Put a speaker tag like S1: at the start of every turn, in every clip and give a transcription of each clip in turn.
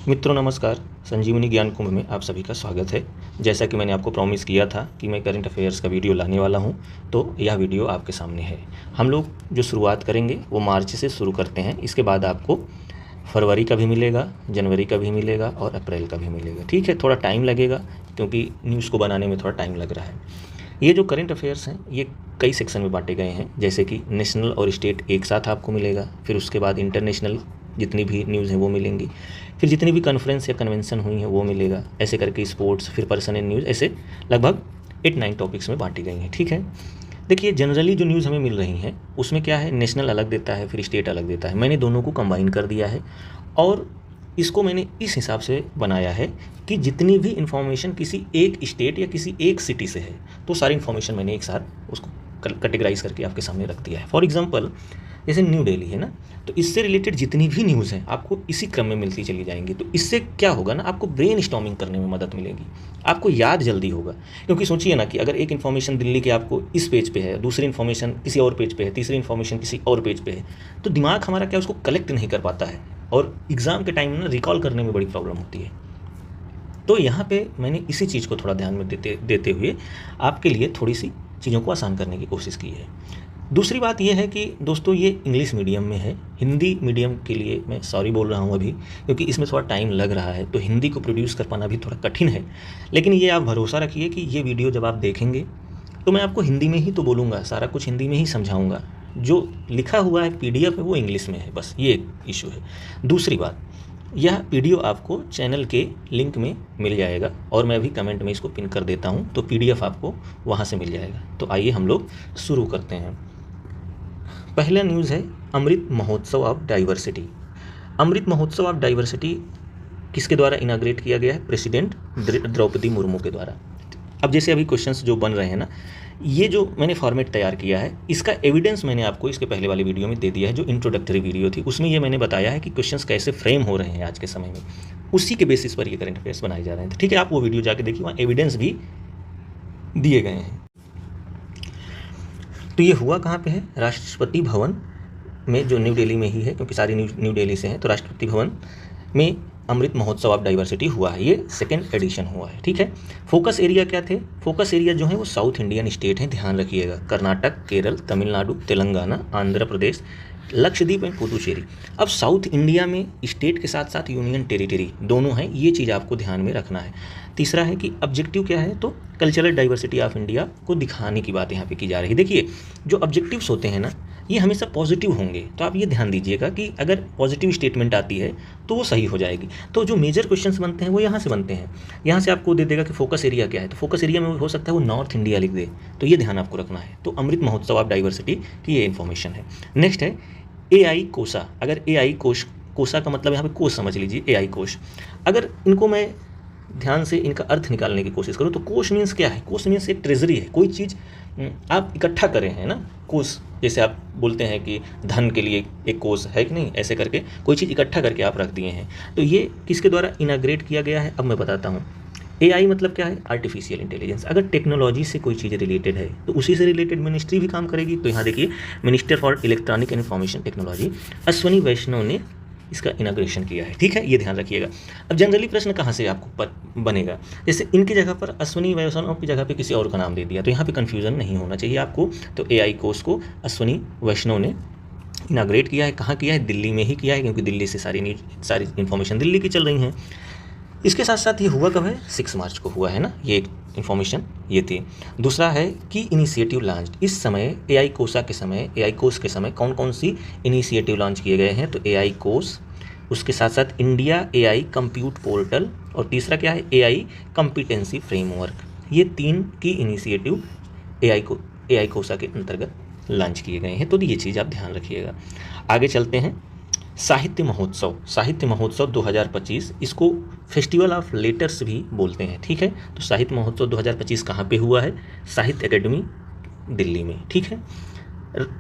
S1: मित्रों नमस्कार। संजीवनी ज्ञान कुंभ में आप सभी का स्वागत है। जैसा कि मैंने आपको प्रॉमिस किया था कि मैं करंट अफेयर्स का वीडियो लाने वाला हूं, तो यह वीडियो आपके सामने है। हम लोग जो शुरुआत करेंगे वो मार्च से शुरू करते हैं। इसके बाद आपको फरवरी का भी मिलेगा, जनवरी का भी मिलेगा और अप्रैल का भी मिलेगा। ठीक है, थोड़ा टाइम लगेगा क्योंकि न्यूज़ को बनाने में थोड़ा टाइम लग रहा है। ये जो करंट अफेयर्स हैं ये कई सेक्शन में बांटे गए हैं, जैसे कि नेशनल और स्टेट एक साथ आपको मिलेगा, फिर उसके बाद इंटरनेशनल जितनी भी न्यूज़ हैं वो मिलेंगी, फिर जितनी भी कॉन्फ्रेंस या कन्वेंशन हुई हैं वो मिलेगा, ऐसे करके स्पोर्ट्स, फिर पर्सनल न्यूज़, ऐसे लगभग 8-9 टॉपिक्स में बांटी गई हैं। ठीक है, देखिए जनरली जो न्यूज़ हमें मिल रही हैं उसमें क्या है, नेशनल अलग देता है, फिर स्टेट अलग देता है। मैंने दोनों को कंबाइन कर दिया है और इसको मैंने इस हिसाब से बनाया है कि जितनी भी इन्फॉर्मेशन किसी एक स्टेट या किसी एक सिटी से है तो सारी इन्फॉर्मेशन मैंने एक साथ उसको कैटेगराइज करके आपके सामने रख दिया है। फॉर एग्जांपल जैसे न्यू दिल्ली है ना, तो इससे रिलेटेड जितनी भी न्यूज़ हैं आपको इसी क्रम में मिलती चली जाएंगी। तो इससे क्या होगा ना, आपको ब्रेन स्टॉर्मिंग करने में मदद मिलेगी, आपको याद जल्दी होगा। क्योंकि सोचिए ना कि अगर एक इन्फॉर्मेशन दिल्ली के आपको इस पेज पे है, दूसरी इन्फॉर्मेशन किसी और पेज पे है, तीसरी इन्फॉर्मेशन किसी और पेज पे है, तो दिमाग हमारा क्या उसको कलेक्ट नहीं कर पाता है और एग्ज़ाम के टाइम में रिकॉल करने में बड़ी प्रॉब्लम होती है। तो यहाँ पे मैंने इसी चीज़ को थोड़ा ध्यान में देते हुए आपके लिए थोड़ी सी चीज़ों को आसान करने की कोशिश की है। दूसरी बात यह है कि दोस्तों ये इंग्लिश मीडियम में है। हिंदी मीडियम के लिए मैं सॉरी बोल रहा हूँ अभी, क्योंकि इसमें थोड़ा टाइम लग रहा है, तो हिंदी को प्रोड्यूस कर पाना भी थोड़ा कठिन है। लेकिन ये आप भरोसा रखिए कि ये वीडियो जब आप देखेंगे तो मैं आपको हिंदी में ही तो बोलूँगा, सारा कुछ हिंदी में ही समझाऊँगा। जो लिखा हुआ है PDF है वो इंग्लिश में है, बस ये एक इशू है। दूसरी बात, यह वीडियो आपको चैनल के लिंक में मिल जाएगा और मैं भी कमेंट में इसको पिन कर देता हूँ, तो PDF आपको वहाँ से मिल जाएगा। तो आइए हम लोग शुरू करते हैं। पहला न्यूज़ है Amrit Mahotsav of diversity. Amrit Mahotsav of diversity किसके द्वारा इनाग्रेट किया गया है? प्रेसिडेंट द्रौपदी मुर्मू के द्वारा। अब जैसे अभी क्वेश्चंस जो बन रहे हैं ना, ये जो मैंने फॉर्मेट तैयार किया है इसका एविडेंस मैंने आपको इसके पहले वाले वीडियो में दे दिया है, जो इंट्रोडक्टरी वीडियो थी उसमें ये मैंने बताया है कि क्वेश्चंस कैसे फ्रेम हो रहे हैं आज के समय में। उसी के बेसिस पर ये करंट अफेयर्स बनाए जा रहे हैं। ठीक है, आप वो वीडियो जाके देखिए, वहाँ एविडेंस भी दिए गए हैं। तो ये हुआ कहाँ पे है? राष्ट्रपति भवन में, जो न्यू दिल्ली में ही है क्योंकि सारी न्यू दिल्ली से हैं, तो राष्ट्रपति भवन में अमृत महोत्सव ऑफ डाइवर्सिटी हुआ है। ये सेकेंड एडिशन हुआ है। ठीक है, फोकस एरिया क्या थे? फोकस एरिया जो है वो साउथ इंडियन स्टेट हैं, ध्यान रखिएगा, कर्नाटक, केरल, तमिलनाडु, तेलंगाना, आंध्र प्रदेश, लक्षद्वीप एंड पुदुचेरी। अब साउथ इंडिया में स्टेट के साथ साथ यूनियन टेरिटरी दोनों हैं, ये चीज़ आपको ध्यान में रखना है। तीसरा है कि ऑब्जेक्टिव क्या है, तो कल्चरल डाइवर्सिटी ऑफ इंडिया को दिखाने की बात यहाँ पे की जा रही है। देखिए जो ऑब्जेक्टिव्स होते हैं ना, ये हमेशा पॉजिटिव होंगे, तो आप ये ध्यान दीजिएगा कि अगर पॉजिटिव स्टेटमेंट आती है तो वो सही हो जाएगी। तो जो मेजर क्वेश्चंस बनते हैं वो यहाँ से बनते हैं। यहाँ से आपको दे देगा कि फोकस एरिया क्या है, तो फोकस एरिया में हो सकता है वो नॉर्थ इंडिया लिख दे, तो ये ध्यान आपको रखना है। तो अमृत महोत्सव ऑफ डाइवर्सिटी की ये इन्फॉर्मेशन है। नेक्स्ट है AI कोसा। अगर AI कोश, कोसा का मतलब यहाँ पे कोश समझ लीजिए, AI कोश। अगर इनको मैं ध्यान से इनका अर्थ निकालने की कोशिश करूँ तो कोश मीन्स क्या है? कोश मीन्स एक ट्रेजरी है, कोई चीज़ आप इकट्ठा करें, है ना। कोश जैसे आप बोलते हैं कि धन के लिए एक कोश है कि नहीं, ऐसे करके कोई चीज़ इकट्ठा करके आप रख दिए हैं। तो ये किसके द्वारा इनाग्रेट किया गया है, अब मैं बताता हूँ। AI मतलब क्या है? Artificial intelligence. अगर टेक्नोलॉजी से कोई चीज़ रिलेटेड है तो उसी से रिलेटेड मिनिस्ट्री भी काम करेगी। तो यहाँ देखिए, minister for electronic and information technology Ashwini Vaishnaw ने इसका इनाग्रेशन किया है। ठीक है, ये ध्यान रखिएगा। अब जनरली प्रश्न कहाँ से आपको बनेगा, जैसे इनकी जगह पर अश्वनी वैष्णव की जगह पे किसी और का नाम दे दिया, तो यहाँ पे कन्फ्यूजन नहीं होना चाहिए आपको। तो AI कोर्स को अश्वनी वैष्णव ने इनाग्रेट किया है। कहाँ किया है? दिल्ली में ही किया है, क्योंकि दिल्ली से सारी इन्फॉर्मेशन दिल्ली की चल रही हैं। इसके साथ साथ ये हुआ कब है? 6 मार्च को हुआ है ना, ये एक इन्फॉर्मेशन ये थी। दूसरा है कि इनिशिएटिव लॉन्च। इस समय AI कोसा के समय, AI कोर्स के समय कौन कौन सी इनिशिएटिव लॉन्च किए गए हैं? तो AI कोर्स, उसके साथ साथ इंडिया AI कंप्यूट पोर्टल, और तीसरा क्या है? AI competency framework. ये 3 की इनिशिएटिव AI कोसा के अंतर्गत लॉन्च किए गए हैं। तो ये चीज़ आप ध्यान रखिएगा। आगे चलते हैं। साहित्य महोत्सव, साहित्य महोत्सव 2025, इसको फेस्टिवल ऑफ लेटर्स भी बोलते हैं। ठीक है, तो साहित्य महोत्सव 2025 कहाँ पे हुआ है? साहित्य अकेडमी दिल्ली में। ठीक है,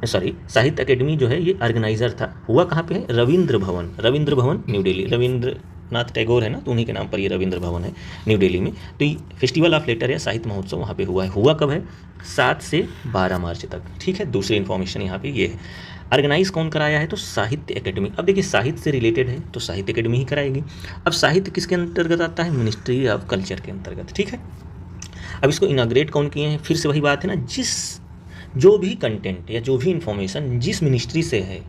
S1: साहित्य अकेडमी जो है ये ऑर्गेनाइजर था। हुआ कहाँ पे है? रविंद्र भवन, रविंद्र भवन न्यू दिल्ली। रविंद्रनाथ टैगोर है ना, तो उन्हीं के नाम पर ये रविंद्र भवन है न्यू दिल्ली में। तो ये फेस्टिवल ऑफ लेटर या साहित्य महोत्सव वहाँ पे हुआ है। हुआ कब है? 7 से 12 मार्च तक। ठीक है, दूसरी इन्फॉर्मेशन यहाँ पे ये है। ऑर्गेनाइज कौन कराया है, तो साहित्य एकेडमी। अब देखिए साहित्य से रिलेटेड है तो साहित्य एकेडमी ही कराएगी। अब साहित्य किसके अंतर्गत आता है, मिनिस्ट्री ऑफ कल्चर के अंतर्गत, ठीक है। अब इसको इनाग्रेट कौन किए हैं, फिर से वही बात है ना, जो भी कंटेंट या जो भी इंफॉर्मेशन जिस मिनिस्ट्री से है,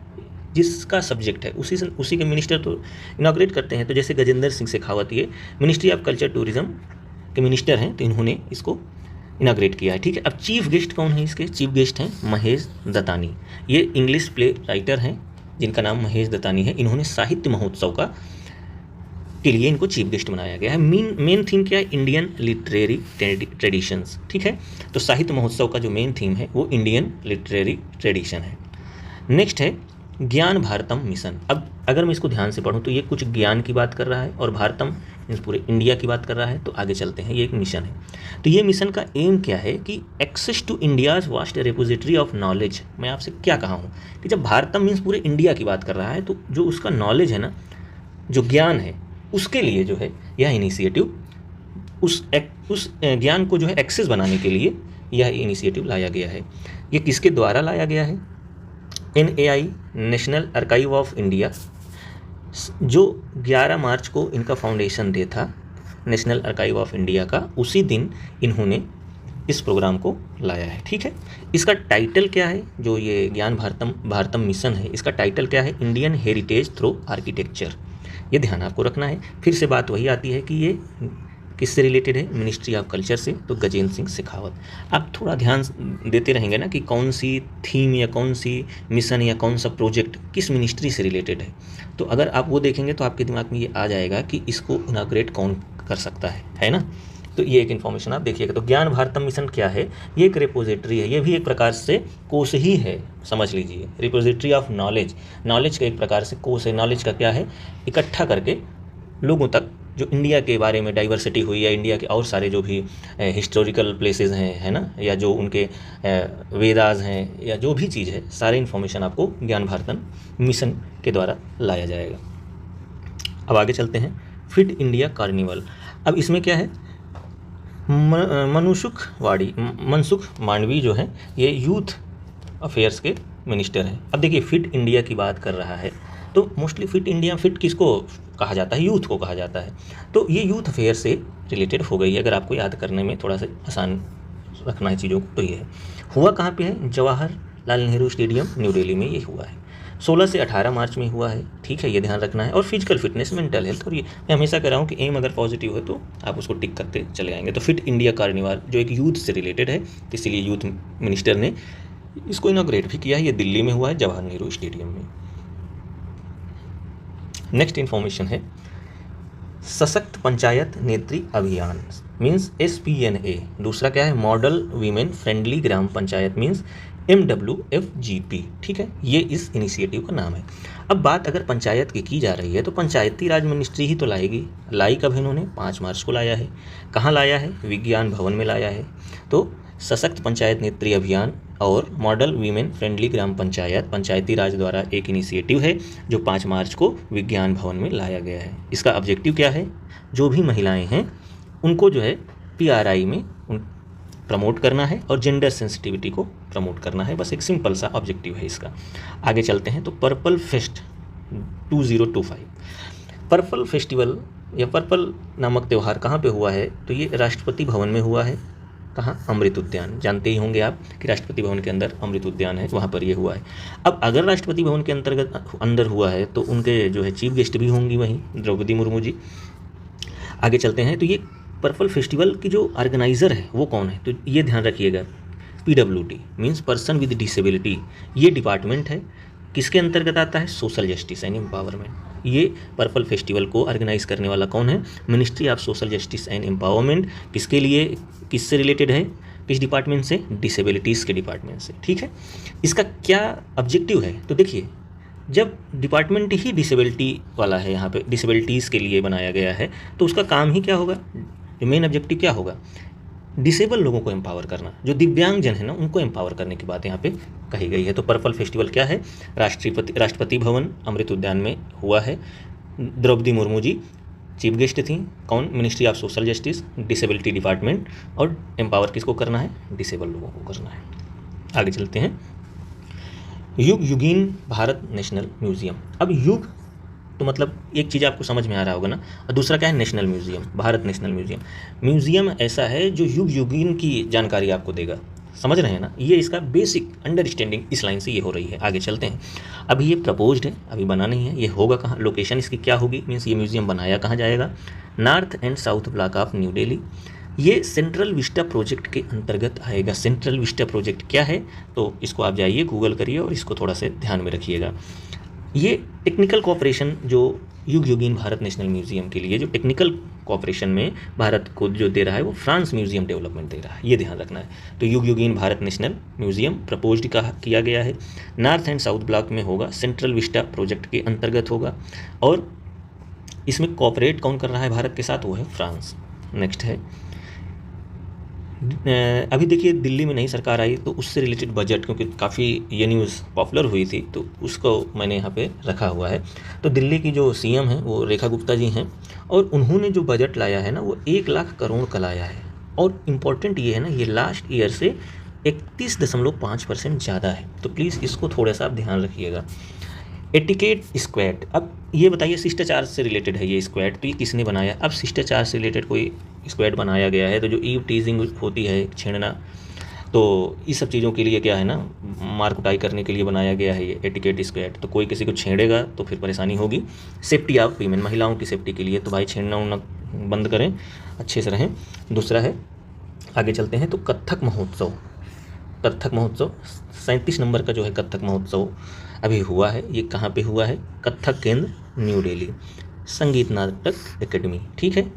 S1: जिसका सब्जेक्ट है, उसी के मिनिस्टर तो इनाग्रेट करते हैं। तो जैसे गजेंद्र सिंह शेखावत ये मिनिस्ट्री ऑफ कल्चर टूरिज्म के मिनिस्टर हैं, तो इन्होंने इसको इनाग्रेट किया है, ठीक है। अब चीफ गेस्ट कौन है, इसके चीफ गेस्ट हैं महेश दत्तानी। ये इंग्लिश प्ले राइटर हैं जिनका नाम महेश दत्तानी है। इन्होंने साहित्य महोत्सव के लिए इनको चीफ गेस्ट बनाया गया है। मेन थीम क्या है, इंडियन लिटरेरी ट्रेडिशंस, ठीक है। तो साहित्य महोत्सव का जो मेन थीम है वो इंडियन लिटरेरी ट्रेडिशन है। नेक्स्ट है ज्ञान भारतम मिशन। अब अगर मैं इसको ध्यान से पढ़ूँ तो ये कुछ ज्ञान की बात कर रहा है और भारतम मीन्स पूरे इंडिया की बात कर रहा है। तो आगे चलते हैं, ये एक मिशन है। तो ये मिशन का एम क्या है कि access to India's vast repository of knowledge. मैं आपसे क्या कहा हूँ कि जब भारतम मीन्स पूरे इंडिया की बात कर रहा है तो जो उसका नॉलेज है ना, जो ज्ञान है, उसके लिए जो है यह इनिशिएटिव, उस ज्ञान को जो है एक्सेस बनाने के लिए यह इनिशिएटिव लाया गया है। ये किसके द्वारा लाया गया है, NAI national archive of India, जो 11 मार्च को इनका फाउंडेशन डे था नेशनल आर्काइव ऑफ इंडिया का, उसी दिन इन्होंने इस प्रोग्राम को लाया है, ठीक है। इसका टाइटल क्या है, जो ये ज्ञान भारतम मिशन है, इसका टाइटल क्या है, इंडियन हेरिटेज थ्रू आर्किटेक्चर। ये ध्यान आपको रखना है। फिर से बात वही आती है कि ये किससे रिलेटेड है, मिनिस्ट्री ऑफ कल्चर से, तो गजेंद्र सिंह शेखावत। आप थोड़ा ध्यान देते रहेंगे ना कि कौन सी थीम या कौन सी मिशन या कौन सा प्रोजेक्ट किस मिनिस्ट्री से रिलेटेड है। तो अगर आप वो देखेंगे तो आपके दिमाग में ये आ जाएगा कि इसको इनाग्रेट कौन कर सकता है ना। तो ये एक इन्फॉर्मेशन आप देखिएगा। तो ज्ञान भारतम मिशन क्या है, ये एक रिपोजिटरी है, ये भी एक प्रकार से कोष ही है, समझ लीजिए। रिपोजिटरी ऑफ नॉलेज, नॉलेज का एक प्रकार से कोष है। नॉलेज का क्या है, इकट्ठा करके लोगों तक जो इंडिया के बारे में डाइवर्सिटी हुई या इंडिया के और सारे जो भी हिस्टोरिकल प्लेसेस हैं, है ना, या जो उनके वेदास हैं या जो भी चीज़ है, सारे इन्फॉर्मेशन आपको ज्ञान भारतम मिशन के द्वारा लाया जाएगा। अब आगे चलते हैं, फिट इंडिया कार्निवल। अब इसमें क्या है, मनसुख मांडवी जो है ये यूथ अफेयर्स के मिनिस्टर हैं। अब देखिए फिट इंडिया की बात कर रहा है तो मोस्टली फिट इंडिया, फिट किसको कहा जाता है, यूथ को कहा जाता है। तो ये यूथ अफेयर से रिलेटेड हो गई है। अगर आपको याद करने में थोड़ा सा आसान रखना है चीज़ों को तो ये है। हुआ कहाँ पे है, जवाहरलाल नेहरू स्टेडियम न्यू दिल्ली में ये हुआ है। 16 से 18 मार्च में हुआ है, ठीक है, ये ध्यान रखना है। और फिजिकल फिटनेस, मेंटल हेल्थ, और ये मैं हमेशा कह रहा हूँ कि एम अगर पॉजिटिव है तो आप उसको टिक करते चले आएंगे। तो फिट इंडिया कार्निवाल जो एक यूथ से रिलेटेड है, इसीलिए यूथ मिनिस्टर ने इसको इनॉग्रेट भी किया है। ये दिल्ली में हुआ है, जवाहर नेहरू स्टेडियम में। नेक्स्ट इन्फॉर्मेशन है सशक्त पंचायत नेत्री अभियान मीन्स SPNA। दूसरा क्या है, मॉडल वीमेन फ्रेंडली ग्राम पंचायत मीन्स MWFGP, ठीक है, ये इस इनिशिएटिव का नाम है। अब बात अगर पंचायत की जा रही है तो पंचायती राज मिनिस्ट्री ही तो लाएगी। लाई कब इन्होंने 5 मार्च को लाया है। कहाँ लाया है, विज्ञान भवन में लाया है। तो सशक्त पंचायत नेत्री अभियान और मॉडल वीमेन फ्रेंडली ग्राम पंचायत पंचायती राज द्वारा एक इनिशिएटिव है जो 5 मार्च को विज्ञान भवन में लाया गया है। इसका ऑब्जेक्टिव क्या है, जो भी महिलाएं हैं उनको जो है PRI में प्रमोट करना है और जेंडर सेंसिटिविटी को प्रमोट करना है। बस एक सिंपल सा ऑब्जेक्टिव है इसका। आगे चलते हैं तो पर्पल फेस्ट 2025, पर्पल फेस्टिवल या पर्पल नामक त्यौहार कहाँ पे हुआ है, तो ये राष्ट्रपति भवन में हुआ है। कहाँ, अमृत उद्यान, जानते ही होंगे आप कि राष्ट्रपति भवन के अंदर अमृत उद्यान है, वहाँ पर ये हुआ है। अब अगर राष्ट्रपति भवन के अंदर हुआ है तो उनके जो है चीफ गेस्ट भी होंगी वहीं, द्रौपदी मुर्मू जी। आगे चलते हैं तो ये पर्पल फेस्टिवल की जो ऑर्गेनाइज़र है वो कौन है, तो ये ध्यान रखिएगा, PWD means person with disability. ये डिपार्टमेंट है, किसके अंतर्गत आता है, सोशल जस्टिस एंड एम्पावरमेंट। ये पर्पल फेस्टिवल को ऑर्गेनाइज करने वाला कौन है, ministry of social justice and empowerment. किसके लिए, किससे रिलेटेड है, किस डिपार्टमेंट से, डिसेबिलिटीज़ के डिपार्टमेंट से, ठीक है। इसका क्या ऑब्जेक्टिव है, तो देखिए जब डिपार्टमेंट ही डिसेबिलिटी वाला है, यहाँ पे डिसेबिलिटीज़ के लिए बनाया गया है, तो उसका काम ही क्या होगा, जो मेन ऑब्जेक्टिव क्या होगा, डिसेबल लोगों को एम्पावर करना, जो दिव्यांग जन है ना उनको एम्पावर करने की बात यहाँ पे कही गई है। तो पर्पल फेस्टिवल क्या है, राष्ट्रपति भवन अमृत उद्यान में हुआ है। द्रौपदी मुर्मू जी चीफ गेस्ट थी, कौन, ministry of social justice, disability department, और एम्पावर किसको करना है, डिसेबल लोगों को करना है। आगे चलते हैं, युग युगीन भारत नेशनल म्यूजियम। अब युग तो मतलब एक चीज़ आपको समझ में आ रहा होगा ना, और दूसरा क्या है, national museum, Bharat national museum. Museum ऐसा है जो युग युगीन की जानकारी आपको देगा, समझ रहे हैं ना, ये इसका बेसिक अंडरस्टैंडिंग इस लाइन से ये हो रही है। आगे चलते हैं। अभी ये प्रपोज्ड है, अभी बना नहीं है, ये होगा कहाँ, लोकेशन इसकी क्या होगी, मीन्स ये म्यूजियम बनाया कहाँ जाएगा, north and south block of new Delhi. ये सेंट्रल विस्टा प्रोजेक्ट के अंतर्गत आएगा। सेंट्रल विस्टा प्रोजेक्ट क्या है, तो इसको आप जाइए गूगल करिए और इसको थोड़ा सा ध्यान में रखिएगा। ये टेक्निकल कोऑपरेशन जो युग युगीन भारत नेशनल म्यूजियम के लिए जो टेक्निकल कोऑपरेशन में भारत को जो दे रहा है वो फ्रांस म्यूजियम डेवलपमेंट दे रहा है, ये ध्यान रखना है। तो युग युगीन भारत नेशनल म्यूजियम प्रपोज्ड किया गया है, नॉर्थ एंड साउथ ब्लॉक में होगा, सेंट्रल विस्टा प्रोजेक्ट के अंतर्गत होगा, और इसमें कोऑपरेट कौन कर रहा है भारत के साथ, वो है फ्रांस। नेक्स्ट है, अभी देखिए दिल्ली में नई सरकार आई तो उससे रिलेटेड बजट, क्योंकि काफ़ी ये न्यूज़ पॉपुलर हुई थी तो उसको मैंने यहाँ पे रखा हुआ है। तो दिल्ली की जो सीएम हैं वो रेखा गुप्ता जी हैं, और उन्होंने जो बजट लाया है ना वो 1 लाख करोड़ का लाया है, और इम्पॉर्टेंट ये है ना, ये लास्ट ईयर से 31.5% ज़्यादा है। तो प्लीज़ इसको थोड़ा सा आप ध्यान रखिएगा। एटिकेट स्क्वाड, अब ये बताइए शिष्टाचार से रिलेटेड है ये स्क्वाड, तो ये किसने बनाया। अब शिष्टाचार से रिलेटेड कोई स्क्वाड बनाया गया है तो जो ईव टीजिंग होती है, छेड़ना, तो इस सब चीज़ों के लिए क्या है ना, मार कुटाई करने के लिए बनाया गया है ये एटिकेट स्क्वाड। तो कोई किसी को छेड़ेगा तो फिर परेशानी होगी। सेफ्टी ऑफ वीमेन, महिलाओं की सेफ्टी के लिए, तो भाई छेड़ना उड़ना बंद करें, अच्छे से रहें। दूसरा है, आगे चलते हैं, तो कथक महोत्सव। कथक महोत्सव 37 नंबर का जो है कथक महोत्सव अभी हुआ है। ये कहाँ पे हुआ है, कथक केंद्र न्यू दिल्ली, संगीत नाटक एकेडमी, ठीक है।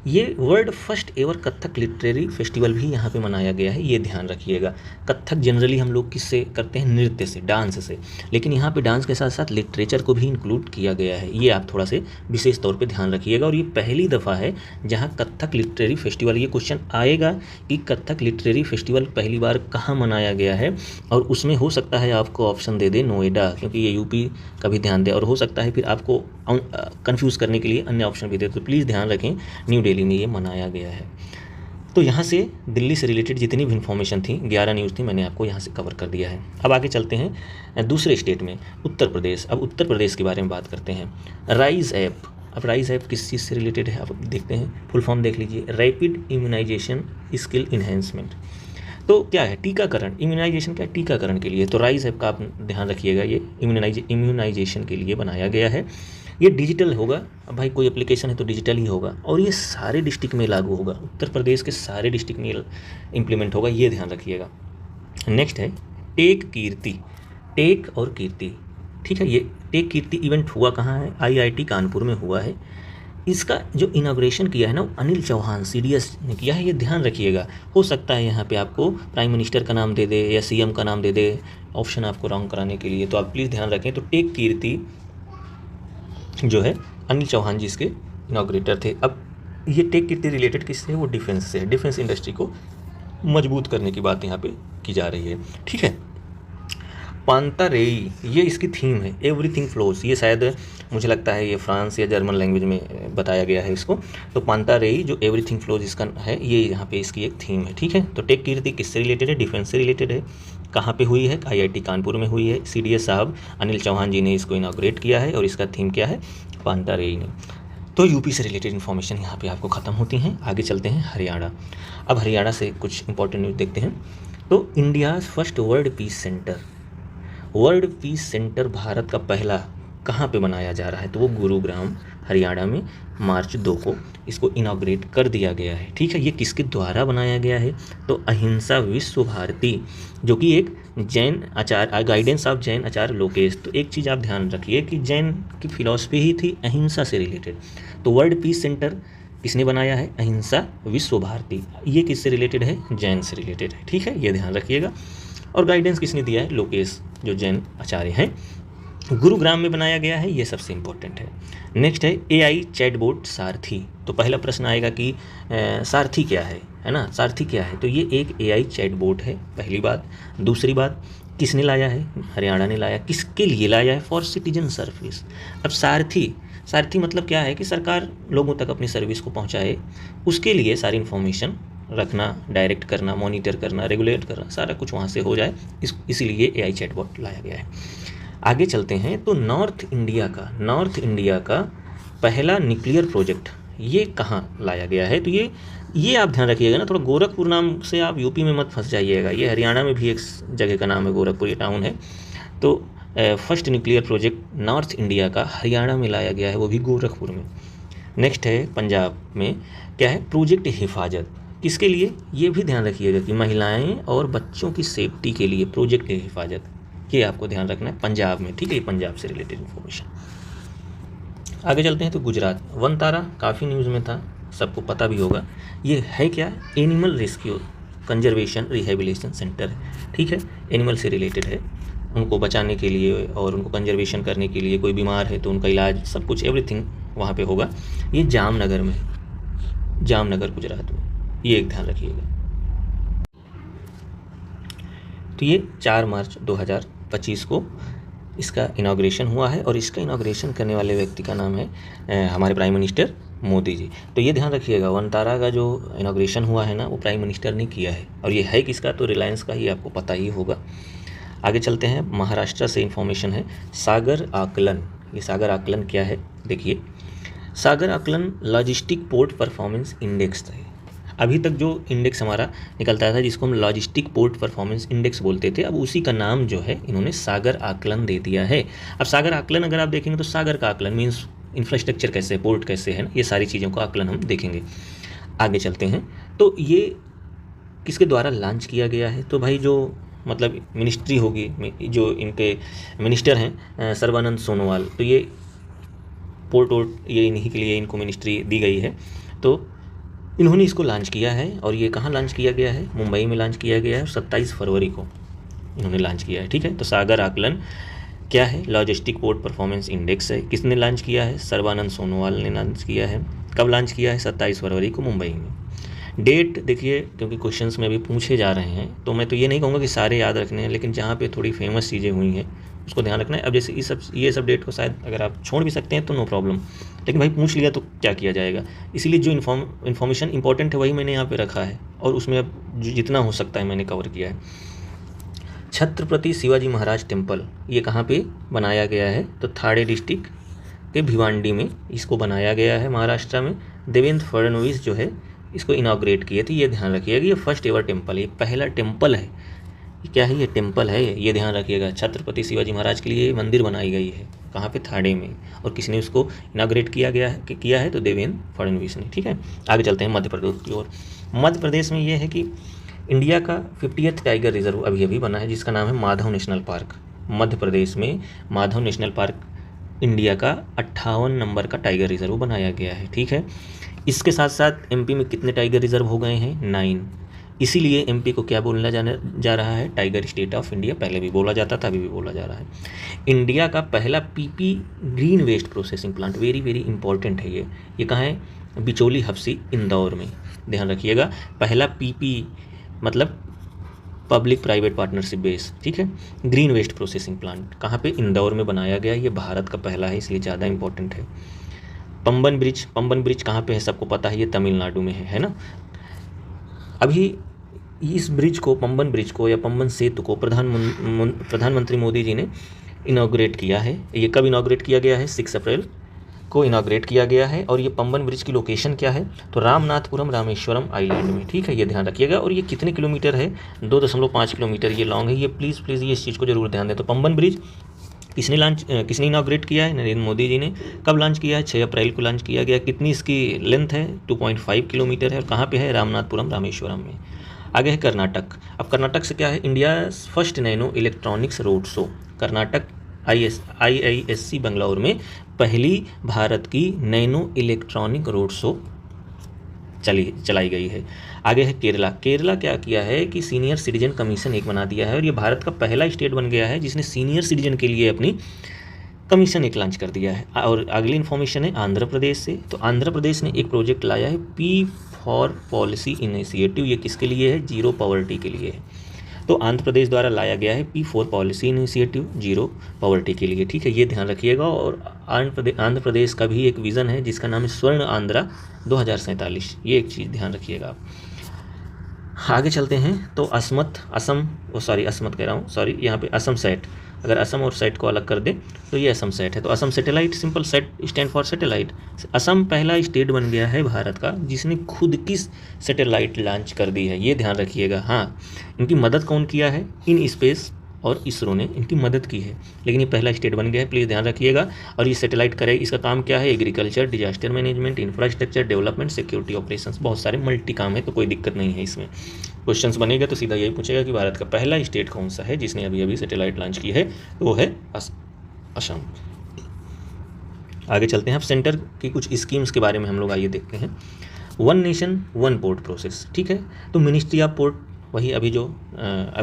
S1: ये world first ever Kathak literary festival भी यहाँ पे मनाया गया है, ये ध्यान रखिएगा। कथक जनरली हम लोग किससे करते हैं, नृत्य से, डांस से, लेकिन यहाँ पे डांस के साथ साथ लिटरेचर को भी इंक्लूड किया गया है, ये आप थोड़ा से विशेष तौर पे ध्यान रखिएगा। और ये पहली दफ़ा है जहाँ कथक लिटरेरी फेस्टिवल, ये क्वेश्चन आएगा कि कथक लिटरेरी फेस्टिवल पहली बार कहाँ मनाया गया है, और उसमें हो सकता है आपको ऑप्शन दे दे नोएडा, क्योंकि ये यूपी का भी ध्यान दे, और हो सकता है फिर आपको कंफ्यूज करने के लिए अन्य ऑप्शन भी दे। तो प्लीज़ ध्यान रखें, न्यू दिल्ली में ये मनाया गया है। तो यहाँ से दिल्ली से रिलेटेड जितनी भी इन्फॉर्मेशन थी, 11 न्यूज़ थी, मैंने आपको यहाँ से कवर कर दिया है। अब आगे चलते हैं दूसरे स्टेट में, उत्तर प्रदेश। अब उत्तर प्रदेश के बारे में बात करते हैं। राइज ऐप, अब राइज ऐप किस चीज़ से रिलेटेड है आप देखते हैं, फुल फॉर्म देख लीजिए, रैपिड इम्यूनाइजेशन स्किल इन्हेंसमेंट। तो क्या है, टीकाकरण, इम्यूनाइजेशन क्या है, टीकाकरण के लिए। तो राइज ऐप का आप ध्यान रखिएगा, ये इम्यूनाइजेशन के लिए बनाया गया है। ये डिजिटल होगा, अब भाई कोई एप्लीकेशन है तो डिजिटल ही होगा, और ये सारे डिस्ट्रिक्ट में लागू होगा, उत्तर प्रदेश के सारे डिस्ट्रिक्ट में इम्प्लीमेंट होगा, ये ध्यान रखिएगा। नेक्स्ट है टेक कीर्ति, टेक और कीर्ति, ठीक है। ये टेक कीर्ति इवेंट हुआ कहाँ है, IIT कानपुर में हुआ है। इसका जो इनाग्रेशन किया है ना वो अनिल चौहान CDS ने किया है, ये ध्यान रखिएगा। हो सकता है यहाँ पे आपको प्राइम मिनिस्टर का नाम दे दे या CM का नाम दे दे, ऑप्शन आपको रॉन्ग कराने के लिए, तो आप प्लीज़ ध्यान रखें। तो टेक कीर्ति जो है अनिल चौहान जी इसके इनाग्रेटर थे। अब ये टेक कीर्ति रिलेटेड किससे है, वो डिफेंस से है, डिफेंस इंडस्ट्री को मजबूत करने की बात यहाँ पे की जा रही है, ठीक है। पांतारेई, ये इसकी थीम है, एवरीथिंग फ्लोज, ये शायद मुझे लगता है ये फ्रांस या जर्मन लैंग्वेज में बताया गया है इसको। तो पांतारेई जो एवरीथिंग फ्लोज इसका है, ये यहाँ पे इसकी एक थीम है, ठीक है। तो टेक कीर्ति किससे रिलेटेड है, डिफेंस से रिलेटेड है। कहाँ पे हुई है, IIT कानपुर में हुई है। CDS साहब अनिल चौहान जी ने इसको इनाग्रेट किया है, और इसका थीम क्या है, पांतारेई ने। तो यूपी से रिलेटेड इन्फॉर्मेशन यहाँ पे आपको ख़त्म होती हैं। आगे चलते हैं हरियाणा। अब हरियाणा से कुछ इंपॉर्टेंट न्यूज़ देखते हैं। तो India's first world peace centre, world peace centre Bharat का पहला कहाँ पे बनाया जा रहा है, तो वो गुरुग्राम हरियाणा में मार्च 2 को इसको इनाग्रेट कर दिया गया है, ठीक है। ये किसके द्वारा बनाया गया है, तो अहिंसा विश्व भारती, जो कि एक जैन आचार्य, गाइडेंस ऑफ जैन आचार्य लोकेश। तो एक चीज़ आप ध्यान रखिए कि जैन की फिलॉसफी ही थी अहिंसा से रिलेटेड। तो वर्ल्ड पीस सेंटर किसने बनाया है, अहिंसा विश्व भारती, ये किससे रिलेटेड है, जैन से रिलेटेड है, ठीक है, ये ध्यान रखिएगा। और गाइडेंस किसने दिया है, लोकेश जो जैन आचार्य हैं। गुरुग्राम में बनाया गया है, ये सबसे इम्पोर्टेंट है। नेक्स्ट है AI चैटबॉट सारथी। तो पहला प्रश्न आएगा कि सारथी क्या है ना, सारथी क्या है, तो ये एक AI चैटबॉट है, पहली बात। दूसरी बात, किसने लाया है, हरियाणा ने लाया। किसके लिए लाया है, फॉर सिटीजन सर्विस। अब सारथी, सारथी मतलब क्या है कि सरकार लोगों तक अपनी सर्विस को पहुंचाए, उसके लिए सारी इन्फॉर्मेशन रखना, डायरेक्ट करना, मॉनिटर करना, रेगुलेट करना, सारा कुछ वहाँ से हो जाए, इसीलिए AI चैटबॉट लाया गया है। आगे चलते हैं तो नॉर्थ इंडिया का पहला न्यूक्लियर प्रोजेक्ट ये कहाँ लाया गया है? तो ये आप ध्यान रखिएगा ना, थोड़ा गोरखपुर नाम से आप यूपी में मत फंस जाइएगा, ये हरियाणा में भी एक जगह का नाम है गोरखपुर, ये टाउन है। तो first nuclear project north India का हरियाणा में लाया गया है, वो भी गोरखपुर में। नेक्स्ट है पंजाब में, क्या है? प्रोजेक्ट हिफाजत, किसके लिए? ये भी ध्यान रखिएगा कि महिलाएं और बच्चों की सेफ्टी के लिए प्रोजेक्ट हिफाजत, ये आपको ध्यान रखना है पंजाब में, ठीक है? ये पंजाब से रिलेटेड इन्फॉर्मेशन। आगे चलते हैं तो गुजरात, वनतारा काफ़ी न्यूज़ में था, सबको पता भी होगा। ये है क्या? Animal rescue conservation rehabilitation centre है, ठीक है? एनिमल से रिलेटेड है, उनको बचाने के लिए और उनको कंजर्वेशन करने के लिए, कोई बीमार है तो उनका इलाज, सब कुछ एवरीथिंग वहाँ पे होगा। ये जामनगर में, जामनगर गुजरात में, ये एक ध्यान रखिएगा। तो ये 4 मार्च 2025 को इसका इनाग्रेशन हुआ है और इसका इनाग्रेशन करने वाले व्यक्ति का नाम है हमारे प्राइम मिनिस्टर मोदी जी। तो ये ध्यान रखिएगा, वनतारा का जो इनाग्रेशन हुआ है ना, वो प्राइम मिनिस्टर ने किया है, और ये है किसका? तो रिलायंस का, ये आपको पता ही होगा। आगे चलते हैं, महाराष्ट्र से इन्फॉर्मेशन है, सागर आकलन। ये सागर आकलन क्या है? देखिए, सागर आकलन लॉजिस्टिक पोर्ट परफॉर्मेंस इंडेक्स है। अभी तक जो इंडेक्स हमारा निकलता था, जिसको हम लॉजिस्टिक पोर्ट परफॉर्मेंस इंडेक्स बोलते थे, अब उसी का नाम जो है इन्होंने सागर आकलन दे दिया है। अब सागर आकलन अगर आप देखेंगे तो सागर का आकलन मीन्स इंफ्रास्ट्रक्चर कैसे है, पोर्ट कैसे है ना, ये सारी चीज़ों का आकलन हम देखेंगे। आगे चलते हैं तो ये किसके द्वारा लॉन्च किया गया है? तो भाई जो मतलब मिनिस्ट्री होगी, जो इनके मिनिस्टर हैं सर्बानंद सोनोवाल, तो ये पोर्ट वोर्ट ये इन्हीं के लिए इनको मिनिस्ट्री दी गई है, तो इन्होंने इसको लॉन्च किया है। और ये कहाँ लॉन्च किया गया है? मुंबई में लॉन्च किया गया है, 27 फरवरी को इन्होंने लॉन्च किया है, ठीक है? तो सागर आकलन क्या है? लॉजिस्टिक पोर्ट परफॉर्मेंस इंडेक्स है। किसने लॉन्च किया है? सर्बानंद सोनोवाल ने लॉन्च किया है। कब लॉन्च किया है? 27 फरवरी को मुंबई में। डेट देखिए, क्योंकि क्वेश्चंस में अभी पूछे जा रहे हैं, तो मैं तो ये नहीं कहूँगा कि सारे याद रखने हैं, लेकिन जहाँ पे थोड़ी फेमस चीज़ें हुई हैं उसको ध्यान रखना है। अब जैसे ये सब डेट को शायद अगर आप छोड़ भी सकते हैं तो नो प्रॉब्लम, लेकिन भाई पूछ लिया तो क्या किया जाएगा, इसीलिए जो इन्फॉर्मेशन इंपॉर्टेंट है वही मैंने यहाँ पे रखा है, और उसमें अब जितना हो सकता है मैंने कवर किया है। छत्रपति शिवाजी महाराज टेम्पल, ये कहाँ पे बनाया गया है? तो थाणे डिस्ट्रिक्ट के भिवांडी में इसको बनाया गया है, महाराष्ट्र में। देवेंद्र फडणवीस जो है इसको इनाग्रेट किए थे। ये ध्यान रखिएगा, ये फर्स्ट एवर टेम्पल है, ये पहला टेम्पल है। क्या है? ये टेम्पल है, ये ध्यान रखिएगा। छत्रपति शिवाजी महाराज के लिए मंदिर बनाई गई है, कहाँ पे? थाणे में। और किसने उसको इनाग्रेट किया है तो देवेंद्र फडणवीस ने, ठीक है? आगे चलते हैं मध्य प्रदेश की ओर। मध्य प्रदेश में ये है कि इंडिया का 50th टाइगर रिजर्व अभी बना है, जिसका नाम है माधव नेशनल पार्क। मध्य प्रदेश में माधव नेशनल पार्क इंडिया का 58 नंबर का टाइगर रिजर्व बनाया गया है, ठीक है? इसके साथ साथ एमपी में कितने टाइगर रिजर्व हो गए हैं? 9। इसीलिए एमपी को क्या बोलना जा रहा है? Tiger state of India. पहले भी बोला जाता था, अभी भी बोला जा रहा है। इंडिया का पहला PP green waste processing plant, very very important है ये कहाँ है? बिचौली हफ्सी, इंदौर में। ध्यान रखिएगा, पहला पीपी मतलब पब्लिक प्राइवेट पार्टनरशिप बेस, ठीक है? ग्रीन वेस्ट प्रोसेसिंग प्लांट कहाँ पे? इंदौर में बनाया गया। ये भारत का पहला है, इसलिए ज़्यादा इंपॉर्टेंट है। पंबन ब्रिज कहाँ पे है? सबको पता है, ये तमिलनाडु में है ना? अभी इस ब्रिज को, पंबन ब्रिज को या पंबन सेतु को प्रधानमंत्री मोदी जी ने इनाग्रेट किया है। ये कब इनाग्रेट किया गया है? 6 अप्रैल को इनाग्रेट किया गया है। और ये पंबन ब्रिज की लोकेशन क्या है? तो रामनाथपुरम रामेश्वरम आइलैंड में, ठीक है? ये ध्यान रखिएगा। और ये कितने किलोमीटर है? 2.5 किलोमीटर ये लॉन्ग है। ये प्लीज़ ये इस चीज़ को जरूर ध्यान दें। तो पंबन ब्रिज किसने इनाग्रेट किया है? नरेंद्र मोदी जी ने। कब लॉन्च किया है? 6 अप्रैल को लॉन्च किया गया। कितनी इसकी लेंथ है? 2.5 किलोमीटर है। और कहाँ पे है? रामनाथपुरम रामेश्वरम में। आगे है कर्नाटक। अब कर्नाटक से क्या है? India first nano electronics road show. Karnataka IISC Bengaluru में पहली भारत की नैनो इलेक्ट्रॉनिक रोड शो चलाई गई है। आगे है केरला क्या किया है कि सीनियर सिटीजन कमीशन एक बना दिया है, और ये भारत का पहला स्टेट बन गया है जिसने सीनियर सिटीजन के लिए अपनी कमीशन एक लॉन्च कर दिया है। और अगली इन्फॉर्मेशन है आंध्र प्रदेश से। तो आंध्र प्रदेश ने एक प्रोजेक्ट लाया है, P4 पॉलिसी इनिशिएटिव। ये किसके लिए है? जीरो पॉवर्टी के लिए है। तो आंध्र प्रदेश द्वारा लाया गया है P4 policy initiative zero poverty के लिए, ठीक है? ये ध्यान रखिएगा। और आंध्र प्रदेश का भी एक विज़न है जिसका नाम है स्वर्ण आंध्रा 2047। ये एक चीज़ ध्यान रखिएगा आप। आगे चलते हैं तो असमत कह रहा हूँ, सॉरी, यहाँ पे असम सेट, अगर असम और सेट को अलग कर दें तो ये असम सेट है। तो Assam satellite, simple, set stand for satellite. Assam पहला स्टेट बन गया है भारत का जिसने खुद की सैटेलाइट लॉन्च कर दी है, ये ध्यान रखिएगा। हाँ, इनकी मदद कौन किया है? इन स्पेस और इसरो ने इनकी मदद की है, लेकिन ये पहला स्टेट बन गया है, प्लीज़ ध्यान रखिएगा। और ये सैटेलाइट करे, इसका काम क्या है? Agriculture, disaster management, infrastructure development, security operations, बहुत सारे मल्टी काम है, तो कोई दिक्कत नहीं है इसमें। क्वेश्चंस बनेगा तो सीधा यही पूछेगा कि भारत का पहला स्टेट कौन सा है जिसने अभी अभी सैटेलाइट लॉन्च की है, तो वो है असम। आगे चलते हैं, अब सेंटर की कुछ स्कीम्स के बारे में हम लोग आइए देखते हैं। One nation one port process, ठीक है। तो मिनिस्ट्री ऑफ पोर्ट, वही अभी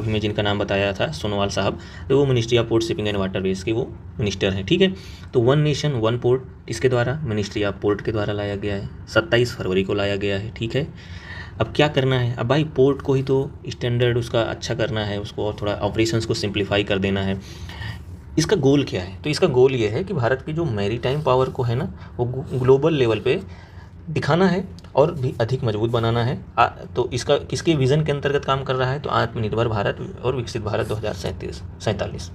S1: मैं जिनका नाम बताया था सोनोवाल साहब, तो वो ministry of port shipping and waterways के वो मिनिस्टर हैं, ठीक है। तो वन नेशन वन पोर्ट इसके द्वारा, मिनिस्ट्री ऑफ पोर्ट के द्वारा लाया गया है, 27 फरवरी को लाया गया है, ठीक है। अब क्या करना है? अब भाई पोर्ट को ही तो स्टैंडर्ड उसका अच्छा करना है, उसको और थोड़ा ऑपरेशंस को सिंप्लीफाई कर देना है। इसका गोल क्या है? तो इसका गोल ये है कि भारत की जो मैरीटाइम पावर को है ना, वो ग्लोबल लेवल पे दिखाना है और भी अधिक मजबूत बनाना है। तो इसका किसके विज़न के अंतर्गत काम कर रहा है? तो आत्मनिर्भर भारत और विकसित भारत 2047।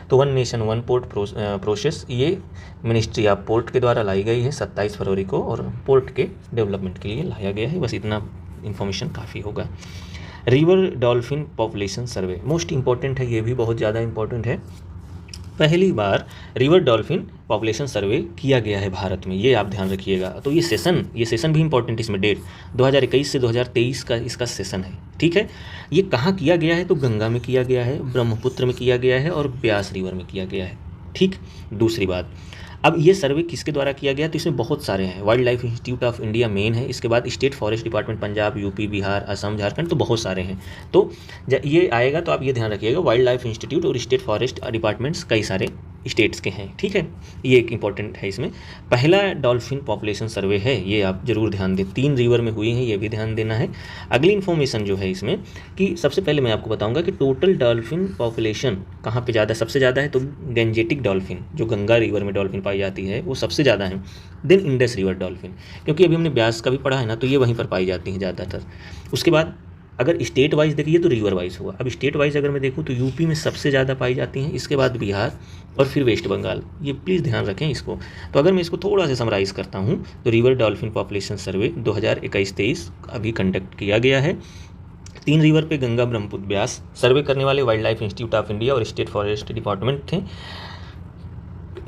S1: तो one nation one port process ये मिनिस्ट्री ऑफ पोर्ट के द्वारा लाई गई है 27 फरवरी को, और पोर्ट के डेवलपमेंट के लिए लाया गया है। बस इतना इन्फॉर्मेशन काफ़ी होगा। रिवर डॉल्फिन पॉपुलेशन सर्वे मोस्ट इंपॉर्टेंट है, ये भी बहुत ज़्यादा इंपॉर्टेंट है। पहली बार रिवर डॉल्फिन पॉपुलेशन सर्वे किया गया है भारत में, ये आप ध्यान रखिएगा। तो ये सेशन भी इंपॉर्टेंट, इसमें डेट 2021 से 2023 का इसका सेशन है, ठीक है। ये कहाँ किया गया है? तो गंगा में किया गया है, ब्रह्मपुत्र में किया गया है और ब्यास रिवर में किया गया है, ठीक। दूसरी बात, अब ये सर्वे किसके द्वारा किया गया? तो इसमें बहुत सारे हैं। Wild life institute of India main है, इसके बाद state forest department Punjab, UP, Bihar, Assam, Jharkhand, तो बहुत सारे हैं। तो ये आएगा तो आप ये ध्यान रखिएगा, वाइल्ड लाइफ इंस्टीट्यूट और स्टेट फॉरेस्ट डिपार्टमेंट्स कई सारे स्टेट्स के हैं, ठीक है। ये एक इंपॉर्टेंट है इसमें। पहला डॉल्फिन पॉपुलेशन सर्वे है, ये आप जरूर ध्यान दें। 3 रिवर में हुई हैं, ये भी ध्यान देना है। अगली इन्फॉर्मेशन जो है इसमें कि सबसे पहले मैं आपको बताऊंगा कि टोटल डॉल्फिन पॉपुलेशन कहाँ पे ज़्यादा, सबसे ज़्यादा है तो गंजेटिक डॉल्फिन, जो गंगा रिवर में डॉल्फिन पाई जाती है, वो सबसे ज़्यादा है। देन इंडस रिवर डॉल्फिन, क्योंकि अभी हमने ब्यास का भी पढ़ा है ना, तो ये वहीं पर पाई जाती हैं ज़्यादातर। उसके बाद अगर स्टेट वाइज देखिए तो रिवर वाइज हुआ। अब स्टेट वाइज अगर मैं देखूँ तो यूपी में सबसे ज़्यादा पाई जाती हैं, इसके बाद बिहार और फिर वेस्ट बंगाल। ये प्लीज़ ध्यान रखें इसको। तो अगर मैं इसको थोड़ा सा समराइज़ करता हूँ तो रिवर डॉल्फिन पॉपुलेशन सर्वे 2021-23 अभी कंडक्ट किया गया है। 3 रिवर पे गंगा, ब्रह्मपुत्र, ब्यास। सर्वे करने वाले wild life institute of India और स्टेट फॉरेस्ट डिपार्टमेंट थे।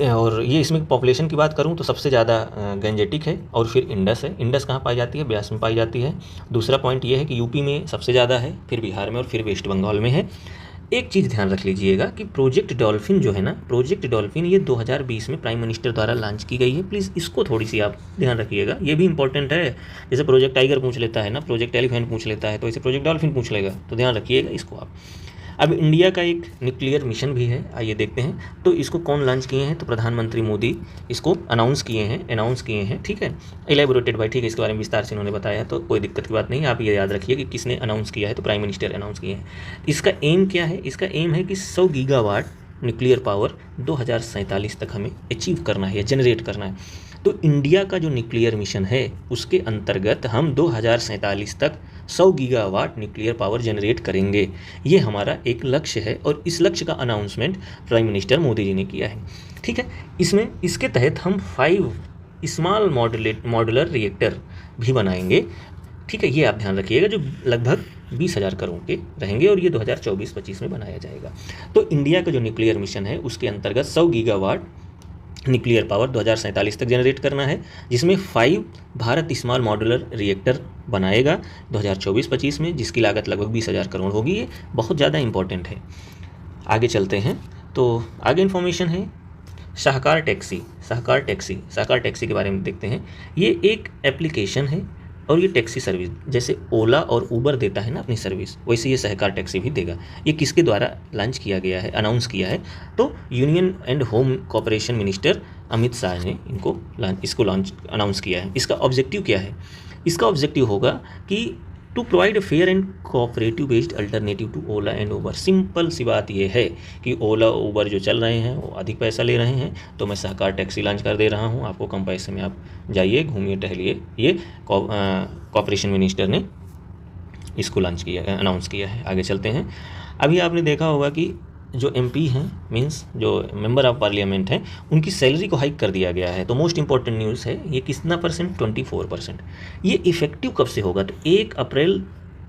S1: और ये इसमें पॉपुलेशन की बात करूं तो सबसे ज़्यादा गंजेटिक है और फिर इंडस है। इंडस कहाँ पाई जाती है? ब्यास में पाई जाती है। दूसरा पॉइंट ये है कि यूपी में सबसे ज़्यादा है, फिर बिहार में और फिर वेस्ट बंगाल में है। एक चीज़ ध्यान रख लीजिएगा कि प्रोजेक्ट डॉल्फिन जो है ना, प्रोजेक्ट डॉल्फिन ये 2020 में प्राइम मिनिस्टर द्वारा लॉन्च की गई है। प्लीज़ इसको थोड़ी सी आप ध्यान रखिएगा, ये भी इंपॉर्टेंट है। जैसे प्रोजेक्ट टाइगर पूछ लेता है ना, प्रोजेक्ट एलिफेंट पूछ लेता है, तो ऐसे प्रोजेक्ट डॉल्फिन पूछ लेगा, तो ध्यान रखिएगा इसको आप। अब इंडिया का एक न्यूक्लियर मिशन भी है, आइए देखते हैं। तो इसको कौन लॉन्च किए हैं? तो प्रधानमंत्री मोदी इसको अनाउंस किए हैं, ठीक है। एलेबोरेटेड भाई, ठीक है, इसके बारे में विस्तार से उन्होंने बताया, तो कोई दिक्कत की बात नहीं है। आप ये याद रखिए कि किसने अनाउंस किया है, तो प्राइम मिनिस्टर अनाउंस किए हैं। इसका एम क्या है? इसका एम है कि 100 गीगावाट न्यूक्लियर पावर 2047 तक हमें अचीव करना है या जनरेट करना है। तो इंडिया का जो न्यूक्लियर मिशन है उसके अंतर्गत हम 2047 तक 100 गीगावाट न्यूक्लियर पावर जनरेट करेंगे। ये हमारा एक लक्ष्य है और इस लक्ष्य का announcement prime minister Modi ji ने किया है, ठीक है। इसके तहत हम 5 स्मॉल मॉड्यूलर रिएक्टर भी बनाएंगे, ठीक है। ये आप ध्यान रखिएगा, जो लगभग 20,000 करोड़ के रहेंगे और ये 2024-25 में बनाया जाएगा। तो इंडिया का जो न्यूक्लियर मिशन है उसके अंतर्गत 100 गीगावाट न्यूक्लियर पावर 2047 तक जनरेट करना है, जिसमें 5 भारत स्मॉल मॉड्यूलर रिएक्टर बनाएगा 2024-25 में, जिसकी लागत लगभग 20,000 करोड़ होगी। ये बहुत ज़्यादा इंपॉर्टेंट है। आगे चलते हैं, तो आगे इन्फॉर्मेशन है सहकार टैक्सी के बारे में देखते हैं। ये एक एप्लीकेशन है और ये टैक्सी सर्विस, जैसे ओला और उबर देता है ना अपनी सर्विस, वैसे ये सहकार टैक्सी भी देगा। ये किसके द्वारा लॉन्च किया गया है, अनाउंस किया है? तो union and home corporation minister Amit Shah ने इसको अनाउंस किया है। इसका ऑब्जेक्टिव क्या है? इसका ऑब्जेक्टिव होगा कि to provide fair and cooperative based alternative to Ola and Uber. Simple सी बात ये है कि ओला उबर जो चल रहे हैं वो अधिक पैसा ले रहे हैं, तो मैं सहकार टैक्सी लॉन्च कर दे रहा हूँ, आपको कम पैसे में आप जाइए, घूमिए, टहलिए। ये कॉर्पोरेशन मिनिस्टर ने इसको लॉन्च किया, अनाउंस किया है। आगे चलते हैं। अभी आपने देखा होगा कि जो MP हैं, मींस जो मेंबर ऑफ पार्लियामेंट हैं, उनकी सैलरी को हाइक कर दिया गया है। तो मोस्ट इंपॉर्टेंट न्यूज़ है ये, कितना परसेंट, 24%। ये इफेक्टिव कब से होगा, तो 1 अप्रैल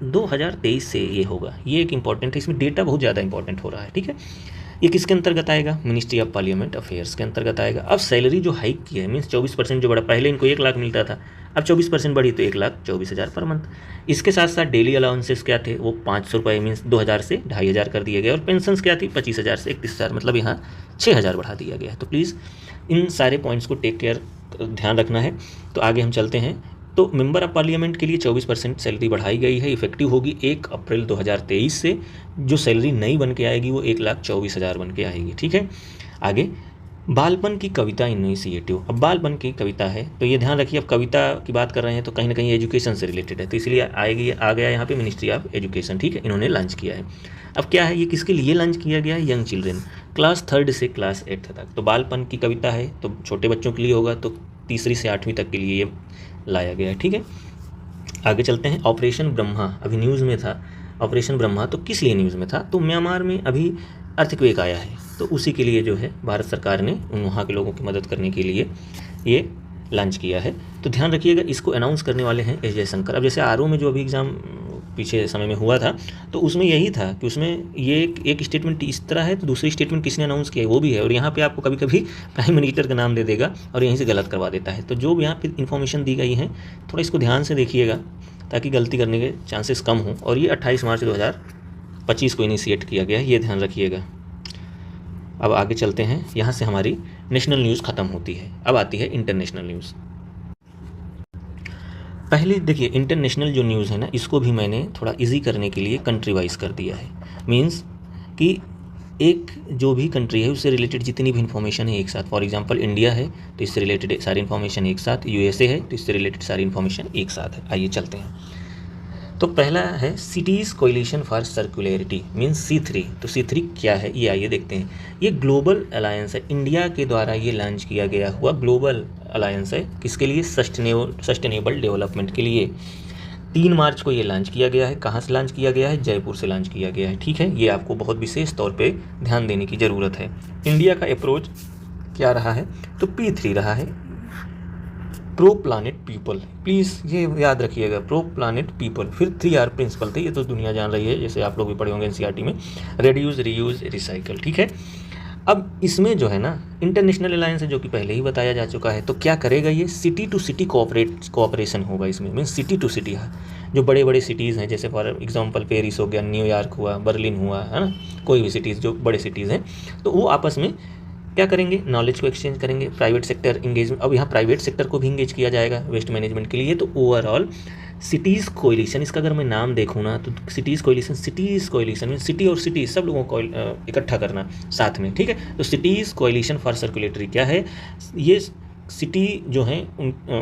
S1: 2023 से ये होगा। ये एक इंपॉर्टेंट है, इसमें डेटा बहुत ज़्यादा इंपॉर्टेंट हो रहा है, ठीक है। ये किसके अंतर्गत आएगा, मिनिस्ट्री ऑफ पार्लियामेंट अफेयर्स के अंतर्गत आएगा। अब सैलरी जो हाइक की है, मीन्स 24% जो बढ़ा, पहले इनको 1 लाख मिलता था, अब 24% बढ़ी तो 1,24,000 पर मंथ। इसके साथ साथ डेली अलाउंसेस क्या थे, वो 500 रुपये मीन्स 2,000 से 2,500 कर दिए गए, और पेंशन्स क्या थी 25,000 से 31,000, मतलब यहाँ 6,000 बढ़ा दिया गया है। तो प्लीज़ इन सारे पॉइंट्स को टेक केयर, ध्यान रखना है। तो आगे हम चलते हैं। तो मेंबर ऑफ पार्लियामेंट के लिए 24% सैलरी बढ़ाई गई है, इफेक्टिव होगी 1 अप्रैल 2023 से। जो सैलरी नई बन के आएगी वो 1,24,000 बन के आएगी, ठीक है। आगे, बालपन की कविता इनिशिएटिव। अब बालपन की कविता है तो ये ध्यान रखिए, अब कविता की बात कर रहे हैं तो कहीं ना कहीं एजुकेशन से रिलेटेड है, तो इसलिए आ गया यहाँ पे मिनिस्ट्री ऑफ एजुकेशन, ठीक है, इन्होंने लॉन्च किया है। अब क्या है, ये किसके लिए लॉन्च किया गया है, यंग चिल्ड्रेन, क्लास 3 से क्लास 8 तक। तो बालपन की कविता है तो छोटे बच्चों के लिए होगा, तो 3री से 8वीं तक के लिए ये लाया गया है, ठीक है। आगे चलते हैं। ऑपरेशन ब्रह्मा अभी न्यूज़ में था। ऑपरेशन ब्रह्मा तो किस लिए न्यूज़ में था, तो म्यांमार में अभी अर्थक्वेक आया है, तो उसी के लिए जो है भारत सरकार ने वहाँ के लोगों की मदद करने के लिए ये लॉन्च किया है। तो ध्यान रखिएगा, इसको अनाउंस करने वाले हैं एस जयशंकर। अब जैसे RO में जो अभी एग्ज़ाम पीछे समय में हुआ था, तो उसमें यही था कि उसमें ये एक स्टेटमेंट इस तरह है, तो दूसरी स्टेटमेंट किसने अनाउंस किया है वो भी है, और यहाँ पे आपको कभी कभी प्राइम मिनिस्टर का नाम दे देगा और यहीं से गलत करवा देता है। तो जो यहाँ पे इन्फॉर्मेशन दी गई है, थोड़ा इसको ध्यान से देखिएगा ताकि गलती करने के चांसेस कम हों। और ये 28 मार्च 2025 को इनिशिएट किया गया है, ये ध्यान रखिएगा। अब आगे चलते हैं। यहाँ से हमारी नेशनल न्यूज़ ख़त्म होती है, अब आती है इंटरनेशनल न्यूज़। पहले देखिए, इंटरनेशनल जो न्यूज़ है ना, इसको भी मैंने थोड़ा इजी करने के लिए कंट्री वाइज कर दिया है। मींस कि एक जो भी कंट्री है उससे रिलेटेड जितनी भी इन्फॉर्मेशन है एक साथ, फॉर एग्जांपल इंडिया है तो इससे रिलेटेड सारी इन्फॉर्मेशन एक साथ, USA है तो इससे रिलेटेड सारी इन्फॉर्मेशन एक साथ है। आइए चलते हैं। तो पहला है cities coalition for circularity, means C3। तो C3 क्या है, ये आइए देखते हैं। ये ग्लोबल अलायंस है, इंडिया के द्वारा ये लॉन्च किया गया हुआ ग्लोबल अलायंस है। किसके लिए, सस्टेनेबल डेवलपमेंट के लिए। 3 मार्च को ये लॉन्च किया गया है। कहाँ से लॉन्च किया गया है, जयपुर से लॉन्च किया गया है, ठीक है। ये आपको बहुत विशेष तौर पे ध्यान देने की ज़रूरत है। इंडिया का अप्रोच क्या रहा है, तो P3 रहा है, प्रो प्लानेट पीपल। प्लीज़ ये याद रखिएगा, प्रो प्लानेट पीपल। फिर 3R प्रिंसिपल थे, ये तो दुनिया जान रही है, जैसे आप लोग भी पढ़े होंगे NCERT में, रिड्यूस, रीयूज, रिसाइकल, ठीक है। अब इसमें जो है ना इंटरनेशनल अलायंस है, जो कि पहले ही बताया जा चुका है। तो क्या करेगा ये, सिटी टू सिटी कोऑपरेशन होगा इसमें। मीन्स सिटी टू सिटी है, जो बड़े बड़े सिटीज़ हैं, जैसे फॉर एग्जांपल पेरिस हो गया, न्यूयॉर्क हुआ, बर्लिन हुआ, है ना, कोई भी सिटीज़ जो बड़े सिटीज़ हैं, तो वो आपस में क्या करेंगे, नॉलेज को एक्सचेंज करेंगे। प्राइवेट सेक्टर इंगेजमेंट, अब यहाँ प्राइवेट सेक्टर को भी इंगेज किया जाएगा वेस्ट मैनेजमेंट के लिए। तो ओवरऑल सिटीज़ कोएलिशन, इसका अगर मैं नाम देखूँ ना तो सिटीज़ कोएलिशन मीन सिटी और सिटी सब लोगों को इकट्ठा करना साथ में, ठीक है। तो सिटीज़ कोएलिशन फॉर सर्कुलेटरी क्या है, ये सिटी जो हैं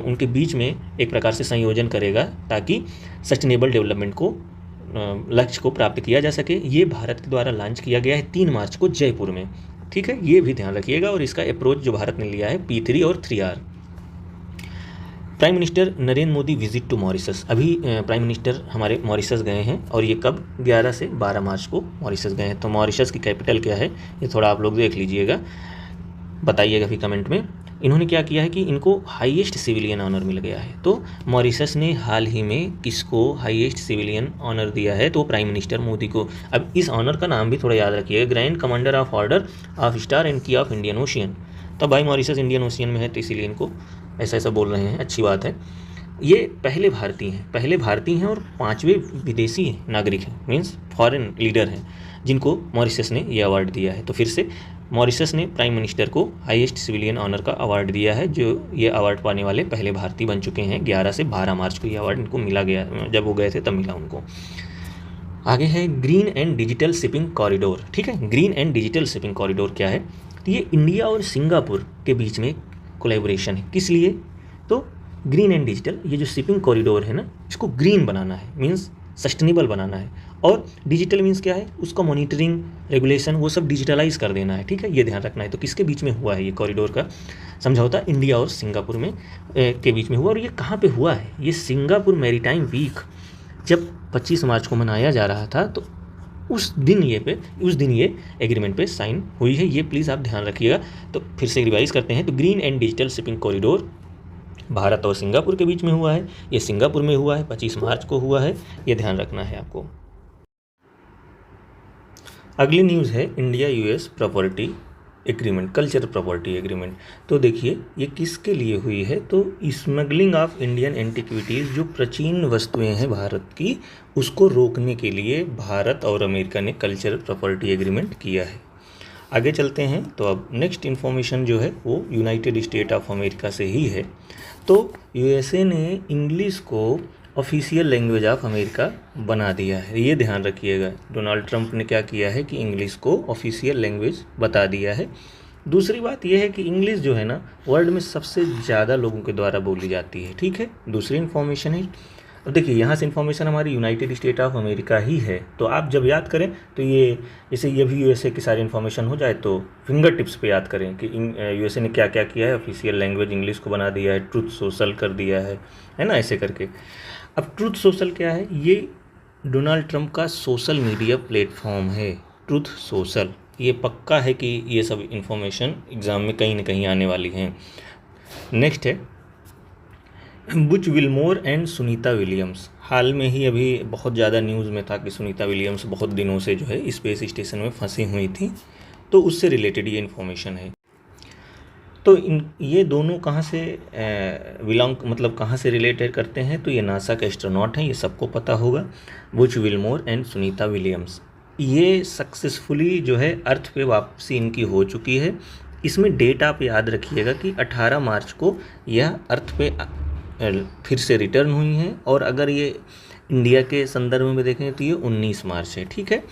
S1: उनके बीच में एक प्रकार से संयोजन करेगा ताकि सस्टेनेबल डेवलपमेंट को लक्ष्य को प्राप्त किया जा सके। ये भारत के द्वारा लॉन्च किया गया है 3 मार्च को जयपुर में, ठीक है। ये भी ध्यान रखिएगा। और इसका अप्रोच जो भारत ने लिया है P3 और 3R। Prime minister Narendra Modi visit to Mauritius. अभी प्राइम मिनिस्टर हमारे मॉरिशस गए हैं, और ये कब, 11 से 12 मार्च को मॉरिशस गए हैं। तो मॉरिशस की कैपिटल क्या है, ये थोड़ा आप लोग देख लीजिएगा, बताइएगा फिर कमेंट में। इन्होंने क्या किया है कि इनको हाईएस्ट सिविलियन ऑनर मिल गया है। तो मॉरिशस ने हाल ही में किसको हाईएस्ट सिविलियन ऑनर दिया है, तो प्राइम मिनिस्टर मोदी को। अब इस ऑनर का नाम भी थोड़ा याद रखिएगा, grand commander of order of star and की ऑफ इंडियन ओशियन। तो भाई मॉरिशस इंडियन ओशियन में है, तो इसीलिए इनको ऐसा बोल रहे हैं, अच्छी बात है। ये पहले भारतीय हैं और 5वें विदेशी नागरिक हैं, मीन्स फॉरेन लीडर हैं, जिनको मॉरिशस ने ये अवार्ड दिया है। तो फिर से मॉरिशस ने प्राइम मिनिस्टर को हाईएस्ट सिविलियन ऑनर का अवार्ड दिया है, जो ये अवार्ड पाने वाले पहले भारतीय बन चुके हैं। 11 से 12 मार्च को ये अवार्ड इनको मिला गया, जब वो गए थे तब मिला उनको। आगे है green and digital shipping corridor, ठीक है। Green and digital shipping corridor क्या है, तो ये इंडिया और सिंगापुर के बीच में कोलैबोरेशन है। किस लिए, तो ग्रीन एंड डिजिटल, ये जो शिपिंग कॉरिडोर है ना, इसको ग्रीन बनाना है, मीन्स सस्टेनेबल बनाना है। और डिजिटल मीन्स क्या है, उसका मॉनिटरिंग, रेगुलेशन, वो सब डिजिटलाइज कर देना है, ठीक है, ये ध्यान रखना है। तो किसके बीच में हुआ है ये कॉरिडोर का समझौता, इंडिया और सिंगापुर में के बीच में हुआ। और ये कहाँ पे हुआ है, ये सिंगापुर मैरीटाइम वीक जब 25 मार्च को मनाया जा रहा था तो उस दिन ये एग्रीमेंट पे साइन हुई है, ये प्लीज़ आप ध्यान रखिएगा। तो फिर से रिवाइज करते हैं। तो green and digital shipping corridor Bharat और सिंगापुर के बीच में हुआ है, ये सिंगापुर में हुआ है, 25 मार्च को हुआ है, ये ध्यान रखना है आपको। अगली न्यूज़ है India US property agreement, cultural property agreement. तो देखिए ये किसके लिए हुई है, तो स्मगलिंग ऑफ इंडियन एंटिक्विटीज़, जो प्राचीन वस्तुएं हैं भारत की, उसको रोकने के लिए भारत और अमेरिका ने कल्चरल प्रॉपर्टी एग्रीमेंट किया है। आगे चलते हैं। तो अब नेक्स्ट इन्फॉर्मेशन जो है वो यूनाइटेड स्टेट ऑफ अमेरिका से ही है। तो यूएसए ने इंग्लिश को ऑफिशियल लैंग्वेज ऑफ अमेरिका बना दिया है, ये ध्यान रखिएगा। डोनाल्ड ट्रंप ने क्या किया है कि इंग्लिश को ऑफिशियल लैंग्वेज बता दिया है। दूसरी बात यह है कि इंग्लिश जो है ना वर्ल्ड में सबसे ज़्यादा लोगों के द्वारा बोली जाती है, ठीक है। दूसरी इन्फॉर्मेशन है, अब देखिए यहाँ से इन्फॉर्मेशन हमारी यूनाइटेड स्टेट ऑफ अमेरिका ही है, तो आप जब याद करें तो ये जैसे ये भी यूएसए की सारी इन्फॉर्मेशन हो जाए तो फिंगर टिप्स पे याद करें कि यूएसए ने क्या क्या किया है। ऑफिशियल लैंग्वेज इंग्लिश को बना दिया है, ट्रूथ सोशल कर दिया है ना, ऐसे करके। अब ट्रूथ सोशल क्या है, ये डोनाल्ड ट्रंप का सोशल मीडिया प्लेटफॉर्म है, ट्रूथ सोशल। ये पक्का है कि ये सब इन्फॉर्मेशन एग्ज़ाम में कहीं ना कहीं आने वाली हैं। नेक्स्ट है Butch Wilmore and Sunita Williams. हाल में ही अभी बहुत ज़्यादा न्यूज़ में था कि सुनीता विलियम्स बहुत दिनों से जो है स्पेस स्टेशन में फंसी हुई थी, तो उससे रिलेटेड ये इन्फॉर्मेशन है। तो ये दोनों कहाँ से मतलब कहाँ से रिलेटेड करते हैं, तो ये नासा के एस्ट्रोनॉट हैं, ये सबको पता होगा। Buch Wilmore and Sunita Williams ये सक्सेसफुली जो है अर्थ पे वापसी इनकी हो चुकी है। इसमें डेट आप याद रखिएगा कि 18 मार्च को यह अर्थ पे फिर से रिटर्न हुई हैं, और अगर ये इंडिया के संदर्भ में देखें तो ये 19 मार्च है, ठीक है।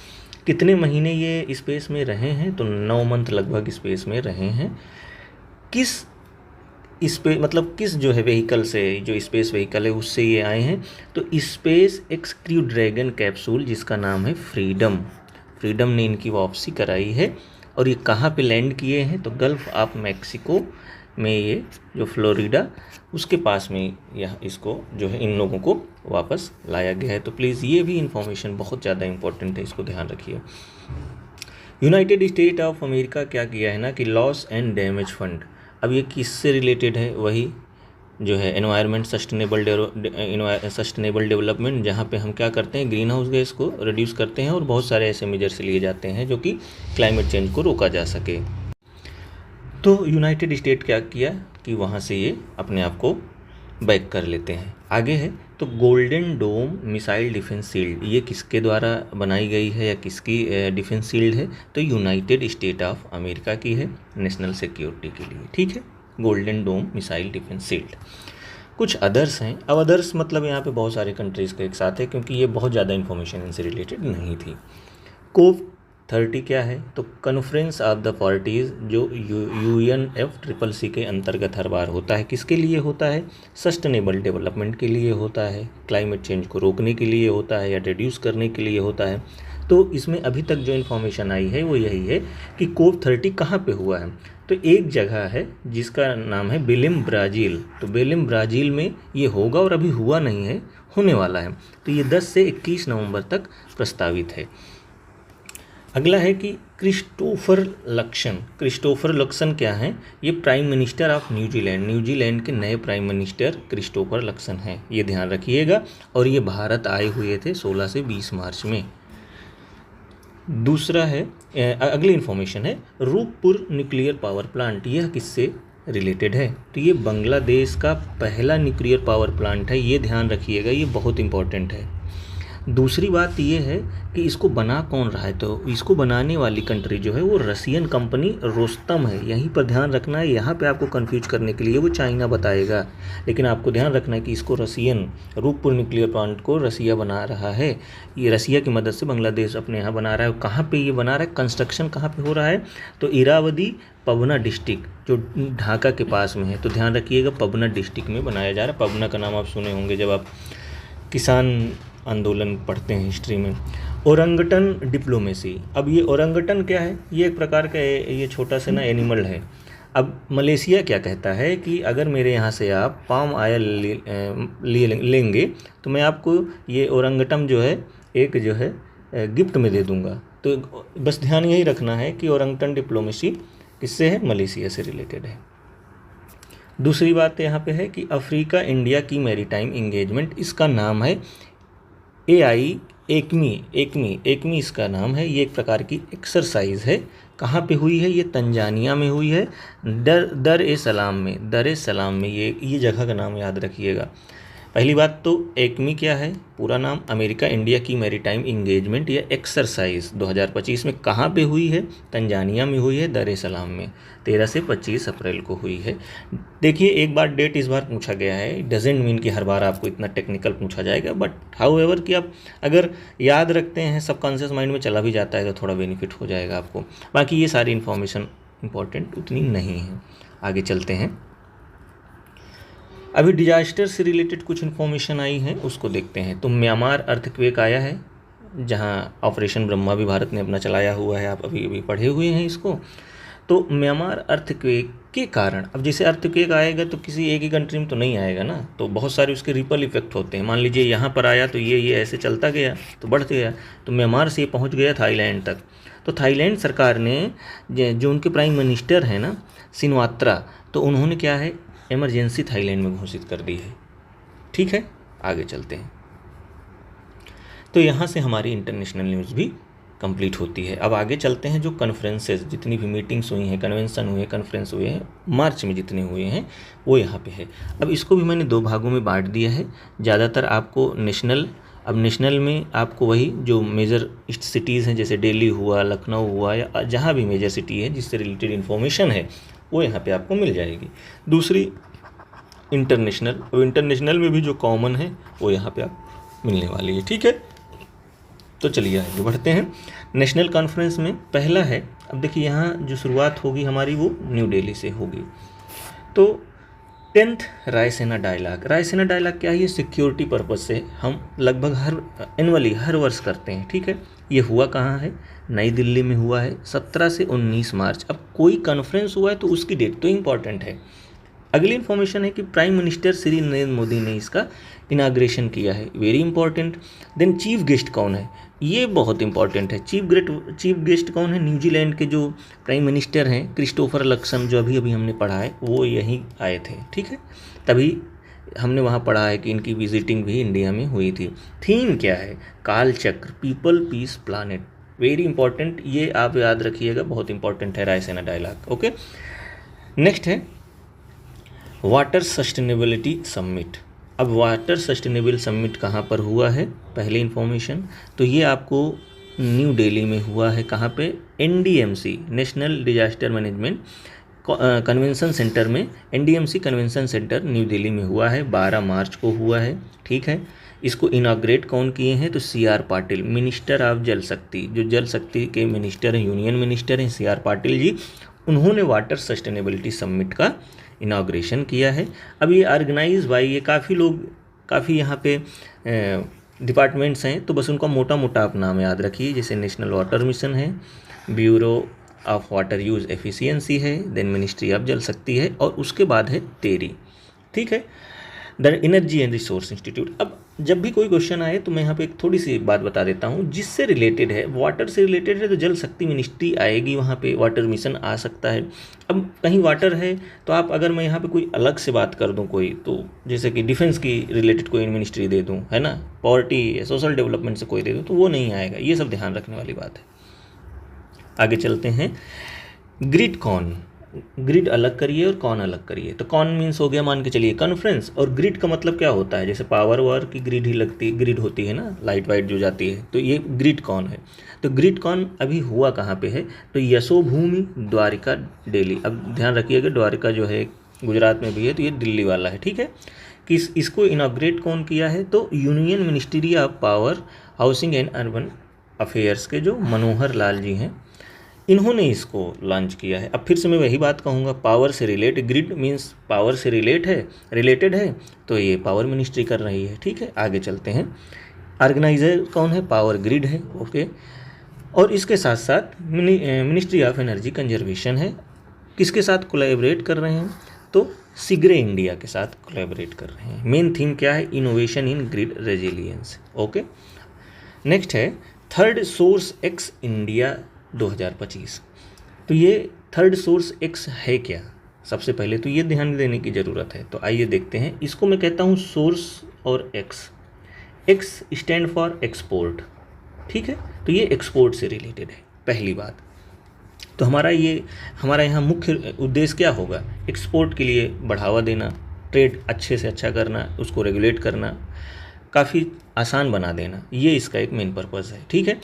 S1: कितने महीने ये स्पेस में रहे हैं, तो 9 मंथ लगभग स्पेस में रहे हैं। किस जो है व्हीकल से, जो स्पेस व्हीकल है उससे ये आए हैं, तो space x crew dragon capsule जिसका नाम है फ्रीडम ने इनकी वापसी कराई है। और ये कहाँ पे लैंड किए हैं, तो गल्फ ऑफ मैक्सिको में, ये जो फ्लोरिडा उसके पास में यह इसको जो है इन लोगों को वापस लाया गया है। तो प्लीज़ ये भी इन्फॉर्मेशन बहुत ज़्यादा इंपॉर्टेंट है, इसको ध्यान रखिए। यूनाइटेड स्टेट ऑफ अमेरिका क्या किया है ना कि लॉस एंड डैमेज फंड, अब ये किससे रिलेटेड है, वही जो है एनवायरनमेंट सस्टेनेबल डेवलपमेंट, जहाँ पे हम क्या करते हैं ग्रीन हाउस गैस को रिड्यूस करते हैं और बहुत सारे ऐसे मेजर्स लिए जाते हैं जो कि क्लाइमेट चेंज को रोका जा सके। तो यूनाइटेड स्टेट क्या किया कि वहाँ से ये अपने आप को बैक कर लेते हैं। आगे है तो golden dome missile defence shield, ये किसके द्वारा बनाई गई है या किसकी डिफेंस शील्ड है, तो यूनाइटेड स्टेट ऑफ अमेरिका की है नेशनल सिक्योरिटी के लिए, ठीक है। Golden dome missile defence shield. कुछ अदर्स हैं, अब अदर्स मतलब यहाँ पे बहुत सारे कंट्रीज़ का एक साथ है, क्योंकि ये बहुत ज़्यादा इन्फॉर्मेशन इनसे रिलेटेड नहीं थी। कोव 30 क्या है, तो कॉन्फ्रेंस ऑफ द पार्टीज़, जो UNFCCC के अंतर्गत हर बार होता है। किसके लिए होता है, सस्टेनेबल डेवलपमेंट के लिए होता है, क्लाइमेट चेंज को रोकने के लिए होता है या रिड्यूस करने के लिए होता है। तो इसमें अभी तक जो इन्फॉर्मेशन आई है वो यही है कि कोव 30 कहाँ पे हुआ है, तो एक जगह है जिसका नाम है बेलिम ब्राज़ील। तो बेलिम ब्राज़ील में ये होगा और अभी हुआ नहीं है, होने वाला है। तो ये 10 से 21 नवंबर तक प्रस्तावित है। अगला है कि क्रिस्टोफर लक्सन क्या है, ये प्राइम मिनिस्टर ऑफ न्यूजीलैंड के नए प्राइम मिनिस्टर क्रिस्टोफर लक्सन हैं, ये ध्यान रखिएगा। और ये भारत आए हुए थे 16 से 20 मार्च में। दूसरा है अगली इन्फॉर्मेशन है रूपपुर न्यूक्लियर पावर प्लांट, यह किससे रिलेटेड है, तो ये बांग्लादेश का पहला न्यूक्लियर पावर प्लांट है, ये ध्यान रखिएगा, ये बहुत इंपॉर्टेंट है। दूसरी बात ये है कि इसको बना कौन रहा है, तो इसको बनाने वाली कंट्री जो है वो रसियन कंपनी रोस्तम है, यहीं पर ध्यान रखना है। यहाँ पे आपको कंफ्यूज करने के लिए वो चाइना बताएगा, लेकिन आपको ध्यान रखना है कि इसको रूपपुर न्यूक्लियर प्लांट को रसिया बना रहा है। ये रसिया की मदद से बांग्लादेश अपने यहाँ बना रहा है। कहाँ पर ये बना रहा है, कंस्ट्रक्शन कहाँ पर हो रहा है, तो इरावदी पबना डिस्ट्रिक्ट जो ढाका के पास में है, तो ध्यान रखिएगा पबना डिस्ट्रिक्ट में बनाया जा रहा है। पबना का नाम आप सुने होंगे जब आप किसान आंदोलन पढ़ते हैं हिस्ट्री में। ओरंगटन डिप्लोमेसी, अब ये ओरंगटन क्या है, ये एक प्रकार का ये छोटा सा ना एनिमल है। अब मलेशिया क्या कहता है कि अगर मेरे यहाँ से आप पाम ऑयल लेंगे तो मैं आपको ये ओरंगटम जो है एक जो है गिफ्ट में दे दूँगा। तो बस ध्यान यही रखना है कि ओरंगटन डिप्लोमेसी किससे है, मलेशिया से रिलेटेड है। दूसरी बात यहाँ पे है कि अफ्रीका इंडिया की मैरीटाइम इंगेजमेंट, इसका नाम है एकमी इसका नाम है। ये एक प्रकार की एक्सरसाइज है। कहाँ पे हुई है, ये तंजानिया में हुई है, दर ए सलाम में। ये जगह का नाम याद रखिएगा। पहली बात तो एकमी क्या है, पूरा नाम अमेरिका इंडिया की मैरीटाइम इंगेजमेंट या एक्सरसाइज 2025 में कहाँ पे हुई है, तंजानिया में हुई है, दर ए सलाम में 13 से 25 अप्रैल को हुई है। देखिए एक बार डेट इस बार पूछा गया है, डजेंट मीन कि हर बार आपको इतना टेक्निकल पूछा जाएगा, बट हाउएवर कि आप अगर याद रखते हैं, सबकॉन्शियस माइंड में चला भी जाता है तो थोड़ा बेनिफिट हो जाएगा आपको। बाकी ये सारी इन्फॉर्मेशन इंपॉर्टेंट उतनी नहीं है। आगे चलते हैं। अभी डिजास्टर से रिलेटेड कुछ इन्फॉर्मेशन आई है, उसको देखते हैं। तो म्यांमार अर्थक्वेक आया है, जहां ऑपरेशन ब्रह्मा भी भारत ने अपना चलाया हुआ है, आप अभी पढ़े हुए हैं इसको। तो म्यांमार अर्थक्वेक के कारण, अब जैसे अर्थक्वेक आएगा तो किसी एक ही कंट्री में तो नहीं आएगा ना, तो बहुत सारे उसके रिपल इफेक्ट होते हैं। मान लीजिए यहाँ पर आया तो ये ऐसे चलता गया तो बढ़ते गया, तो म्यांमार से पहुँच गया थाईलैंड तक। तो थाईलैंड सरकार ने जो उनके प्राइम मिनिस्टर हैं ना, सिनवात्रा, तो उन्होंने क्या है, इमरजेंसी थाईलैंड में घोषित कर दी है। ठीक है, आगे चलते हैं। तो यहाँ से हमारी इंटरनेशनल न्यूज़ भी कंप्लीट होती है। अब आगे चलते हैं। जो कॉन्फ्रेंसेस, जितनी भी मीटिंग्स हुई हैं, कन्वेंशन हुए, कॉन्फ्रेंस हुए हैं मार्च में, जितने हुए हैं वो यहाँ पे है। अब इसको भी मैंने 2 भागों में बांट दिया है। ज़्यादातर आपको नेशनल में आपको वही जो मेजर सिटीज़ हैं, जैसे दिल्ली हुआ, लखनऊ हुआ, या जहाँ भी मेजर सिटी है जिससे रिलेटेड इन्फॉर्मेशन है वो यहाँ पे आपको मिल जाएगी। दूसरी इंटरनेशनल, और इंटरनेशनल में भी जो कॉमन है वो यहाँ पे आप मिलने वाली है। ठीक है, तो चलिए आगे बढ़ते हैं। नेशनल कॉन्फ्रेंस में पहला है, अब देखिए यहाँ जो शुरुआत होगी हमारी वो न्यू दिल्ली से होगी। तो 10th रायसीना डायलॉग क्या है, ये सिक्योरिटी पर्पज से हम लगभग एनुअली हर वर्ष करते हैं। ठीक है, ये हुआ कहाँ है, नई दिल्ली में हुआ है 17 से 19 मार्च। अब कोई कॉन्फ्रेंस हुआ है तो उसकी डेट तो इम्पॉर्टेंट है। अगली इन्फॉर्मेशन है कि प्राइम मिनिस्टर श्री नरेंद्र मोदी ने इसका इनाग्रेशन किया है, very important. Then chief guest कौन है, ये बहुत इंपॉर्टेंट है। चीफ गेस्ट कौन है, न्यूजीलैंड के जो प्राइम मिनिस्टर हैं क्रिस्टोफर लक्सन, जो अभी हमने पढ़ा है, वो यहीं आए थे। ठीक है, तभी हमने वहाँ पढ़ा है कि इनकी विजिटिंग भी इंडिया में हुई थी। थीम क्या है, Kaal Chakra, people peace planet, very important, ये आप याद रखिएगा, बहुत इंपॉर्टेंट है रायसीना डायलॉग। ओके, नेक्स्ट है वाटर सस्टेनेबिलिटी समिट। अब वाटर सस्टेनेबल समिट कहाँ पर हुआ है, पहले इन्फॉर्मेशन तो ये आपको न्यू दिल्ली में हुआ है। कहाँ पे, NDMC, national disaster management convention centre में, NDMC convention centre new Delhi में हुआ है, 12 मार्च को हुआ है। ठीक है, इसको इनाग्रेट कौन किए हैं, तो CR पाटिल, मिनिस्टर ऑफ जल शक्ति, जो जल शक्ति के मिनिस्टर हैं, यूनियन मिनिस्टर हैं CR पाटिल जी, उन्होंने वाटर सस्टेनेबिलिटी समिट का इनाग्रेशन किया है। अब ये ऑर्गेनाइज बाय, ये काफ़ी यहाँ पे डिपार्टमेंट्स हैं, तो बस उनका मोटा मोटा आप नाम याद रखिए। जैसे नेशनल वाटर मिशन है, bureau of water use efficiency है, देन मिनिस्ट्री ऑफ जल शक्ति है, और उसके बाद है टेरी। ठीक है, the energy and resource institute. अब जब भी कोई क्वेश्चन आए तो मैं यहाँ पे एक थोड़ी सी बात बता देता हूँ, जिससे रिलेटेड है, वाटर से रिलेटेड है तो जल शक्ति मिनिस्ट्री आएगी, वहाँ पे वाटर मिशन आ सकता है। अब कहीं वाटर है तो आप, अगर मैं यहाँ पे कोई अलग से बात कर दूँ कोई, तो जैसे कि डिफेंस की रिलेटेड कोई मिनिस्ट्री दे दूँ, है ना, पॉवर्टी या सोशल डेवलपमेंट से कोई दे दूँ, तो वो नहीं आएगा। ये सब ध्यान रखने वाली बात है। आगे चलते हैं। ग्रिड कॉन, ग्रिड अलग करिए और कॉन अलग करिए। तो कॉन मीन्स हो गया, मान के चलिए कॉन्फ्रेंस, और ग्रिड का मतलब क्या होता है, जैसे पावर वार की ग्रिड ही लगती, ग्रिड होती है ना, लाइट वाइट जो जाती है, तो ये ग्रिड कॉन है। तो ग्रिड कॉन अभी हुआ कहाँ पे है, तो यशोभूमि द्वारिका दिल्ली। अब ध्यान रखिएगा, द्वारिका जो है गुजरात में भी है, तो ये दिल्ली वाला है। ठीक है, कि इसको इनाग्रेट कौन किया है, तो union ministry of power, housing and urban affairs के जो मनोहर लाल जी हैं, इन्होंने इसको लॉन्च किया है। अब फिर से मैं वही बात कहूँगा, पावर से रिलेट, ग्रिड मीन्स पावर से रिलेटेड है, तो ये पावर मिनिस्ट्री कर रही है। ठीक है, आगे चलते हैं। ऑर्गेनाइजर कौन है, पावर ग्रिड है। ओके, और इसके साथ साथ मिनिस्ट्री ऑफ एनर्जी कंजर्वेशन है, किसके साथ कोलैबोरेट कर रहे हैं? तो सिगरे इंडिया के साथ कोलैबोरेट कर रहे हैं। मेन थीम क्या है? Innovation in grid resilience. Okay, next है थर्ड सोर्स एक्स इंडिया 2025। तो ये थर्ड सोर्स एक्स है क्या? सबसे पहले तो ये ध्यान देने की ज़रूरत है। तो आइए देखते हैं। इसको मैं कहता हूँ सोर्स और x. X stand for export, ठीक है, तो ये एक्सपोर्ट से रिलेटेड है, पहली बात। तो हमारा यहाँ मुख्य उद्देश्य क्या होगा? एक्सपोर्ट के लिए बढ़ावा देना, ट्रेड अच्छे से अच्छा करना, उसको रेगुलेट करना, काफ़ी आसान बना देना, ये इसका एक मेन पर्पज़ है, ठीक है।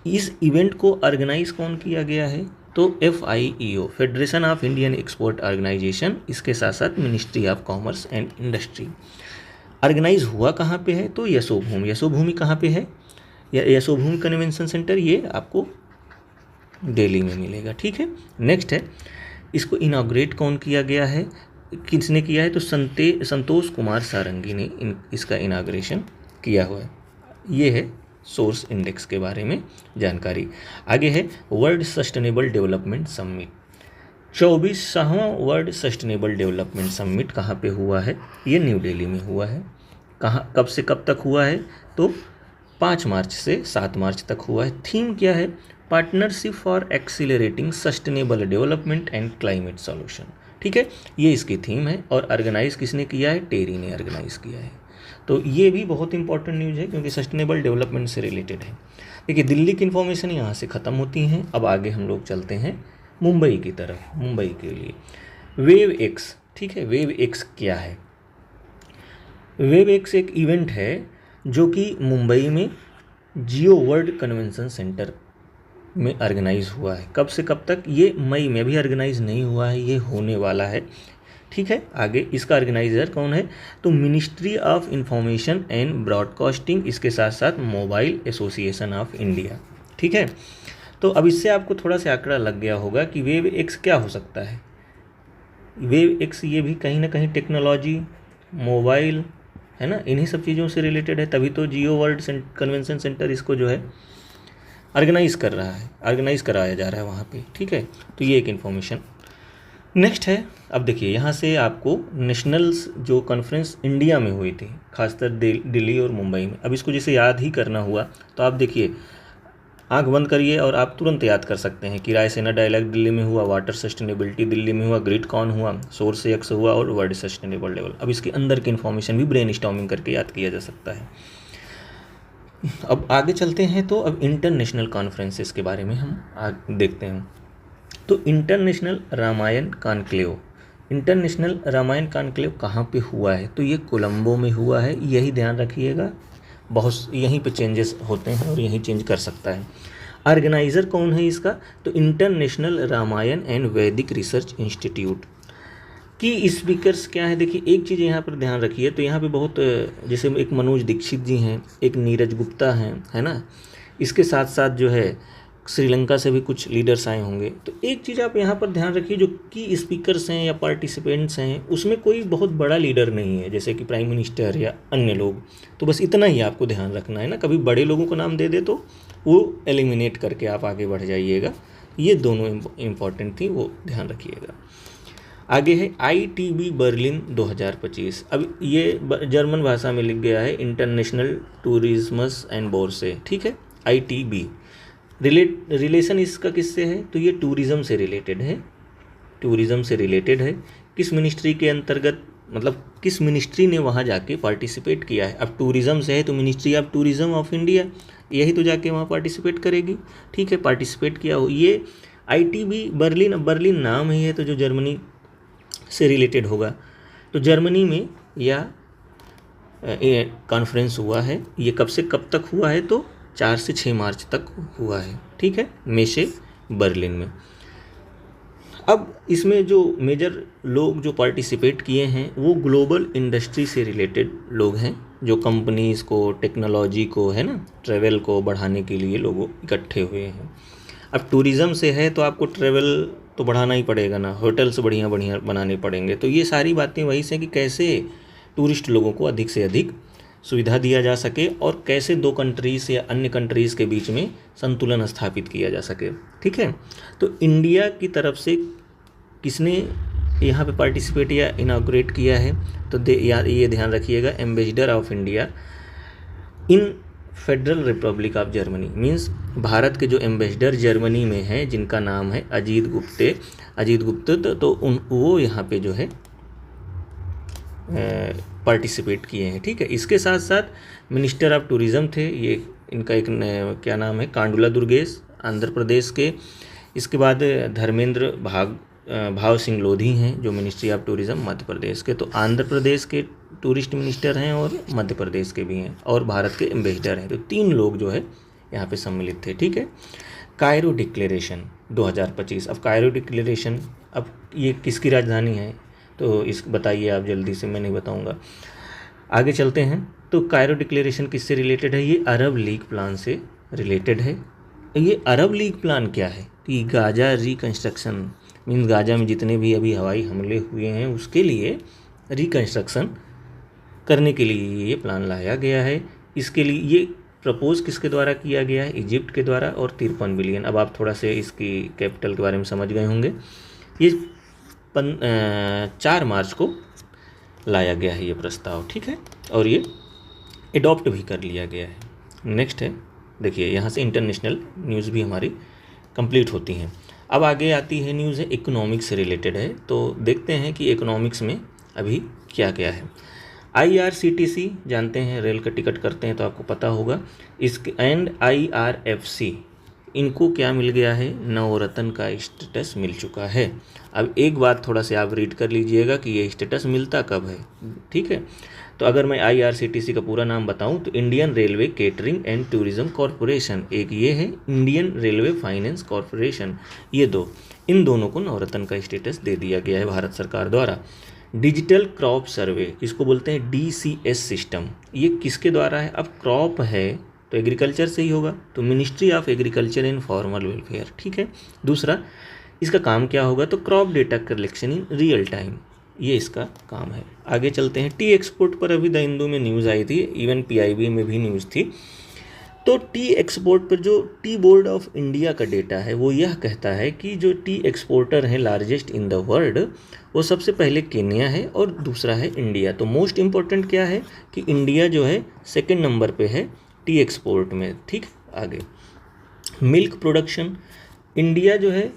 S1: इस इवेंट को ऑर्गेनाइज कौन किया गया है? तो FIEO, federation of Indian export organisation, इसके साथ साथ ministry of commerce and industry. Organise हुआ कहाँ पे है? तो यशोभूमि। यशोभूमि कहाँ पे है? यशोभूमि कन्वेंशन सेंटर, ये आपको दिल्ली में मिलेगा, ठीक है। नेक्स्ट है, इसको इनाग्रेट कौन किया गया है? किसने किया है? तो संतोष कुमार सारंगी ने इसका इनाग्रेशन किया हुआ है। ये है सोर्स इंडेक्स के बारे में जानकारी। आगे है वर्ल्ड सस्टेनेबल डेवलपमेंट समिट। 24वां वर्ल्ड सस्टेनेबल डेवलपमेंट समिट कहाँ पे हुआ है? ये न्यू दिल्ली में हुआ है। कहाँ, कब से कब तक हुआ है? तो 5 मार्च से 7 मार्च तक हुआ है। थीम क्या है? Partnership for accelerating sustainable development and climate solution, ठीक है, ये इसकी थीम है। और ऑर्गेनाइज किसने किया है? टेरी ने ऑर्गेनाइज किया है। तो ये भी बहुत इंपॉर्टेंट न्यूज़ है क्योंकि सस्टेनेबल डेवलपमेंट से रिलेटेड है। देखिए, दिल्ली की इन्फॉर्मेशन यहाँ से ख़त्म होती हैं। अब आगे हम लोग चलते हैं मुंबई की तरफ। मुंबई के लिए वेव एक्स, ठीक है। वेव एक्स क्या है? वेव एक्स एक इवेंट है जो कि मुंबई में जियो वर्ल्ड कन्वेंशन सेंटर में ऑर्गेनाइज हुआ है। कब से कब तक? ये मई में, अभी ऑर्गेनाइज नहीं हुआ है, ये होने वाला है, ठीक है। आगे इसका ऑर्गेनाइजर कौन है? तो ministry of information and broadcasting, इसके साथ साथ मोबाइल एसोसिएशन ऑफ इंडिया, ठीक है। तो अब इससे आपको थोड़ा सा आंकड़ा लग गया होगा कि वेव एक्स क्या हो सकता है। वेव एक्स ये भी कहीं ना कहीं टेक्नोलॉजी, मोबाइल, है ना, इन्हीं सब चीज़ों से रिलेटेड है। तभी तो जियो वर्ल्ड कन्वेंशन सेंटर इसको जो है ऑर्गेनाइज कर रहा है, ऑर्गेनाइज कराया जा रहा है वहाँ पे, ठीक है। तो ये एक इन्फॉर्मेशन। नेक्स्ट है, अब देखिए यहाँ से आपको नेशनल्स जो कॉन्फ्रेंस इंडिया में हुई थी, खासकर दिल्ली और मुंबई में, अब इसको जैसे याद ही करना हुआ तो आप देखिए, आंख बंद करिए और आप तुरंत याद कर सकते हैं कि रायसेना डायलॉग दिल्ली में हुआ, वाटर सस्टेनेबिलिटी दिल्ली में हुआ, ग्रिड कॉन हुआ, सोर्स एक्स हुआ और वर्ल्ड सस्टेनेबल डेवलप। अब इसके अंदर की इन्फॉर्मेशन भी ब्रेन स्टॉर्मिंग करके याद किया जा सकता है। अब आगे चलते हैं। तो अब इंटरनेशनल कॉन्फ्रेंसेस के बारे में हम देखते हैं। तो international Ramayana conclave, international Ramayana conclave कहाँ पे हुआ है? तो ये कोलंबो में हुआ है, यही ध्यान रखिएगा। बहुत यहीं पे चेंजेस होते हैं और यहीं चेंज कर सकता है। ऑर्गेनाइज़र कौन है इसका? तो इंटरनेशनल रामायण एंड वैदिक रिसर्च इंस्टीट्यूट की स्पीकर्स क्या है? देखिए, एक चीज़ यहाँ पर ध्यान रखिए। तो यहाँ पे बहुत, जैसे एक मनोज दीक्षित जी हैं, एक नीरज गुप्ता हैं, है ना, इसके साथ साथ जो है श्रीलंका से भी कुछ लीडर्स आए होंगे। तो एक चीज़ आप यहाँ पर ध्यान रखिए, जो की स्पीकर्स हैं या पार्टिसिपेंट्स हैं, उसमें कोई बहुत बड़ा लीडर नहीं है, जैसे कि प्राइम मिनिस्टर या अन्य लोग। तो बस इतना ही आपको ध्यान रखना है ना, कभी बड़े लोगों को नाम दे दे तो वो एलिमिनेट करके आप आगे बढ़ जाइएगा। ये दोनों इम्पॉर्टेंट थी, वो ध्यान रखिएगा। आगे है ITB बर्लिन 2025। अब ये जर्मन भाषा में लिख गया है, इंटरनेशनल टूरिज्मस एंड बोर्से, ठीक है। ITB रिलेशन इसका किससे है? तो ये टूरिज़्म से रिलेटेड है, टूरिज़्म से रिलेटेड है। किस मिनिस्ट्री के अंतर्गत, मतलब किस मिनिस्ट्री ने वहाँ जाके पार्टिसिपेट किया है? अब टूरिज़्म से है तो ministry of tourism of India, यही तो जाके वहाँ पार्टिसिपेट करेगी, ठीक है। पार्टिसिपेट किया हो ये ITB बर्लिन। अब बर्लिन नाम ही है तो जो जर्मनी से रिलेटेड होगा। तो जर्मनी में या कॉन्फ्रेंस हुआ है। ये कब से कब तक हुआ है? तो 4 से 6 मार्च तक हुआ है, ठीक है, में से बर्लिन में। अब इसमें जो मेजर लोग जो पार्टिसिपेट किए हैं वो ग्लोबल इंडस्ट्री से रिलेटेड लोग हैं, जो कंपनीज़ को, टेक्नोलॉजी को, है ना, ट्रैवल को बढ़ाने के लिए लोग इकट्ठे हुए हैं। अब टूरिज़्म से है तो आपको ट्रैवल तो बढ़ाना ही पड़ेगा ना, होटल्स बढ़िया बढ़िया बनाने पड़ेंगे। तो ये सारी बातें वही से कि कैसे टूरिस्ट लोगों को अधिक से अधिक सुविधा दिया जा सके और कैसे 2 कंट्रीज़ या अन्य कंट्रीज़ के बीच में संतुलन स्थापित किया जा सके, ठीक है। तो इंडिया की तरफ से किसने यहाँ पे पार्टिसिपेट या इनाग्रेट किया है? तो ये ध्यान रखिएगा, ambassador of India in federal Republic of Germany, means Bharat के जो एम्बेसडर जर्मनी में हैं जिनका नाम है अजीत गुप्ते, तो वो यहाँ पे जो है पार्टिसिपेट किए हैं। ठीक है, इसके साथ साथ मिनिस्टर ऑफ टूरिज़्म थे, ये इनका एक क्या नाम है, कांडुला दुर्गेश, आंध्र प्रदेश के। इसके बाद धर्मेंद्र भाव सिंह लोधी हैं जो ministry of tourism Madhya Pradesh के। तो आंध्र प्रदेश के टूरिस्ट मिनिस्टर हैं और मध्य प्रदेश के भी हैं और भारत के एम्बेसडर हैं। तो 3 लोग जो है यहाँ पे सम्मिलित थे। ठीक है, कायरो डिक्लेरेशन 2025। अब कायरो डिक्लेरेशन, अब ये किसकी राजधानी है? तो इस बताइए आप जल्दी से, मैं नहीं बताऊँगा, आगे चलते हैं। तो कायरो डिक्लेरेशन किससे रिलेटेड है? ये अरब लीग प्लान से रिलेटेड है। ये अरब लीग प्लान क्या है? कि गाजा रिकन्स्ट्रक्शन, मीन्स गाजा में जितने भी अभी हवाई हमले हुए हैं उसके लिए रिकन्स्ट्रक्शन करने के लिए ये प्लान लाया गया है। इसके लिए ये प्रपोज किसके द्वारा किया गया है? इजिप्ट के द्वारा, और 53 बिलियन। अब आप थोड़ा से इसकी कैपिटल के बारे में समझ गए होंगे। ये 4 मार्च को लाया गया है ये प्रस्ताव। ठीक है, और ये एडॉप्ट भी कर लिया गया है। नेक्स्ट है, देखिए यहाँ से इंटरनेशनल न्यूज़ भी हमारी कंप्लीट होती हैं। अब आगे आती है न्यूज़ है इकोनॉमिक्स से रिलेटेड है। तो देखते हैं कि इकोनॉमिक्स में अभी क्या क्या है। IRCTC जानते हैं, रेल का टिकट करते हैं तो आपको पता होगा। इसके एंड IRFC, इनको क्या मिल गया है? नवरत्न का स्टेटस मिल चुका है। अब एक बात थोड़ा से आप रीड कर लीजिएगा कि ये स्टेटस मिलता कब है। ठीक है, तो अगर मैं IRCTC का पूरा नाम बताऊं तो Indian railway catering and tourism corporation, एक ये है इंडियन रेलवे फाइनेंस कॉरपोरेशन, ये इन दोनों को नवरत्न का स्टेटस दे दिया गया है भारत सरकार द्वारा। डिजिटल क्रॉप सर्वे, इसको बोलते हैं DCS सिस्टम, ये किसके द्वारा है? अब क्रॉप है तो एग्रीकल्चर से ही होगा, तो ministry of agriculture and formal welfare. ठीक है, दूसरा इसका काम क्या होगा? तो crop data collection in real time, ये इसका काम है। आगे चलते हैं। टी एक्सपोर्ट पर अभी द हिंदू में न्यूज़ आई थी, इवन PIB में भी न्यूज़ थी। तो टी एक्सपोर्ट पर जो टी बोर्ड ऑफ इंडिया का डेटा है वो यह कहता है कि जो टी एक्सपोर्टर है लार्जेस्ट इन द वर्ल्ड, वो सबसे पहले केन्या है और दूसरा है इंडिया। तो मोस्ट इम्पोर्टेंट क्या है कि इंडिया जो है 2nd नंबर पे है टी एक्सपोर्ट में। ठीक, आगे मिल्क प्रोडक्शन, इंडिया जो है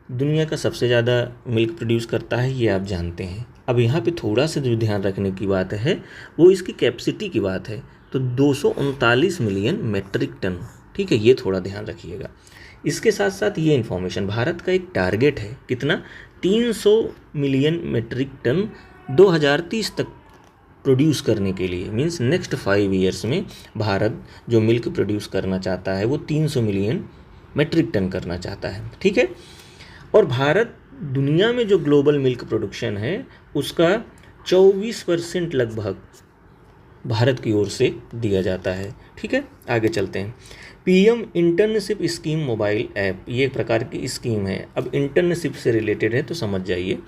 S1: दुनिया का सबसे ज़्यादा मिल्क प्रोड्यूस करता है, ये आप जानते हैं। अब यहाँ पे थोड़ा सा जो ध्यान रखने की बात है वो इसकी कैपेसिटी की बात है, तो 239 मिलियन मेट्रिक टन। ठीक है, ये थोड़ा ध्यान रखिएगा। इसके साथ साथ ये इन्फॉर्मेशन, भारत का एक टारगेट है कितना? 300 मिलियन मेट्रिक टन 2030 तक प्रोड्यूस करने के लिए, मीन्स नेक्स्ट 5 ईयर्स में भारत जो मिल्क प्रोड्यूस करना चाहता है वो 300 मिलियन मेट्रिक टन करना चाहता है। ठीक है, और भारत दुनिया में जो ग्लोबल मिल्क प्रोडक्शन है उसका 24% लगभग भारत की ओर से दिया जाता है। ठीक है, आगे चलते हैं। PM internship scheme mobile app, ये एक प्रकार की स्कीम है। अब इंटर्नशिप से रिलेटेड है तो समझ जाइए,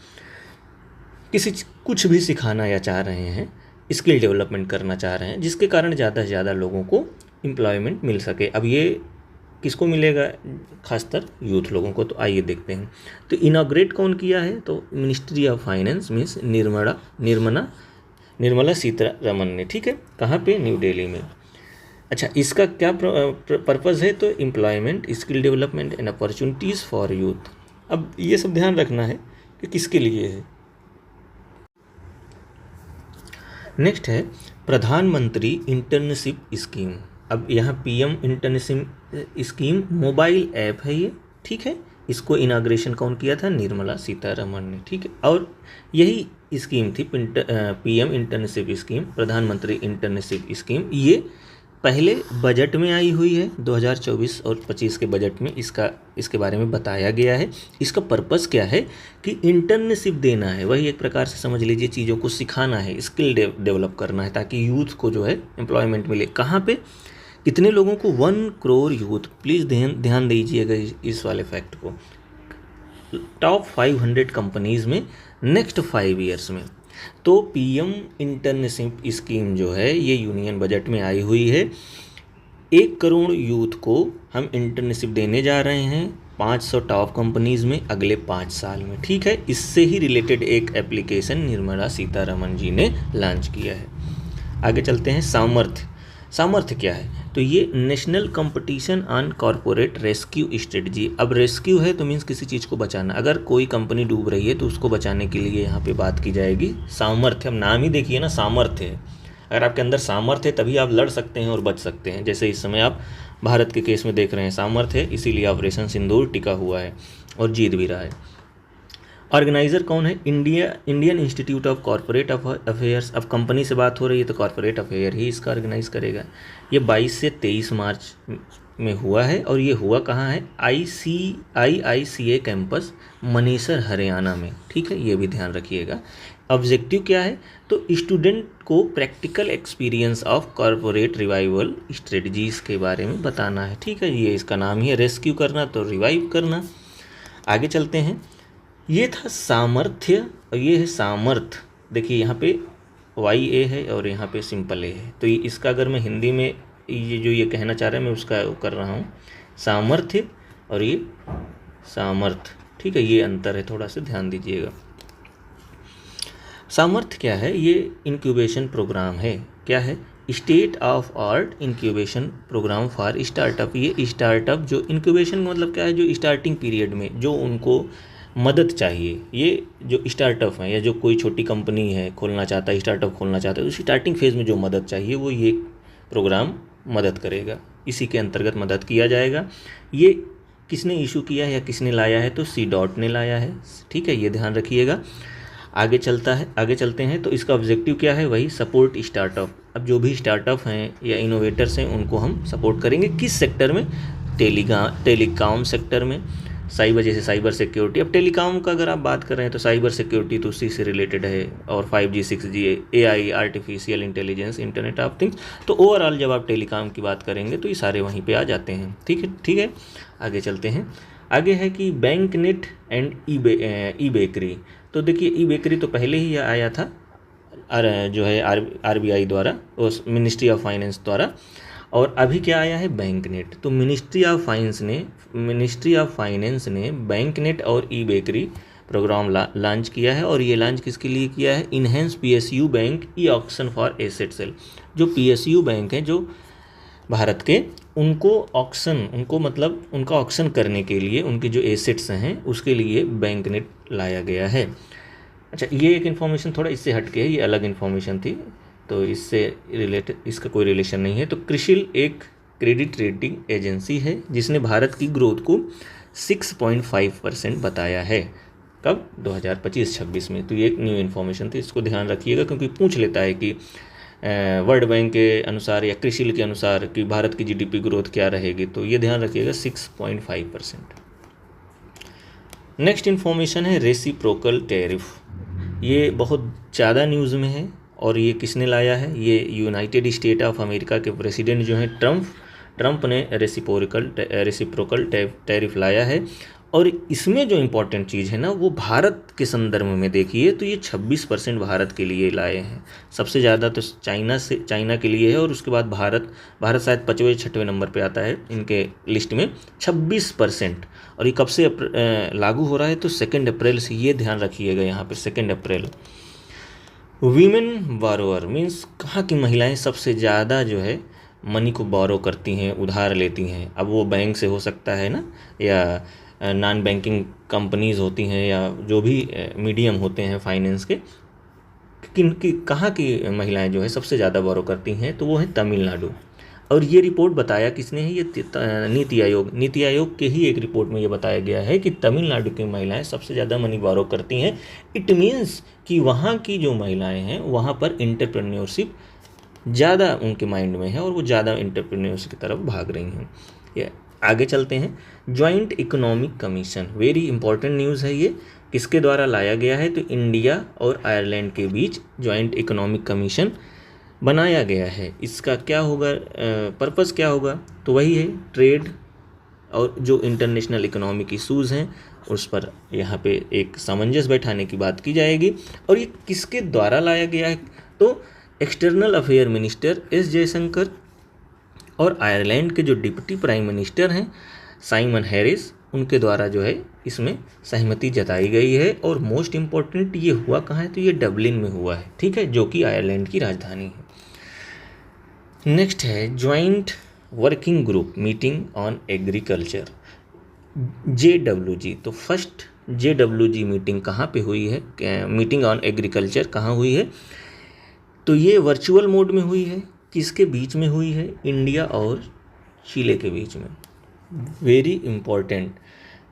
S1: कुछ भी सिखाना या चाह रहे हैं, स्किल डेवलपमेंट करना चाह रहे हैं जिसके कारण ज़्यादा से ज़्यादा लोगों को एम्प्लॉयमेंट मिल सके। अब ये किसको मिलेगा? खासकर यूथ लोगों को। तो आइए देखते हैं। तो इनॉग्रेट कौन किया है? तो ministry of finance means Nirmala Sitharaman ने। ठीक है, कहाँ पे? न्यू दिल्ली में। अच्छा, इसका क्या पर्पज़ है? तो employment, skill development and opportunities for youth. अब ये सब ध्यान रखना है कि किसके लिए है। नेक्स्ट है प्रधानमंत्री इंटर्नशिप स्कीम। अब यहाँ PM internship scheme mobile app है ये। ठीक है, इसको इनाग्रेशन कौन किया था? निर्मला सीतारमन ने। ठीक है, और यही स्कीम थी PM इंटर्नशिप स्कीम, प्रधानमंत्री इंटर्नशिप स्कीम। ये पहले बजट में आई हुई है, 2024 और 25 के बजट में इसके बारे में बताया गया है। इसका पर्पस क्या है कि इंटर्नशिप देना है, वही एक प्रकार से समझ लीजिए चीज़ों को सिखाना है, स्किल डेवलप करना है ताकि यूथ को जो है एम्प्लॉयमेंट मिले। कहाँ पे? कितने लोगों को? 1 करोड़ यूथ। प्लीज़ ध्यान दीजिएगा इस वाले फैक्ट को। टॉप 500 कंपनीज़ में नेक्स्ट 5 ईयर्स में। तो PM इंटर्नशिप स्कीम जो है ये यूनियन बजट में आई हुई है। 1 करोड़ यूथ को हम इंटर्नशिप देने जा रहे हैं 500 टॉप कंपनीज़ में अगले 5 साल में। ठीक है, इससे ही रिलेटेड एक एप्लीकेशन निर्मला सीतारमण जी ने लॉन्च किया है। आगे चलते हैं। सामर्थ्य। सामर्थ्य क्या है? तो ये national competition on corporate rescue strategy. अब रेस्क्यू है तो मीन्स किसी चीज़ को बचाना। अगर कोई कंपनी डूब रही है तो उसको बचाने के लिए यहाँ पे बात की जाएगी सामर्थ्य। अब नाम ही देखिए ना, सामर्थ्य है। अगर आपके अंदर सामर्थ्य है तभी आप लड़ सकते हैं और बच सकते हैं। जैसे इस समय आप भारत के केस में देख रहे हैं, सामर्थ्य है, इसीलिए ऑपरेशन सिंदूर टिका हुआ है और जीत भी रहा है। ऑर्गेनाइज़र कौन है? Indian institute of corporate affairs. अब कंपनी से बात हो रही है तो कॉरपोरेट अफेयर ही इसका ऑर्गेनाइज करेगा। ये 22 से 23 मार्च में हुआ है और ये हुआ कहाँ है? IICA कैंपस मनेसर हरियाणा में। ठीक है, ये भी ध्यान रखिएगा। ऑब्जेक्टिव क्या है? तो स्टूडेंट को practical experience of corporate revival strategies के बारे में बताना है। ठीक है, ये इसका नाम ही है, रेस्क्यू करना तो रिवाइव करना। आगे चलते हैं। ये था सामर्थ्य और ये है सामर्थ। देखिए यहाँ पे YA है और यहाँ पे सिंपल A है। तो इसका अगर मैं हिंदी में ये जो ये कहना चाह रहा है मैं उसका कर रहा हूँ, सामर्थ्य और ये सामर्थ। ठीक है, ये अंतर है, थोड़ा सा ध्यान दीजिएगा। सामर्थ्य क्या है? ये इंक्यूबेशन प्रोग्राम है। क्या है? State of art incubation programme for startup. ये स्टार्टअप जो इंक्यूबेशन मतलब क्या है? जो स्टार्टिंग पीरियड में जो उनको मदद चाहिए, ये जो स्टार्टअप है या जो कोई छोटी कंपनी है खोलना चाहता है, स्टार्टअप खोलना चाहता है, तो स्टार्टिंग फेज़ में जो मदद चाहिए वो ये प्रोग्राम मदद करेगा। इसी के अंतर्गत मदद किया जाएगा। ये किसने इशू किया है या किसने लाया है? तो CDOT ने लाया है। ठीक है, ये ध्यान रखिएगा। आगे चलते हैं। तो इसका ऑब्जेक्टिव क्या है? वही सपोर्ट स्टार्टअप। अब जो भी स्टार्टअप हैं या इनोवेटर्स हैं उनको हम सपोर्ट करेंगे। किस सेक्टर में? टेलीकॉम सेक्टर में। साइबर, जैसे साइबर सिक्योरिटी। अब टेलीकॉम का अगर आप बात कर रहे हैं तो साइबर सिक्योरिटी तो उसी से रिलेटेड है, और 5G 6G AI artificial intelligence, internet of things. तो ओवरऑल जब आप टेलीकॉम की बात करेंगे तो ये सारे वहीं पे आ जाते हैं। ठीक है। आगे चलते हैं। आगे है कि bank net and E bakery. तो देखिए ई बेकरी तो पहले ही आया था जो है RBI द्वारा, उस मिनिस्ट्री ऑफ फाइनेंस द्वारा, और अभी क्या आया है? Bank net. तो मिनिस्ट्री ऑफ फाइनेंस ने बैंक नेट और ई बेकरी प्रोग्राम लॉन्च किया है। और ये लॉन्च किसके लिए किया है? Enhance PSU bank e auction for asset sale. जो PSU बैंक हैं जो भारत के, उनका ऑक्शन करने के लिए उनके जो एसेट्स हैं उसके लिए बैंक नेट लाया गया है। अच्छा, ये एक इन्फॉर्मेशन थोड़ा इससे हट के है, ये अलग इन्फॉर्मेशन थी तो इससे रिलेटेड, इसका कोई रिलेशन नहीं है। तो क्रिसिल एक क्रेडिट रेटिंग एजेंसी है जिसने भारत की ग्रोथ को 6.5% बताया है। कब? 2025-26 में। तो ये एक न्यू इन्फॉर्मेशन थी, इसको ध्यान रखिएगा क्योंकि पूछ लेता है कि वर्ल्ड बैंक के अनुसार या क्रिसिल के अनुसार कि भारत की GDP ग्रोथ क्या रहेगी। तो ये ध्यान रखिएगा 6.5%। नेक्स्ट इन्फॉर्मेशन है रेसिप्रोकल टैरिफ। ये बहुत ज़्यादा न्यूज़ में है और ये किसने लाया है? ये यूनाइटेड स्टेट ऑफ अमेरिका के प्रेसिडेंट जो हैं ट्रंप ने रेसिप्रोकल टैरिफ लाया है। और इसमें जो इम्पोर्टेंट चीज़ है ना वो भारत के संदर्भ में देखिए तो ये 26% भारत के लिए लाए हैं। सबसे ज़्यादा तो चाइना के लिए है और उसके बाद भारत शायद 5वें-6वें नंबर पे आता है इनके लिस्ट में, 26%। और ये कब से लागू हो रहा है? तो 2 अप्रैल से। ये ध्यान रखिएगा यहाँ पे 2 अप्रैल। वीमेन बारोअर मीन्स कहाँ की महिलाएं सबसे ज़्यादा जो है मनी को बोरो करती हैं, उधार लेती हैं। अब वो बैंक से हो सकता है ना, या नॉन बैंकिंग कंपनीज़ होती हैं, या जो भी मीडियम होते हैं फाइनेंस के, कहाँ की महिलाएं जो है सबसे ज़्यादा बोरो करती हैं? तो वो है तमिलनाडु। और ये रिपोर्ट बताया किसने है? ये नीति आयोग के ही एक रिपोर्ट में ये बताया गया है कि तमिलनाडु की महिलाएं सबसे ज़्यादा मनी बोरो करती हैं। इट मीन्स कि वहाँ की जो महिलाएं हैं वहाँ पर एंटरप्रेन्योरशिप ज़्यादा उनके माइंड में है और वो ज़्यादा एंटरप्रेन्योरशिप की तरफ भाग रही हैं। ये आगे चलते हैं। Joint economic commission, very important news है ये। किसके द्वारा लाया गया है? तो इंडिया और आयरलैंड के बीच जॉइंट इकोनॉमिक कमीशन बनाया गया है। इसका क्या होगा, पर्पस क्या होगा? तो वही है ट्रेड और जो इंटरनेशनल इकोनॉमिक इशूज़ हैं उस पर यहाँ पे एक सामंजस्य बैठाने की बात की जाएगी। और ये किसके द्वारा लाया गया है? तो external affair minister S Jaishankar और आयरलैंड के जो डिप्टी प्राइम मिनिस्टर हैं साइमन हैरिस, उनके द्वारा जो है इसमें सहमति जताई गई है। और मोस्ट इम्पॉर्टेंट ये हुआ कहाँ है, तो ये डबलिन में हुआ है, ठीक है, जो कि आयरलैंड की राजधानी है। नेक्स्ट है joint working group meeting on agriculture, JWG। तो फर्स्ट JWG मीटिंग कहाँ पे हुई है, मीटिंग ऑन एग्रीकल्चर कहाँ हुई है, तो ये वर्चुअल मोड में हुई है। किसके बीच में हुई है, इंडिया और चिले के बीच में। वेरी इंपॉर्टेंट,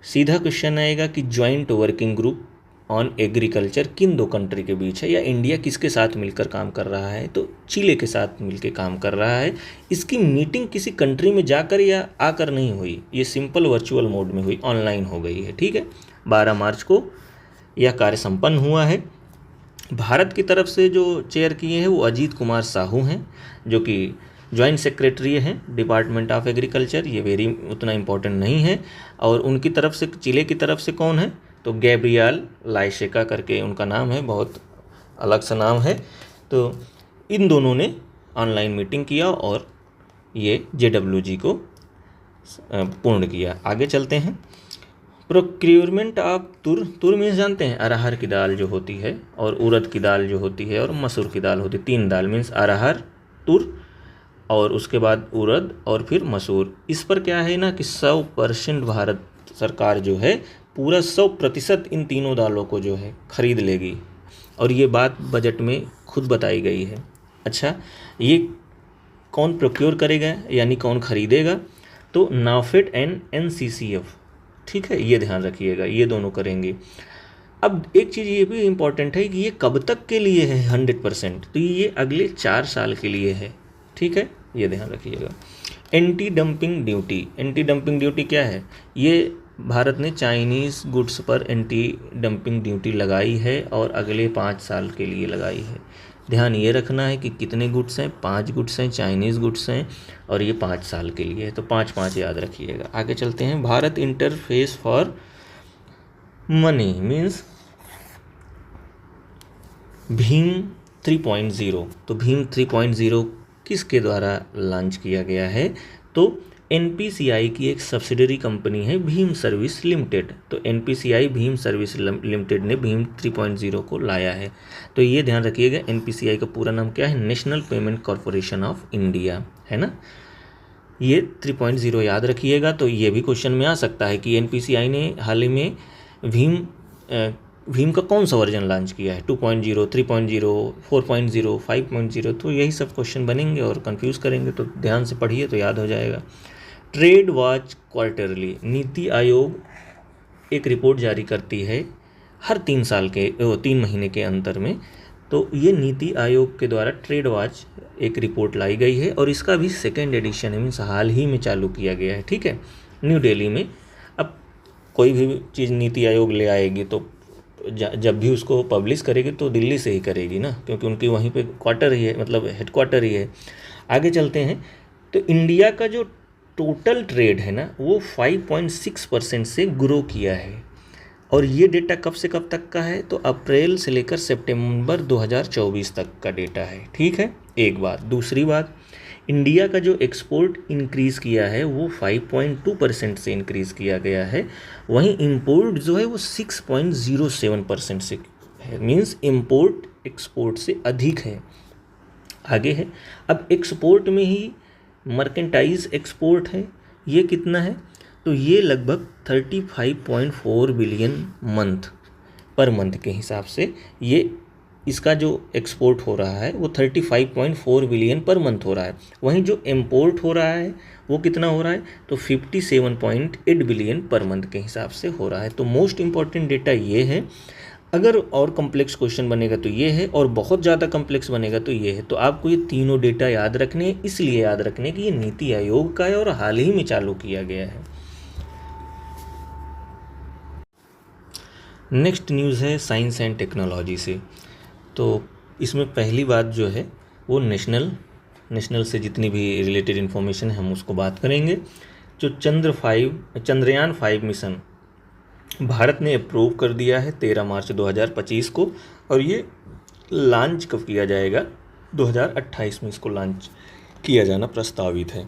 S1: सीधा क्वेश्चन आएगा कि joint working group on agriculture किन दो कंट्री के बीच है, या इंडिया किसके साथ मिलकर काम कर रहा है, तो चिले के साथ मिलकर काम कर रहा है। इसकी मीटिंग किसी कंट्री में जाकर या आकर नहीं हुई, ये सिंपल वर्चुअल मोड में हुई, ऑनलाइन हो गई है, ठीक है। 12 मार्च को यह कार्य संपन्न हुआ है। भारत की तरफ से जो चेयर किए हैं वो अजीत कुमार साहू हैं, जो कि ज्वाइंट सेक्रेटरी हैं डिपार्टमेंट ऑफ एग्रीकल्चर। ये वेरी उतना इम्पोर्टेंट नहीं है। और उनकी तरफ से, चिले की तरफ से कौन है, तो गैब्रियल लाइशेका करके उनका नाम है, बहुत अलग सा नाम है। तो इन दोनों ने ऑनलाइन मीटिंग किया और ये JWG को पूर्ण किया। आगे चलते हैं। प्रोक्योरमेंट ऑफ तुर मीन्स जानते हैं, अरहर की दाल जो होती है, और उड़द की दाल जो होती है, और मसूर की दाल होती है। 3 दाल मीन्स अरहर, तुर, और उसके बाद उड़द, और फिर मसूर। इस पर क्या है ना कि 100% भारत सरकार जो है पूरा 100% इन तीनों दालों को जो है खरीद लेगी, और ये बात बजट में खुद बताई गई है। अच्छा, ये कौन प्रोक्योर करेगा यानी कौन खरीदेगा, तो नाफेड एंड NCCF, ठीक है, ये ध्यान रखिएगा, ये दोनों करेंगे। अब एक चीज़ ये भी इम्पॉर्टेंट है कि ये कब तक के लिए है 100%, तो ये अगले 4 साल के लिए है, ठीक है, ये ध्यान रखिएगा। Anti dumping duty, anti dumping duty क्या है, ये भारत ने चाइनीज़ गुड्स पर एंटी डंपिंग ड्यूटी लगाई है और अगले 5 साल के लिए लगाई है। ध्यान ये रखना है कि कितने गुड्स हैं, 5 गुड्स हैं, चाइनीज़ गुड्स हैं, और ये 5 साल के लिए है, तो 5-5 याद रखिएगा। आगे चलते हैं। Bharat interface for money means Bhim 3.0। तो भीम 3.0 किसके द्वारा लॉन्च किया गया है, तो NPCI की एक सब्सिडरी कंपनी है भीम सर्विस लिमिटेड। तो NPCI भीम सर्विस लिमिटेड ने भीम 3.0 को लाया है। तो ये ध्यान रखिएगा, NPCI का पूरा नाम क्या है, national payment corporation of India, है ना। ये 3.0 याद रखिएगा। तो ये भी क्वेश्चन में आ सकता है कि NPCI ने हाल ही में भीम का कौन सा वर्जन लॉन्च किया है, 2.0, 3.0, 4.0, 5.0, तो यही सब क्वेश्चन बनेंगे और कंफ्यूज करेंगे, तो ध्यान से पढ़िए तो याद हो जाएगा। Trade watch quarterly, NITI Aayog एक रिपोर्ट जारी करती है हर 3 महीने के अंतर में। तो ये नीति आयोग के द्वारा ट्रेड वॉच एक रिपोर्ट लाई गई है, और इसका भी 2nd एडिशन है, मीन्स हाल ही में चालू किया गया है, ठीक है, न्यू दिल्ली में। अब कोई भी चीज़ नीति आयोग ले आएगी तो जब भी उसको पब्लिश करेगी तो दिल्ली से ही करेगी ना, क्योंकि उनकी वहीं पे क्वार्टर ही है, मतलब हेडक्वार्टर ही है। आगे चलते हैं। तो इंडिया का जो टोटल ट्रेड है ना, वो 5.6% से ग्रो किया है, और ये डेटा कब से कब तक का है, तो अप्रैल से लेकर सितंबर 2024 तक का डेटा है, ठीक है, एक बात। दूसरी बात, इंडिया का जो एक्सपोर्ट इंक्रीज़ किया है वो 5.2% से इंक्रीज़ किया गया है। वहीं इंपोर्ट जो है वो 6.07% से है, मींस इंपोर्ट एक्सपोर्ट से अधिक है। आगे है, अब एक्सपोर्ट में ही मर्केंटाइज एक्सपोर्ट है, ये कितना है, तो ये लगभग 35.4 बिलियन पर मंथ के हिसाब से ये इसका जो एक्सपोर्ट हो रहा है वो 35.4 बिलियन पर मंथ हो रहा है। वहीं जो इंपोर्ट हो रहा है वो कितना हो रहा है, तो 57.8 बिलियन पर मंथ के हिसाब से हो रहा है। तो मोस्ट इम्पॉर्टेंट डेटा ये है। अगर और कम्प्लेक्स क्वेश्चन बनेगा तो ये है, और बहुत ज़्यादा कम्प्लेक्स बनेगा तो ये है। तो आपको ये तीनों डेटा याद रखने हैं, इसलिए याद रखने कि ये नीति आयोग का है और हाल ही में चालू किया गया है। नेक्स्ट न्यूज़ है साइंस एंड टेक्नोलॉजी से। तो इसमें पहली बात जो है वो नेशनल से जितनी भी रिलेटेड इन्फॉर्मेशन है हम उसको बात करेंगे। जो चंद्रयान 5 मिशन भारत ने अप्रूव कर दिया है 13 मार्च 2025 को, और ये लॉन्च कब किया जाएगा, 2028 में इसको लॉन्च किया जाना प्रस्तावित है।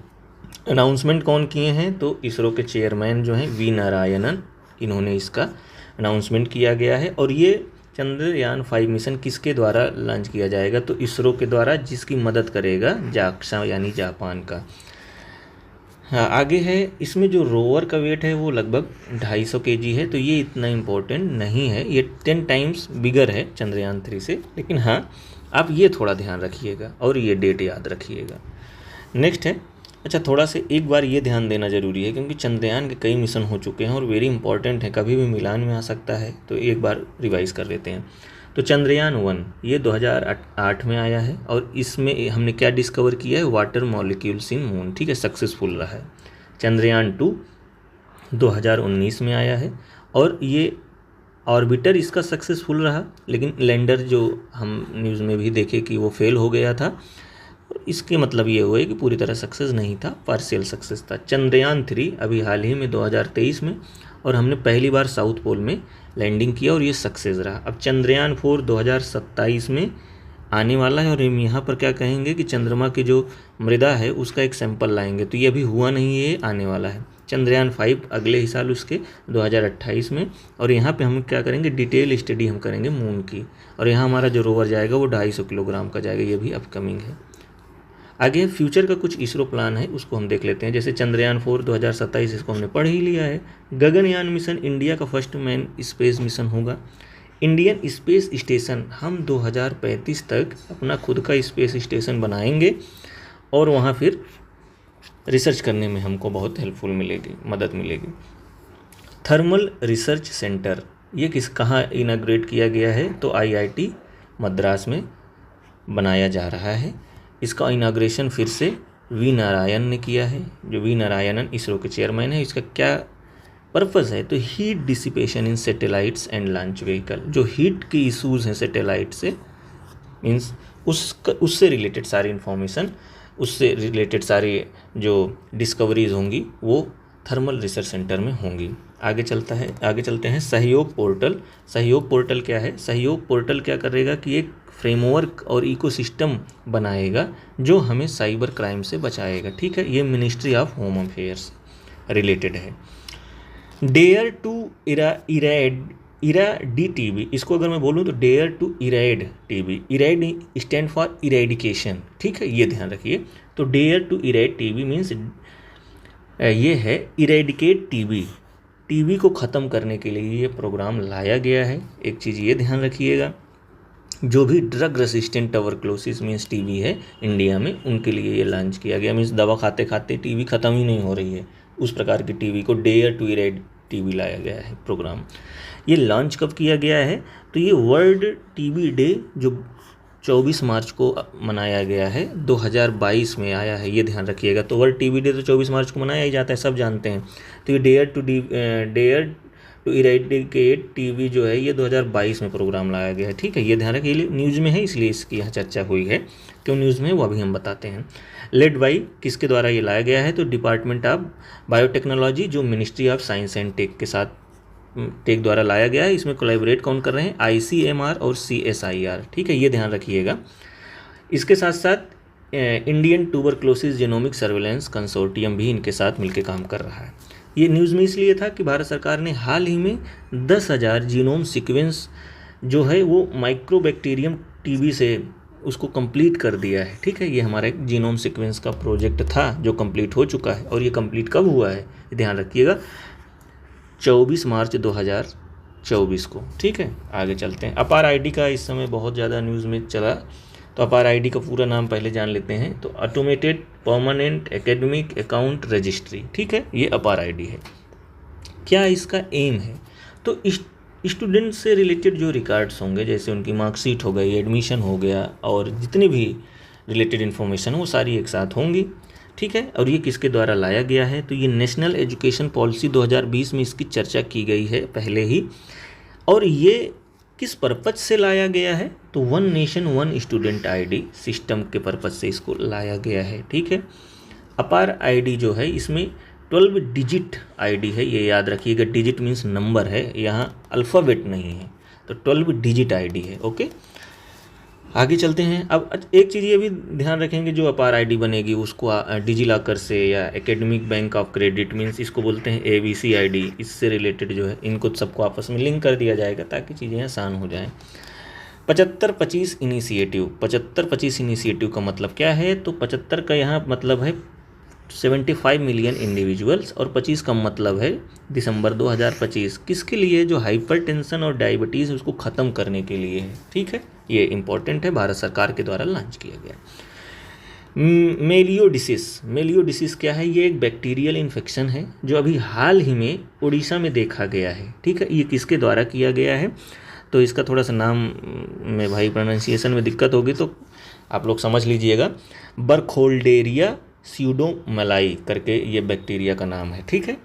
S1: अनाउंसमेंट कौन किए हैं, तो इसरो के चेयरमैन जो हैं वी नारायणन, इन्होंने इसका अनाउंसमेंट किया गया है। और ये चंद्रयान 5 मिशन किसके द्वारा लॉन्च किया जाएगा, तो इसरो के द्वारा, जिसकी मदद करेगा जाक्सा यानी जापान का। हाँ, आगे है, इसमें जो रोवर का वेट है वो लगभग 250 kg है, तो ये इतना इम्पोर्टेंट नहीं है, ये 10 टाइम्स बिगर है चंद्रयान 3 से। लेकिन हाँ, आप ये थोड़ा ध्यान रखिएगा और ये डेट याद रखिएगा। नेक्स्ट है, अच्छा थोड़ा से एक बार ये ध्यान देना ज़रूरी है, क्योंकि चंद्रयान के कई मिशन हो चुके हैं और वेरी इंपॉर्टेंट है, कभी भी मिलान में आ सकता है, तो एक बार रिवाइज कर लेते हैं। तो चंद्रयान 1 ये 2008 में आया है, और इसमें हमने क्या डिस्कवर किया है, वाटर मॉलिक्यूल्स इन मून, ठीक है, सक्सेसफुल रहा है। चंद्रयान 2 2019 में आया है, और ये ऑर्बिटर इसका सक्सेसफुल रहा, लेकिन लैंडर जो हम न्यूज़ में भी देखे कि वो फेल हो गया था। इसके मतलब ये हुआ है कि पूरी तरह सक्सेस नहीं था, पार्शियल सक्सेस था। चंद्रयान 3 अभी हाल ही में 2023 में, और हमने पहली बार साउथ पोल में लैंडिंग किया और ये सक्सेस रहा। अब चंद्रयान 4 2027 में आने वाला है, और हम यहाँ पर क्या कहेंगे कि चंद्रमा की जो मृदा है उसका एक सैंपल लाएंगे, तो ये अभी हुआ नहीं है, ये आने वाला है। चंद्रयान 5 अगले ही साल उसके 2028 में, और यहाँ पे हम क्या करेंगे, डिटेल स्टडी हम करेंगे मून की, और यहाँ हमारा जो रोवर जाएगा वो 250 किलोग्राम का जाएगा, ये भी अपकमिंग है। आगे फ्यूचर का कुछ इसरो प्लान है, उसको हम देख लेते हैं। जैसे चंद्रयान 4 2027, इसको हमने पढ़ ही लिया है। गगनयान मिशन इंडिया का फर्स्ट मैन स्पेस मिशन होगा। इंडियन स्पेस स्टेशन, हम 2035 तक अपना खुद का स्पेस स्टेशन बनाएंगे, और वहाँ फिर रिसर्च करने में हमको बहुत हेल्पफुल मिलेगी, मदद मिलेगी। थर्मल रिसर्च सेंटर, ये कहाँ इनाग्रेट किया गया है, तो IIT मद्रास में बनाया जा रहा है। इसका इनाग्रेशन फिर से वी नारायण ने किया है, जो वी नारायणन इसरो के चेयरमैन है। इसका क्या पर्पज़ है, तो heat dissipation in satellites and launch vehicle, जो हीट के इशूज़ हैं सैटेलाइट से, मीन्स उससे रिलेटेड सारी इन्फॉर्मेशन, उससे रिलेटेड सारी जो डिस्कवरीज होंगी वो थर्मल रिसर्च सेंटर में होंगी। आगे चलते हैं सहयोग पोर्टल। सहयोग पोर्टल क्या है, सहयोग पोर्टल क्या करेगा कि एक फ्रेमवर्क और इकोसिस्टम बनाएगा जो हमें साइबर क्राइम से बचाएगा, ठीक है। ये ministry of home affairs related है। डेयर टू इराडी टीबी, इसको अगर मैं बोलूँ तो dare to erad TB, erad stand for eradication, ठीक है, ये ध्यान रखिए। तो dare to erad TB means ये है इरेडिकेट टीबी को ख़त्म करने के लिए ये प्रोग्राम लाया गया है। एक चीज़ ये ध्यान रखिएगा, जो भी drug resistant tuberculosis means TB है इंडिया में, उनके लिए ये लॉन्च किया गया। मीन्स दवा खाते खाते टीबी ख़त्म ही नहीं हो रही है, उस प्रकार की टीबी को डेयर टू इरेड टीबी लाया गया है प्रोग्राम। ये लॉन्च कब किया गया है, तो ये वर्ल्ड टीबी डे जो 24 मार्च को मनाया गया है, 2022 में आया है, ये ध्यान रखिएगा। तो वर्ल्ड टीबी डे तो 24 मार्च को मनाया ही जाता है, सब जानते हैं। तो ये डेयर टू इरेडिकेट टीबी जो है ये 2022 में प्रोग्राम लाया गया है, ठीक है, ये ध्यान रखिए। न्यूज़ में है इसलिए इसकी यहाँ चर्चा हुई है, क्यों न्यूज़ में है वो अभी हम बताते हैं। लेड बाई किसके द्वारा ये लाया गया है, तो डिपार्टमेंट ऑफ बायोटेक्नोलॉजी, जो ministry of science and tech के साथ टेक द्वारा लाया गया है। इसमें कोलैबोरेट कौन कर रहे हैं, ICMR और CSIR, ठीक है, ये ध्यान रखिएगा। इसके साथ साथ Indian tuberculosis genomic surveillance consortium भी इनके साथ मिलकर काम कर रहा है। ये न्यूज़ में इसलिए था कि भारत सरकार ने हाल ही में 10,000 जीनोम सीक्वेंस जो है वो माइक्रोबैक्टीरियम टीबी से उसको कंप्लीट कर दिया है, ठीक है। ये हमारा एक जीनोम सीक्वेंस का प्रोजेक्ट था जो कंप्लीट हो चुका है, और ये कंप्लीट कब हुआ है ध्यान रखिएगा, 24 मार्च 2024 को, ठीक है। आगे चलते हैं। अपार ID का इस समय बहुत ज़्यादा न्यूज़ में चला, तो अपार ID का पूरा नाम पहले जान लेते हैं। तो automated permanent academic account registry, ठीक है, ये अपार ID है। क्या इसका एम है, तो स्टूडेंट से रिलेटेड जो रिकॉर्ड्स होंगे, जैसे उनकी मार्कशीट हो गई, एडमिशन हो गया, और जितनी भी रिलेटेड इन्फॉर्मेशन वो सारी एक साथ होंगी, ठीक है। और ये किसके द्वारा लाया गया है, तो ये नेशनल एजुकेशन पॉलिसी 2020 में इसकी चर्चा की गई है पहले ही। और ये किस पर्पज से लाया गया है, तो 1 नेशन 1 स्टूडेंट ID सिस्टम के पर्पज से इसको लाया गया है, ठीक है। अपार ID जो है इसमें 12 डिजिट ID है, ये याद रखिएगा, डिजिट मीन्स नंबर है, यहाँ अल्फ़ाबेट नहीं है, तो 12 डिजिट ID है, ओके। आगे चलते हैं। अब एक चीज़ ये भी ध्यान रखेंगे, जो अपार आईडी बनेगी उसको डिजी लॉकर से या academic bank of credit means इसको बोलते हैं एबीसी आईडी, इससे रिलेटेड जो है इनको सबको आपस में लिंक कर दिया जाएगा ताकि चीज़ें आसान हो जाएं। 75-25 इनिशिएटिव, 75-25 इनिशिएटिव का मतलब क्या है? तो 75 का यहाँ मतलब है 75 मिलियन इंडिविजुअल्स और 25 का मतलब है दिसंबर 2025। किसके लिए? जो हाइपरटेंशन और डायबिटीज़ उसको ख़त्म करने के लिए है। ठीक है, ये इंपॉर्टेंट है, भारत सरकार के द्वारा लॉन्च किया गया। मेलियोडिसिस क्या है? ये एक बैक्टीरियल इन्फेक्शन है जो अभी हाल ही में उड़ीसा में देखा गया है। ठीक है, ये किसके द्वारा किया गया है? तो इसका थोड़ा सा नाम में भाई प्रोनाउंसिएशन में दिक्कत होगी तो आप लोग समझ लीजिएगा। बरखोल्डेरिया स्यूडोमलाई करके ये बैक्टीरिया का नाम है। ठीक है,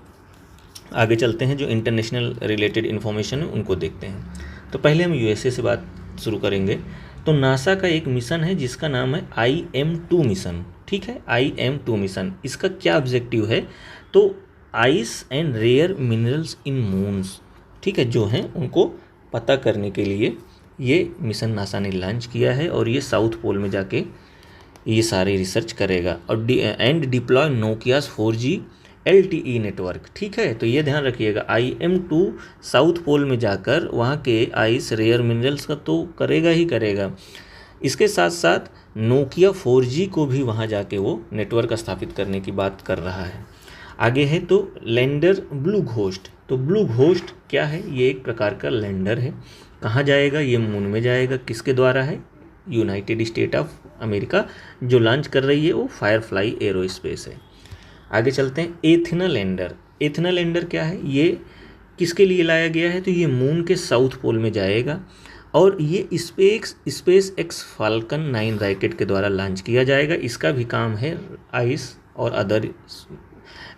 S1: आगे चलते हैं। जो इंटरनेशनल रिलेटेड इन्फॉर्मेशन है उनको देखते हैं। तो पहले हम यूएसए से बात शुरू करेंगे। तो नासा का एक मिशन है जिसका नाम है IM-2 मिशन। ठीक है, IM-2 मिशन, इसका क्या ऑब्जेक्टिव है? तो ice and rare minerals in moons, ठीक है, जो हैं उनको पता करने के लिए ये मिशन नासा ने लॉन्च किया है और ये साउथ पोल में जाके ये सारे रिसर्च करेगा और and deploy Nokia's 4G LTE network. ठीक है, तो ये ध्यान रखिएगा, IM-2 साउथ पोल में जाकर वहाँ के आइस रेयर मिनरल्स का तो करेगा ही करेगा, इसके साथ साथ नोकिया 4G को भी वहाँ जाके वो नेटवर्क स्थापित करने की बात कर रहा है। आगे है तो लैंडर ब्लू घोस्ट। तो ब्लू घोस्ट क्या है? ये एक प्रकार का लैंडर है। कहाँ जाएगा? ये मून में जाएगा। किसके द्वारा है? यूनाइटेड स्टेट ऑफ अमेरिका जो लॉन्च कर रही है वो फायरफ्लाई एरोस्पेस है। आगे चलते हैं। एथना लैंडर। एथना लैंडर क्या है? ये किसके लिए लाया गया है? तो ये मून के साउथ पोल में जाएगा और ये स्पेस एक्स फाल्कन 9 रॉकेट के द्वारा लॉन्च किया जाएगा। इसका भी काम है आइस और अदर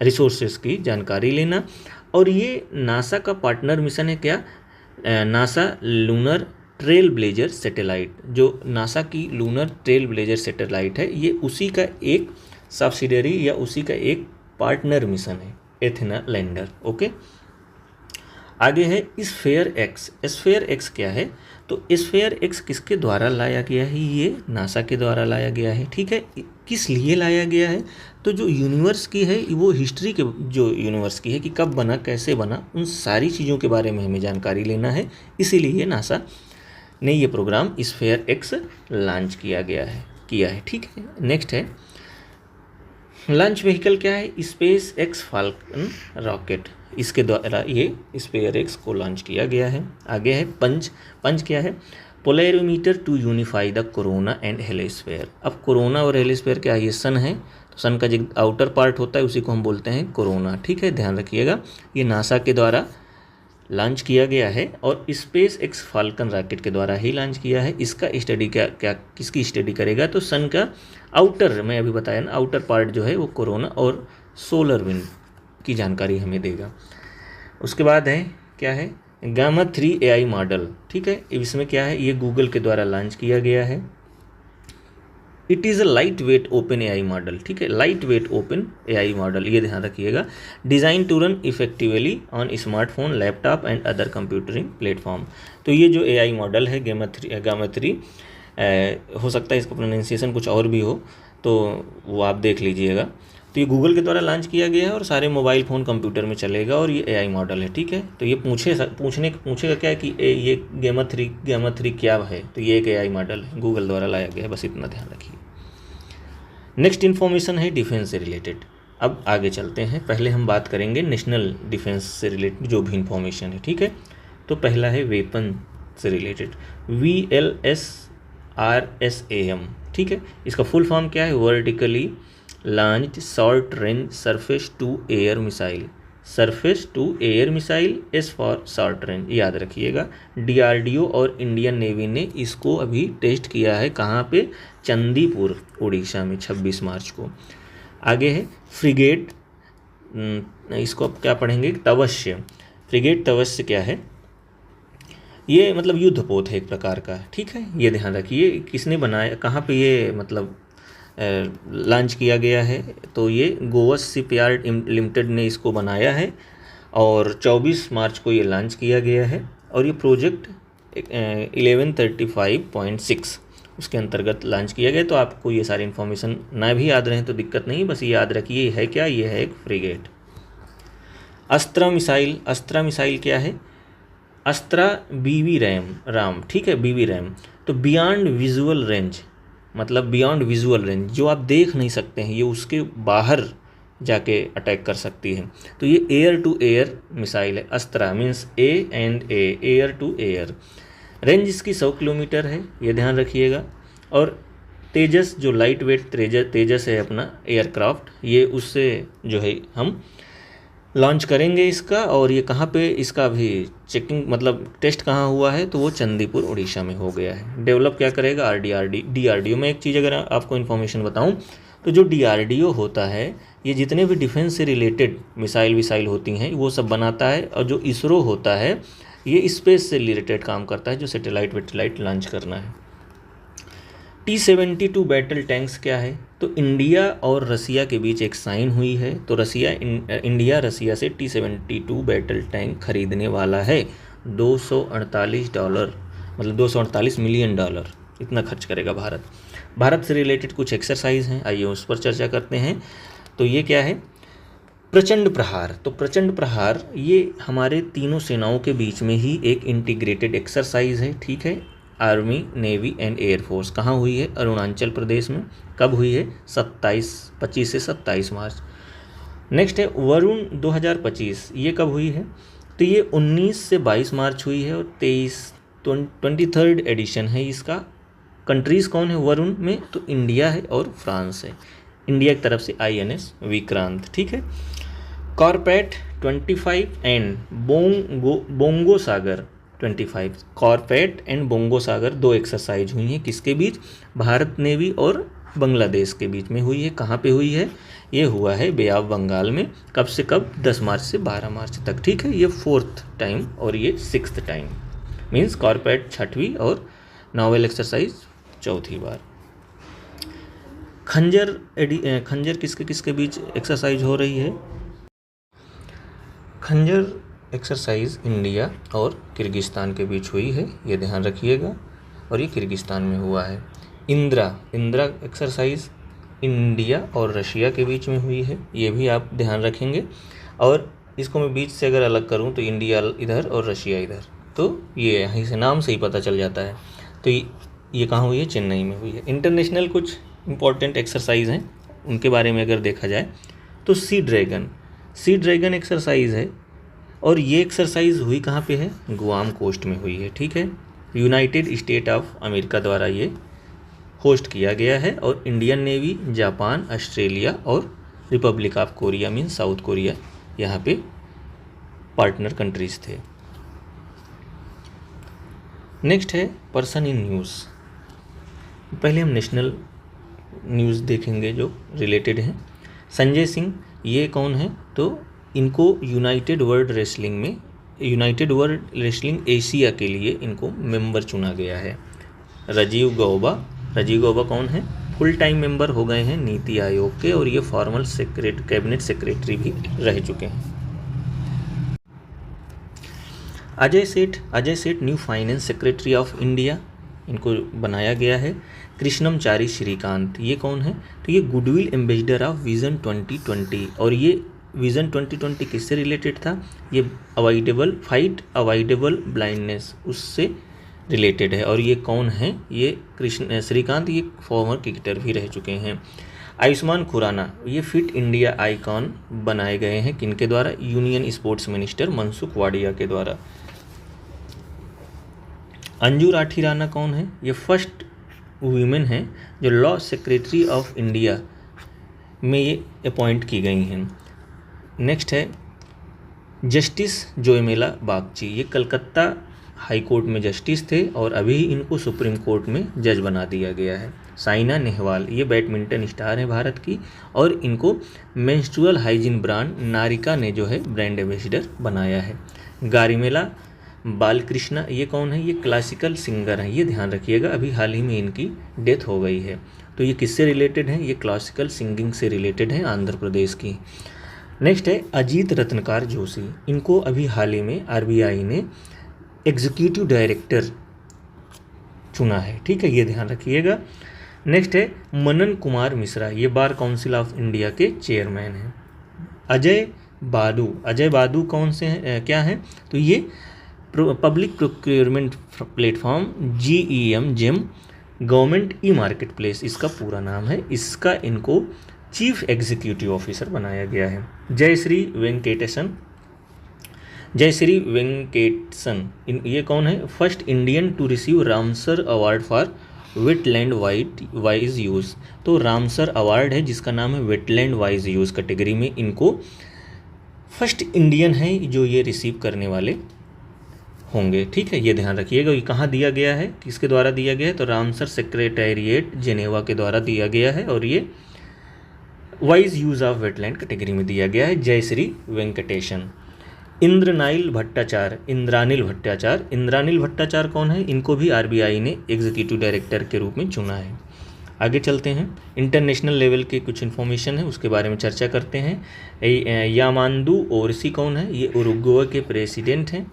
S1: रिसोर्सेज की जानकारी लेना। और ये नासा का पार्टनर मिशन है। क्या? NASA lunar trail blazer satellite, जो नासा की लूनर ट्रेल ब्लेजर सैटेलाइट है, ये उसी का एक सब्सिडरी या उसी का एक पार्टनर मिशन है, एथना लैंडर। ओके, आगे है स्फेयर एक्स। स्फेयर एक्स क्या है? तो स्फेयर एक्स किसके द्वारा लाया गया है? ये नासा के द्वारा लाया गया है। ठीक है, किस लिए लाया गया है? तो जो यूनिवर्स की है वो हिस्ट्री के, जो यूनिवर्स की है कि कब बना, कैसे बना, उन सारी चीज़ों के बारे में हमें जानकारी लेना है, इसीलिए नासा ने ये प्रोग्राम स्फेयर एक्स लॉन्च किया है। ठीक है, नेक्स्ट है लॉन्च व्हीकल। क्या है? स्पेस एक्स फाल्कन रॉकेट, इसके द्वारा ये स्फेयर एक्स को लॉन्च किया गया है। आगे है पंच क्या है? Polarimeter to unify the corona and heliosphere. अब कोरोना और हेलिस्फेयर क्या है? ये सन है, तो सन का जो आउटर पार्ट होता है उसी को हम बोलते हैं कोरोना। ठीक है, ध्यान रखिएगा, ये नासा के द्वारा लॉन्च किया गया है और स्पेस एक्स फाल्कन रॉकेट के द्वारा ही लॉन्च किया है। इसका स्टडी क्या किसकी स्टडी करेगा? तो सन का आउटर, मैं अभी बताया ना, आउटर पार्ट जो है वो कोरोना और सोलर विंड की जानकारी हमें देगा। उसके बाद है क्या है? Gamma 3 AI model. ठीक है, इसमें क्या है? ये गूगल के द्वारा लॉन्च किया गया है। It is a light weight open AI model. ठीक है, light weight open AI model, ये ध्यान रखिएगा। Design to run effectively on smartphone, laptop and other computering platform. तो ये जो AI मॉडल है गामा 3 हो सकता है इसका प्रोनाउंसिएशन कुछ और भी हो, तो वो आप देख लीजिएगा। तो ये गूगल के द्वारा लॉन्च किया गया है और सारे मोबाइल फ़ोन कंप्यूटर में चलेगा और ये AI मॉडल है। ठीक है, तो ये पूछेगा क्या है कि ये गामा 3 क्या है? तो ये एक AI मॉडल है, गूगल द्वारा लाया गया है, बस इतना ध्यान रखिए। नेक्स्ट इन्फॉर्मेशन है डिफेंस से रिलेटेड। अब आगे चलते हैं, पहले हम बात करेंगे नेशनल डिफेंस से रिलेटेड जो भी इन्फॉर्मेशन है। ठीक है, तो पहला है वेपन से रिलेटेड, VLSRSAM। ठीक है, इसका फुल फॉर्म क्या है? Vertically launched short range surface to air missile. Surface to air missile, S for short range, याद रखिएगा। DRDO और इंडियन नेवी ने इसको अभी टेस्ट किया है। कहाँ पे? चंदीपुर, उड़ीसा में, 26 मार्च को। आगे है फ्रिगेट, इसको अब क्या पढ़ेंगे? तवश्य। फ्रिगेट तवश्य क्या है? ये मतलब युद्धपोत है एक प्रकार का। ठीक है, ये ध्यान रखिए। किसने बनाया, कहाँ पे ये मतलब लॉन्च किया गया है? तो ये गोवा शिपयार्ड लिमिटेड ने इसको बनाया है और 24 मार्च को ये लॉन्च किया गया है। और ये प्रोजेक्ट 1135.6 उसके अंतर्गत लॉन्च किया गया। तो आपको ये सारी इन्फॉर्मेशन ना भी याद रहें तो दिक्कत नहीं, बस ये याद रखिए है क्या, ये है एक फ्रिगेट। अस्त्रा मिसाइल, अस्त्रा मिसाइल क्या है? अस्त्रा बीवी राम, ठीक है, बीवी रैम। तो बियॉन्ड विजुअल रेंज, मतलब बियॉन्ड विजुअल रेंज, जो आप देख नहीं सकते हैं, ये उसके बाहर जाके अटैक कर सकती है। तो ये एयर टू एयर मिसाइल है। Astra means A, air to air. Range इसकी 100 किलोमीटर है, ये ध्यान रखिएगा। और तेजस, जो लाइट वेट तेजस है अपना एयरक्राफ्ट, ये उससे जो है हम लॉन्च करेंगे इसका। और ये कहाँ पे इसका भी चेकिंग, मतलब टेस्ट कहाँ हुआ है? तो वो चंदीपुर उड़ीसा में हो गया है। डेवलप क्या करेगा? DRDO। मैं एक चीज़ अगर आपको इन्फॉर्मेशन बताऊँ तो जो DRDO होता है, ये जितने भी डिफेंस से रिलेटेड मिसाइल होती हैं वो सब बनाता है। और जो इसरो होता है, ये स्पेस से रिलेटेड काम करता है, जो सैटेलाइट लॉन्च करना है। T-72 बैटल टैंक्स क्या है? तो इंडिया और रसिया के बीच एक साइन हुई है। तो इंडिया रसिया से T-72 बैटल टैंक खरीदने वाला है। $248, मतलब $248 मिलियन, इतना खर्च करेगा भारत। भारत से रिलेटेड कुछ एक्सरसाइज हैं, आइए उस पर चर्चा करते हैं। तो ये क्या है? प्रचंड प्रहार। तो प्रचंड प्रहार ये हमारे तीनों सेनाओं के बीच में ही एक इंटीग्रेटेड एक्सरसाइज है, ठीक है। Army, navy and air force. कहाँ हुई है? अरुणाचल प्रदेश में। कब हुई है? 25 से 27 मार्च। नेक्स्ट है वरुण 2025, ये कब हुई है? तो ये 19 से 22 मार्च हुई है और 23rd एडिशन है इसका। कंट्रीज़ कौन है वरुण में? तो इंडिया है और फ्रांस है। इंडिया की तरफ से INS विक्रांत, ठीक है। कॉर्पेट 25 and bongo Sagar 25। कॉर्पेट and bongo Sagar 2 exercise हुई हैं, किसके बीच? भारत नेवी और बांग्लादेश के बीच में हुई है। कहाँ पे हुई है? ये हुआ है बे ऑफ बंगाल में। कब से कब? 10 मार्च से 12 मार्च तक, ठीक है। ये 4th टाइम और ये 6th टाइम। मीन्स कॉर्पेट 6वीं और नावल एक्सरसाइज 4थी बार। खंजर किसके बीच एक्सरसाइज हो रही है? खंजर एक्सरसाइज इंडिया और किर्गिस्तान के बीच हुई है, ये ध्यान रखिएगा। और ये किर्गिस्तान में हुआ है। इंदिरा एक्सरसाइज इंडिया और रशिया के बीच में हुई है, ये भी आप ध्यान रखेंगे। और इसको मैं बीच से अगर अलग करूं तो इंडिया इधर और रशिया इधर, तो ये यहीं से नाम से ही पता चल जाता है। तो ये कहाँ हुई है? चेन्नई में हुई है। इंटरनेशनल कुछ इंपॉर्टेंट एक्सरसाइज हैं, उनके बारे में अगर देखा जाए तो सी ड्रैगन एक्सरसाइज है। और ये एक्सरसाइज हुई कहाँ पे है? गुआम कोस्ट में हुई है, ठीक है। यूनाइटेड स्टेट ऑफ अमेरिका द्वारा ये होस्ट किया गया है। और इंडियन नेवी, जापान, ऑस्ट्रेलिया और Republic of Korea mean south Korea यहाँ पे पार्टनर कंट्रीज थे। नेक्स्ट है पर्सन इन न्यूज़। पहले हम नेशनल न्यूज़ देखेंगे जो रिलेटेड हैं। संजय सिंह, ये कौन है? तो इनको यूनाइटेड वर्ल्ड रेसलिंग एशिया के लिए इनको मेंबर चुना गया है। राजीव गौबा कौन है? फुल टाइम मेंबर हो गए हैं नीति आयोग के, और ये फॉर्मल कैबिनेट सेक्रेटरी भी रह चुके हैं। अजय सेठ new finance secretary of India, इनको बनाया गया है। कृष्णमचारी श्रीकांत, ये कौन है? तो ये गुडविल एम्बेसडर ऑफ विजन 2020। और ये विजन 2020 किससे रिलेटेड था? ये अवॉइडेबल ब्लाइंडनेस, उससे रिलेटेड है। और ये कौन है? ये श्रीकांत, ये फॉर्मर क्रिकेटर भी रह चुके हैं। आयुष्मान खुराना, ये फिट इंडिया आइकॉन बनाए गए हैं किनके द्वारा? Union sports minister Mansukh Wadia के द्वारा। अंजू राठी राणा कौन है? ये फर्स्ट वुमेन है जो लॉ सेक्रेटरी ऑफ इंडिया में ये अपॉइंट की गई हैं। नेक्स्ट है जस्टिस जोयमेला बागची, ये कलकत्ता हाई कोर्ट में जस्टिस थे और अभी इनको सुप्रीम कोर्ट में जज बना दिया गया है। साइना नेहवाल, ये बैडमिंटन स्टार है भारत की, और इनको मेंस्ट्रुअल हाइजीन ब्रांड नारिका ने जो है ब्रांड एम्बेसडर बनाया है। गारिमेला बालकृष्णा, ये कौन है? ये क्लासिकल सिंगर हैं, ये ध्यान रखिएगा, अभी हाल ही में इनकी डेथ हो गई है। तो ये किससे रिलेटेड हैं? ये क्लासिकल सिंगिंग से रिलेटेड हैं, आंध्र प्रदेश की। नेक्स्ट है अजीत रत्नकार जोशी, इनको अभी हाल ही में RBI ने एग्जीक्यूटिव डायरेक्टर चुना है। ठीक है, ये ध्यान रखिएगा। नेक्स्ट है मनन कुमार मिश्रा, ये बार काउंसिल ऑफ इंडिया के चेयरमैन हैं। अजय बादू कौन से हैं, क्या हैं, तो ये public procurement platform GEM government e market place इसका पूरा नाम है, इसका इनको चीफ एग्जीक्यूटिव ऑफिसर बनाया गया है। जयश्री वेंकटेसन ये कौन है, first Indian to receive Ramsar award for wetland wise use. तो रामसर अवार्ड है जिसका नाम है वेटलैंड वाइज यूज़ कैटेगरी में, इनको फर्स्ट इंडियन है जो ये रिसीव करने वाले होंगे। ठीक है, ये ध्यान रखिएगा। ये कहाँ दिया गया है, किसके द्वारा दिया गया है, तो रामसर सेक्रेटेरिएट जेनेवा के द्वारा दिया गया है, और ये wise use of wetland category में दिया गया है। जयश्री वेंकटेशन। इंद्रानिल भट्टाचार कौन है, इनको भी RBI ने एग्जीक्यूटिव डायरेक्टर के रूप में चुना है। आगे चलते हैं, इंटरनेशनल लेवल के कुछ इन्फॉर्मेशन है उसके बारे में चर्चा करते हैं। यामांदू ओरसी कौन है, ये उरुग्वे के प्रेसिडेंट हैं।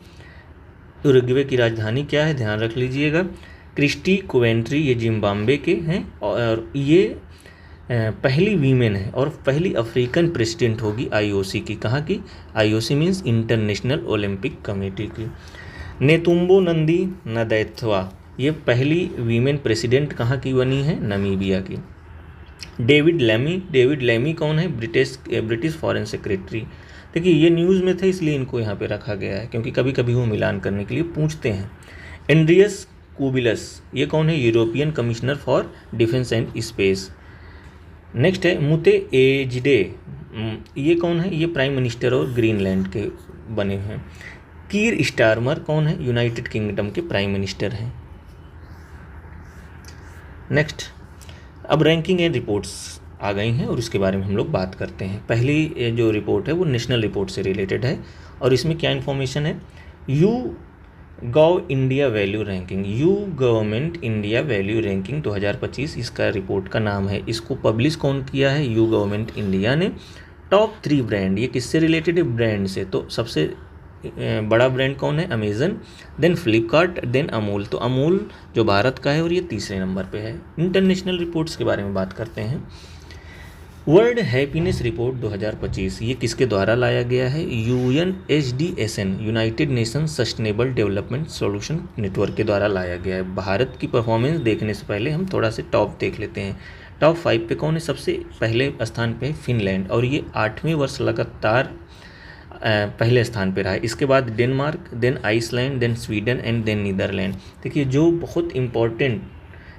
S1: उरुग्वे की राजधानी क्या है, ध्यान रख लीजिएगा। क्रिस्टी कोवेंट्री ये जिम्बाब्वे के हैं, और ये पहली वीमेन है और पहली अफ्रीकन प्रेसिडेंट होगी IOC की। कहाँ की, IOC means international Olympic committee की। नेतुम्बो नंदी नदैथवा ये पहली वीमेन प्रेसिडेंट कहाँ की बनी है, नमीबिया की। डेविड लैमी कौन है, ब्रिटिश फॉरेन सेक्रेटरी। देखिए ये न्यूज़ में थे इसलिए इनको यहाँ पे रखा गया है, क्योंकि कभी कभी वो मिलान करने के लिए पूछते हैं। एंड्रियस कुबिलस ये कौन है, European commissioner for defence and space. Next है मुते एजडे, ये कौन है, ये प्राइम मिनिस्टर और ग्रीनलैंड के बने हैं। कीर स्टारमर कौन है, यूनाइटेड किंगडम के प्राइम मिनिस्टर हैं। नेक्स्ट, अब रैंकिंग एंड रिपोर्ट्स आ गई हैं और उसके बारे में हम लोग बात करते हैं। पहली जो रिपोर्ट है वो नेशनल रिपोर्ट से रिलेटेड है, और इसमें क्या इन्फॉर्मेशन है, गवर्नमेंट इंडिया वैल्यू रैंकिंग 2025 इसका रिपोर्ट का नाम है। इसको पब्लिश कौन किया है, गवर्नमेंट इंडिया ने। टॉप 3 ब्रांड, ये किससे रिलेटेड है, ब्रांड से। तो सबसे बड़ा ब्रांड कौन है, Amazon, then Flipkart, then Amul. तो अमूल जो भारत का है और ये तीसरे नंबर पे है। इंटरनेशनल रिपोर्ट्स के बारे में बात करते हैं। वर्ल्ड हैप्पीनेस रिपोर्ट 2025 ये किसके द्वारा लाया गया है, UNHDSN United nation sustainable development solution network के द्वारा लाया गया है। भारत की परफॉर्मेंस देखने से पहले हम थोड़ा से टॉप देख लेते हैं। टॉप 5 पे कौन है, सबसे पहले स्थान पे है फिनलैंड, और ये 8वें वर्ष लगातार पहले स्थान पे रहा है। इसके बाद Denmark, then Iceland, then Sweden and then Netherland. देखिए जो बहुत इंपॉर्टेंट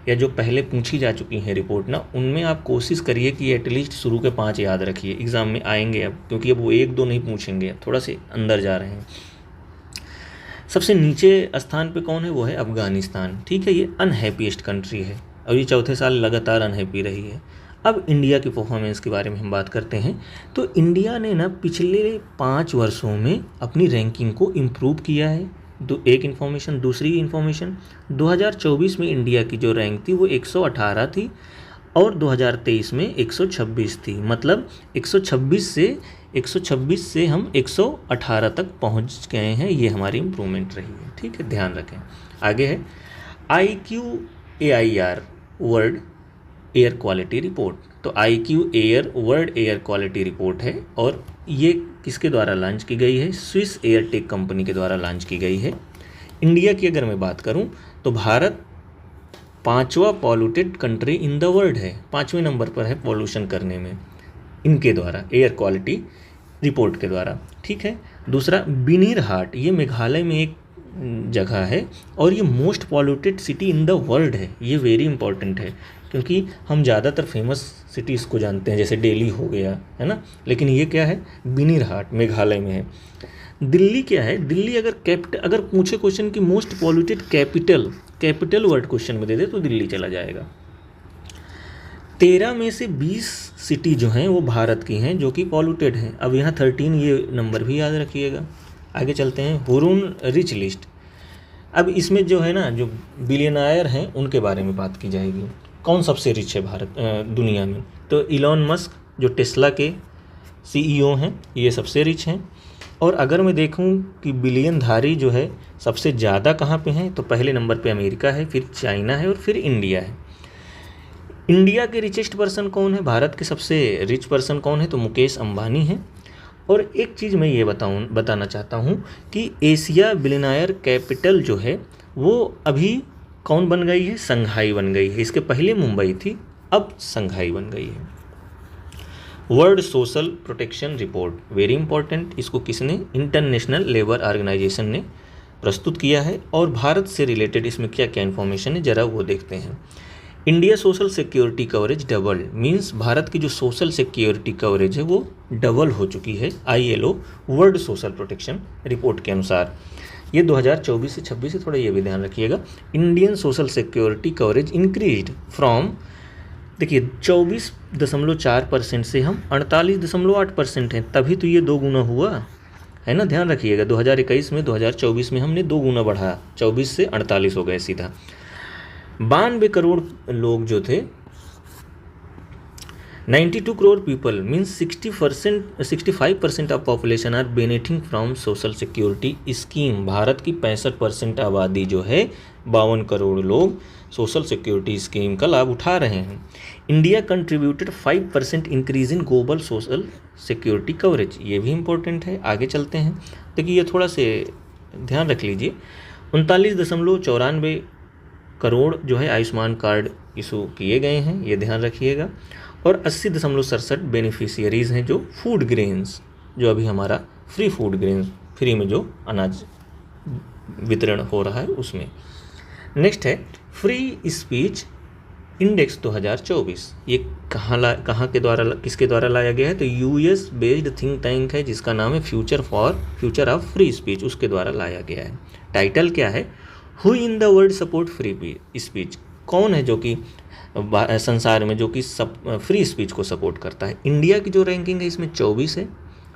S1: या जो पहले पूछी जा चुकी हैं रिपोर्ट ना, उनमें आप कोशिश करिए कि एटलीस्ट शुरू के 5 याद रखिए, एग्ज़ाम में आएंगे अब, क्योंकि अब वो 1-2 नहीं पूछेंगे, अब थोड़ा से अंदर जा रहे हैं। सबसे नीचे स्थान पे कौन है, वो है अफगानिस्तान। ठीक है, ये अनहैप्पीएस्ट कंट्री है और ये चौथे साल लगातार अनहैप्पी रही है। अब इंडिया की परफॉर्मेंस के बारे में हम बात करते हैं। तो इंडिया ने ना पिछले 5 वर्षों में अपनी रैंकिंग को इम्प्रूव किया है। एक इन्फॉर्मेशन, दूसरी इन्फॉर्मेशन 2024 में इंडिया की जो रैंक थी वो 118 थी और 2023 में 126 थी। मतलब 126 से हम 118 तक पहुंच गए हैं। ये हमारी इम्प्रूवमेंट रही है। ठीक है, ध्यान रखें। आगे है IQAIR world air quality report. तो IQAIR world air quality report है और ये किसके द्वारा लॉन्च की गई है, स्विस एयरटेक कंपनी के द्वारा लॉन्च की गई है। इंडिया की अगर मैं बात करूं तो भारत 5वां polluted country in the world है, 5वें नंबर पर है पॉल्यूशन करने में, इनके द्वारा एयर क्वालिटी रिपोर्ट के द्वारा। ठीक है, दूसरा बिनीरहाट, ये मेघालय में एक जगह है और ये most polluted city in the world है। ये वेरी इंपॉर्टेंट है क्योंकि हम ज़्यादातर फेमस सिटीज़ को जानते हैं, जैसे दिल्ली हो गया है ना, लेकिन ये क्या है, बिनीरहाट मेघालय में है। दिल्ली क्या है, दिल्ली अगर पूछे क्वेश्चन की most polluted capital word question में दे दे तो दिल्ली चला जाएगा। 13 में से 20 सिटी जो हैं वो भारत की हैं जो कि पॉल्यूटेड हैं। अब यहाँ 13 ये नंबर भी याद रखिएगा। आगे चलते हैं, हुरून रिच लिस्ट। अब इसमें जो है ना, जो बिलियनायर हैं उनके बारे में बात की जाएगी। कौन सबसे रिच है दुनिया में, तो इलॉन मस्क जो टेस्ला के CEO हैं ये सबसे रिच हैं। और अगर मैं देखूं कि बिलियनधारी जो है सबसे ज़्यादा कहाँ पे हैं, तो पहले नंबर पे अमेरिका है, फिर चाइना है और फिर इंडिया है। इंडिया के रिचेस्ट पर्सन कौन है, भारत के सबसे रिच पर्सन कौन है, तो मुकेश अंबानी है। और एक चीज़ मैं ये बताना चाहता हूँ कि एशिया बिलियनायर कैपिटल जो है वो अभी कौन बन गई है, संघाई बन गई है। इसके पहले मुंबई थी, अब संघाई बन गई है। World social protection report very important, इसको किसने, इंटरनेशनल लेबर ऑर्गेनाइजेशन ने प्रस्तुत किया है। और भारत से रिलेटेड इसमें क्या क्या इन्फॉर्मेशन है ज़रा वो देखते हैं। India social security coverage double, means Bharat की जो सोशल सिक्योरिटी कवरेज है वो डबल हो चुकी है ILO world social protection report के अनुसार। ये 2024 से 26 है, थोड़ा ये भी ध्यान रखिएगा। Indian social security coverage increased from, देखिए 24.4% से हम 48.8% हैं, तभी तो ये 2 गुना हुआ है ना, ध्यान रखिएगा। 2021 में 2024 में हमने 2 गुना बढ़ा, 24 से 48 हो गए सीधा। 92 करोड़ लोग जो थे, 92 crore people means 65% of population are benefiting from social security scheme. Bharat की 65% आबादी जो है, 52 करोड़ लोग सोशल सिक्योरिटी स्कीम का लाभ उठा रहे हैं। India contributed 5% increase in global social security coverage, ये भी इंपॉर्टेंट है। आगे चलते हैं, देखिए ये थोड़ा से ध्यान रख लीजिए। 39.94 करोड़ जो है आयुष्मान कार्ड इशू किए गए हैं, ये ध्यान रखिएगा। और 80.67 बेनिफिशियरीज़ हैं जो फूड ग्रेन्स, जो अभी हमारा फ्री फूड ग्रेन्स, फ्री में जो अनाज वितरण हो रहा है उसमें। नेक्स्ट है फ्री स्पीच इंडेक्स 2024, ये कहाँ के द्वारा, किसके द्वारा लाया गया है, तो US बेस्ड थिंक टैंक है जिसका नाम है फ्यूचर ऑफ फ्री स्पीच, उसके द्वारा लाया गया है। टाइटल क्या है, who in the world support free speech, कौन है जो कि संसार में जो कि फ्री स्पीच को सपोर्ट करता है। इंडिया की जो रैंकिंग है इसमें 24 है,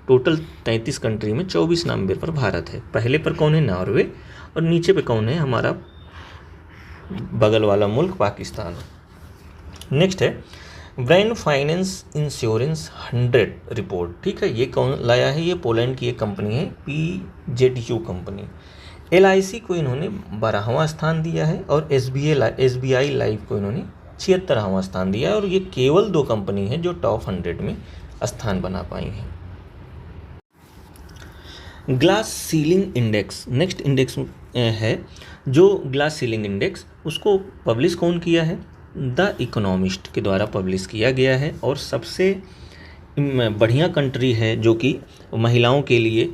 S1: टोटल 33 कंट्री में 24 नंबर पर भारत है। पहले पर कौन है, नॉर्वे, और नीचे पे कौन है, हमारा बगल वाला मुल्क पाकिस्तान। नेक्स्ट है ब्रांड फाइनेंस इंश्योरेंस 100 रिपोर्ट, ठीक है, ये कौन लाया है, ये पोलैंड की एक कंपनी है, PZU कंपनी। LIC को इन्होंने 12वां स्थान दिया है और SBI लाइफ को इन्होंने 76वां स्थान दिया है। और ये केवल 2 कंपनी है जो टॉप 100 में स्थान बना पाई हैं। Glass ceiling index next index है, जो ग्लास सीलिंग इंडेक्स, उसको पब्लिश कौन किया है, द इकोनॉमिस्ट के द्वारा पब्लिश किया गया है। और सबसे बढ़िया कंट्री है जो कि महिलाओं के लिए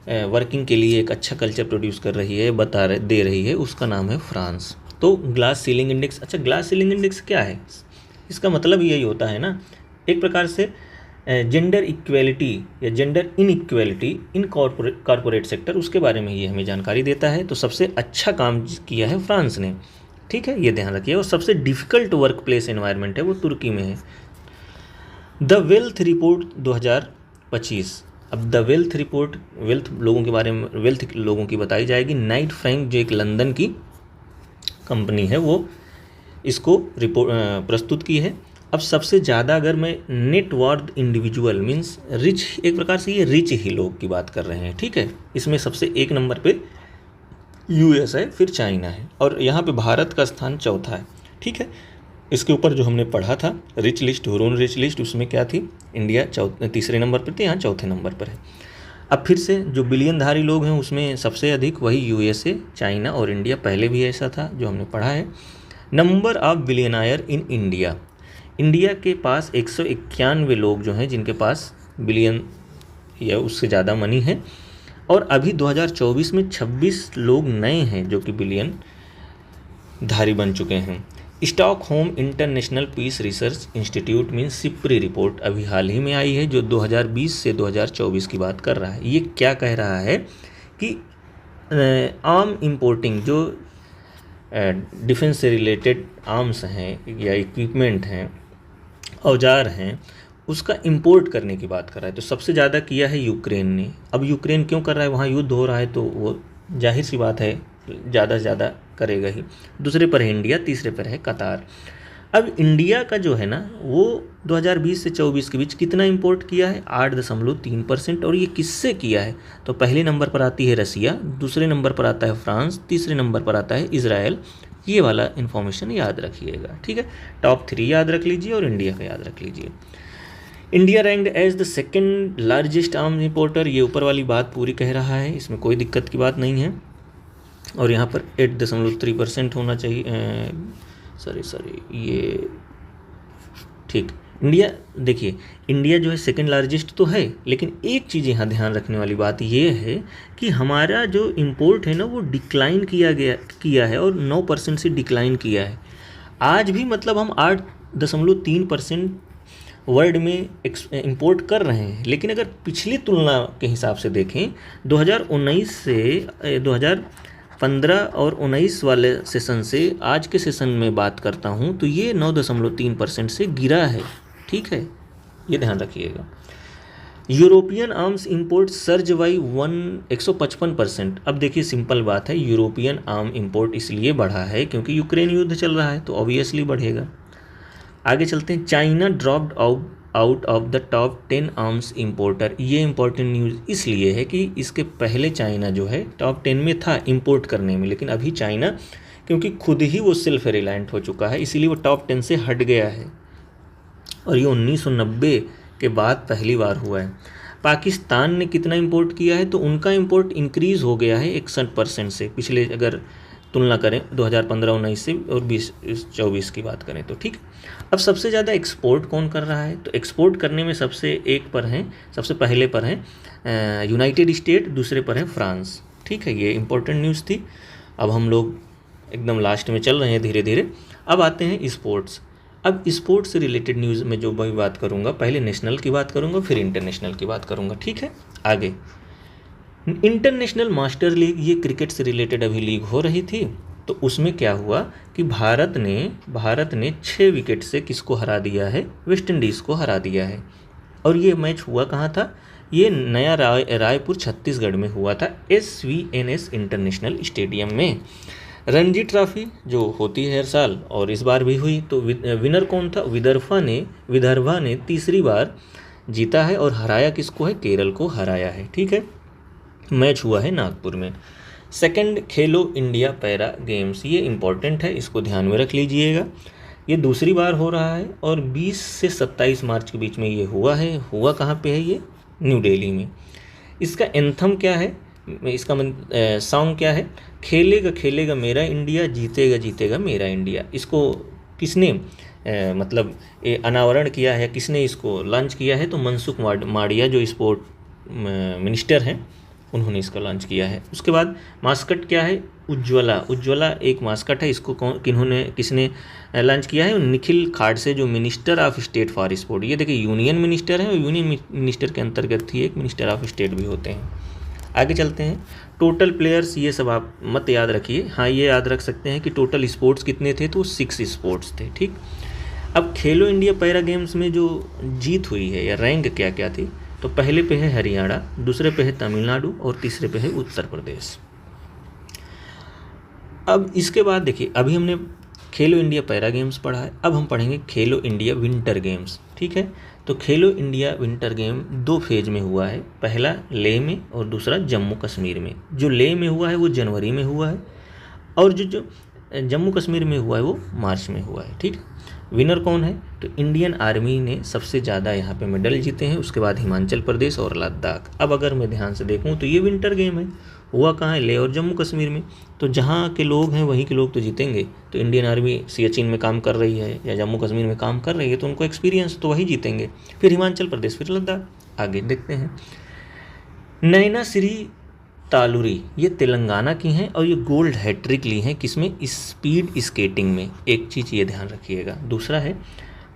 S1: वर्किंग के लिए एक अच्छा कल्चर प्रोड्यूस कर रही है, दे रही है, उसका नाम है फ्रांस। तो ग्लास सीलिंग इंडेक्स, अच्छा ग्लास सीलिंग इंडेक्स क्या है, इसका मतलब यही होता है ना, एक प्रकार से जेंडर इक्वेलिटी या gender inequality in corporate sector, उसके बारे में ये हमें जानकारी देता है। तो सबसे अच्छा काम किया है फ्रांस ने, ठीक है, ये ध्यान रखिए। और सबसे डिफ़िकल्ट वर्क प्लेस एनवायरनमेंट है वो तुर्की में है। द वेल्थ रिपोर्ट 2025, अब द वेल्थ रिपोर्ट वेल्थ लोगों के बारे में, वेल्थ लोगों की बताई जाएगी। नाइट फ्रैंक जो एक लंदन की कंपनी है वो इसको रिपोर्ट प्रस्तुत की है। अब सबसे ज़्यादा अगर मैं नेटवर्थ इंडिविजुअल मींस रिच, एक प्रकार से ये रिच ही लोग की बात कर रहे हैं, ठीक है, इसमें सबसे 1 नंबर पे US है, फिर चाइना है, और यहाँ पे भारत का स्थान 4था है, ठीक है। इसके ऊपर जो हमने पढ़ा था rich list, Hurun rich list, उसमें क्या थी, इंडिया 3रे नंबर पर थी, यहाँ 4थे नंबर पर है। अब फिर से जो बिलियनधारी लोग हैं उसमें सबसे अधिक वही USA, चाइना और इंडिया, पहले भी ऐसा था जो हमने पढ़ा है। Number of billionaire in India, India के पास 191 लोग जो हैं जिनके पास बिलियन या उससे ज़्यादा मनी है। और अभी 2024 में 26 लोग नए हैं जो कि बिलियन धारी बन चुके हैं। Stockholm international peace research institute mean SIPRI report अभी हाल ही में आई है, जो 2020 से 2024 की बात कर रहा है। ये क्या कह रहा है कि आर्म इंपोर्टिंग, जो डिफेंस से रिलेटेड आर्म्स हैं या इक्विपमेंट हैं, औजार हैं, उसका इंपोर्ट करने की बात कर रहा है। तो सबसे ज़्यादा किया है यूक्रेन ने। अब यूक्रेन क्यों कर रहा है, वहाँ युद्ध हो रहा है, तो वो जाहिर सी बात है ज़्यादा से ज़्यादा करेगा ही। दूसरे पर है इंडिया, तीसरे पर है कतार। अब इंडिया का जो है ना वो 2020 से 24 के बीच कितना इंपोर्ट किया है, 8.3%। और ये किससे किया है, तो पहले नंबर पर आती है रसिया, दूसरे नंबर पर आता है फ्रांस, तीसरे नंबर पर आता है इजराइल। ये वाला इन्फॉर्मेशन याद रखिएगा, ठीक है। टॉप 3 याद रख लीजिए और इंडिया का याद रख लीजिए। India ranked as the second largest arms importer, ये ऊपर वाली बात पूरी कह रहा है, इसमें कोई दिक्कत की बात नहीं है। और यहाँ पर 8.3% होना चाहिए, सॉरी ये ठीक। इंडिया देखिए, इंडिया जो है सेकंड लार्जेस्ट तो है, लेकिन एक चीज़ यहाँ ध्यान रखने वाली बात ये है कि हमारा जो इंपोर्ट है ना वो डिक्लाइन किया है और 9% से डिक्लाइन किया है। आज भी मतलब हम 8.3% वर्ल्ड में इंपोर्ट कर रहे हैं, लेकिन अगर पिछली तुलना के हिसाब से देखें 2019 से 2015 और 19 वाले सेशन से आज के सेशन में बात करता हूं तो ये 9.3% से गिरा है, ठीक है, ये ध्यान रखिएगा। European arms import surge by 155%। अब देखिए सिंपल बात है, यूरोपियन आर्म इंपोर्ट इसलिए बढ़ा है क्योंकि यूक्रेन युद्ध चल रहा है तो ऑब्वियसली बढ़ेगा। आगे चलते हैं, China dropped out of the top 10 arms importer. ये इंपॉर्टेंट न्यूज़ इसलिए है कि इसके पहले चाइना जो है टॉप 10 में था इंपोर्ट करने में, लेकिन अभी चाइना क्योंकि खुद ही वो सेल्फ रिलायंट हो चुका है इसीलिए वो टॉप 10 से हट गया है, और ये 1990 के बाद पहली बार हुआ है। पाकिस्तान ने कितना इंपोर्ट किया है, तो उनका इंपोर्ट इंक्रीज़ हो गया है 61% से, पिछले अगर तुलना करें 2015-19 से और 20-24 की बात करें तो, ठीक। अब सबसे ज़्यादा एक्सपोर्ट कौन कर रहा है, तो एक्सपोर्ट करने में सबसे पहले पर हैं यूनाइटेड स्टेट, दूसरे पर है फ्रांस, ठीक है। ये इंपॉर्टेंट न्यूज़ थी। अब हम लोग एकदम लास्ट में चल रहे हैं धीरे धीरे। अब आते हैं स्पोर्ट्स। अब स्पोर्ट्स से रिलेटेड न्यूज़ में जो मैं बात करूँगा, पहले नेशनल की बात करूँगा फिर इंटरनेशनल की बात करूँगा, ठीक है। आगे इंटरनेशनल मास्टर लीग, ये क्रिकेट से रिलेटेड अभी लीग हो रही थी, तो उसमें क्या हुआ कि भारत ने 6 विकेट से किसको हरा दिया है, वेस्ट इंडीज़ को हरा दिया है। और ये मैच हुआ कहाँ था, ये नया रायपुर छत्तीसगढ़ में हुआ था, SVNS इंटरनेशनल स्टेडियम में। रणजी ट्रॉफी जो होती है हर साल और इस बार भी हुई, तो विनर कौन था, विदर्भा ने तीसरी बार जीता है और हराया किसको है, केरल को हराया है, ठीक है। मैच हुआ है नागपुर में। सेकंड खेलो इंडिया पैरा गेम्स, ये इम्पॉर्टेंट है, इसको ध्यान में रख लीजिएगा। ये दूसरी बार हो रहा है और 20 से 27 मार्च के बीच में ये हुआ कहाँ पे है, ये न्यू दिल्ली में। इसका एंथम क्या है, इसका सॉन्ग क्या है, खेलेगा मेरा इंडिया, जीतेगा मेरा इंडिया। इसको किसने मतलब अनावरण किया है, किसने इसको लॉन्च किया है, तो मनसुख मांडविया जो स्पोर्ट मिनिस्टर हैं उन्होंने इसका लॉन्च किया है। उसके बाद मास्कट क्या है, उज्ज्वला एक मास्कट है, इसको किसने लॉन्च किया है, निखिल खाड़से जो minister of state for sport. ये देखिए यूनियन मिनिस्टर है और यूनियन मिनिस्टर के अंतर्गत ही एक मिनिस्टर ऑफ स्टेट भी होते हैं। आगे चलते हैं, टोटल प्लेयर्स, ये सब आप मत याद रखिए, हाँ ये याद रख सकते हैं कि टोटल स्पोर्ट्स कितने थे, तो 6 स्पोर्ट्स थे, ठीक। अब खेलो इंडिया पैरा गेम्स में जो जीत हुई है या रैंक क्या क्या थी, तो पहले पे है हरियाणा, दूसरे पे है तमिलनाडु और तीसरे पे है उत्तर प्रदेश। अब इसके बाद देखिए, अभी हमने खेलो इंडिया पैरा गेम्स पढ़ा है, अब हम पढ़ेंगे खेलो इंडिया विंटर गेम्स, ठीक है। तो खेलो इंडिया विंटर गेम 2 फेज में हुआ है, पहला लेह में और दूसरा जम्मू कश्मीर में। जो लेह में हुआ है वो जनवरी में हुआ है और जो जम्मू कश्मीर में हुआ है वो मार्च में हुआ है, ठीक। विनर कौन है, तो इंडियन आर्मी ने सबसे ज़्यादा यहाँ पे मेडल जीते हैं, उसके बाद हिमाचल प्रदेश और लद्दाख। अब अगर मैं ध्यान से देखूँ तो ये विंटर गेम है, हुआ कहाँ है, लेह और जम्मू कश्मीर में, तो जहाँ के लोग हैं वहीं के लोग तो जीतेंगे। तो इंडियन आर्मी सियाचिन में काम कर रही है या जम्मू कश्मीर में काम कर रही है तो उनको एक्सपीरियंस, तो वही जीतेंगे। फिर हिमाचल प्रदेश, फिर लद्दाख। आगे देखते हैं, नैना श्री तालुरी, ये तेलंगाना की हैं और ये गोल्ड हैट्रिक ली हैं किसमें, स्पीड स्केटिंग में। एक चीज़ ये ध्यान रखिएगा। दूसरा है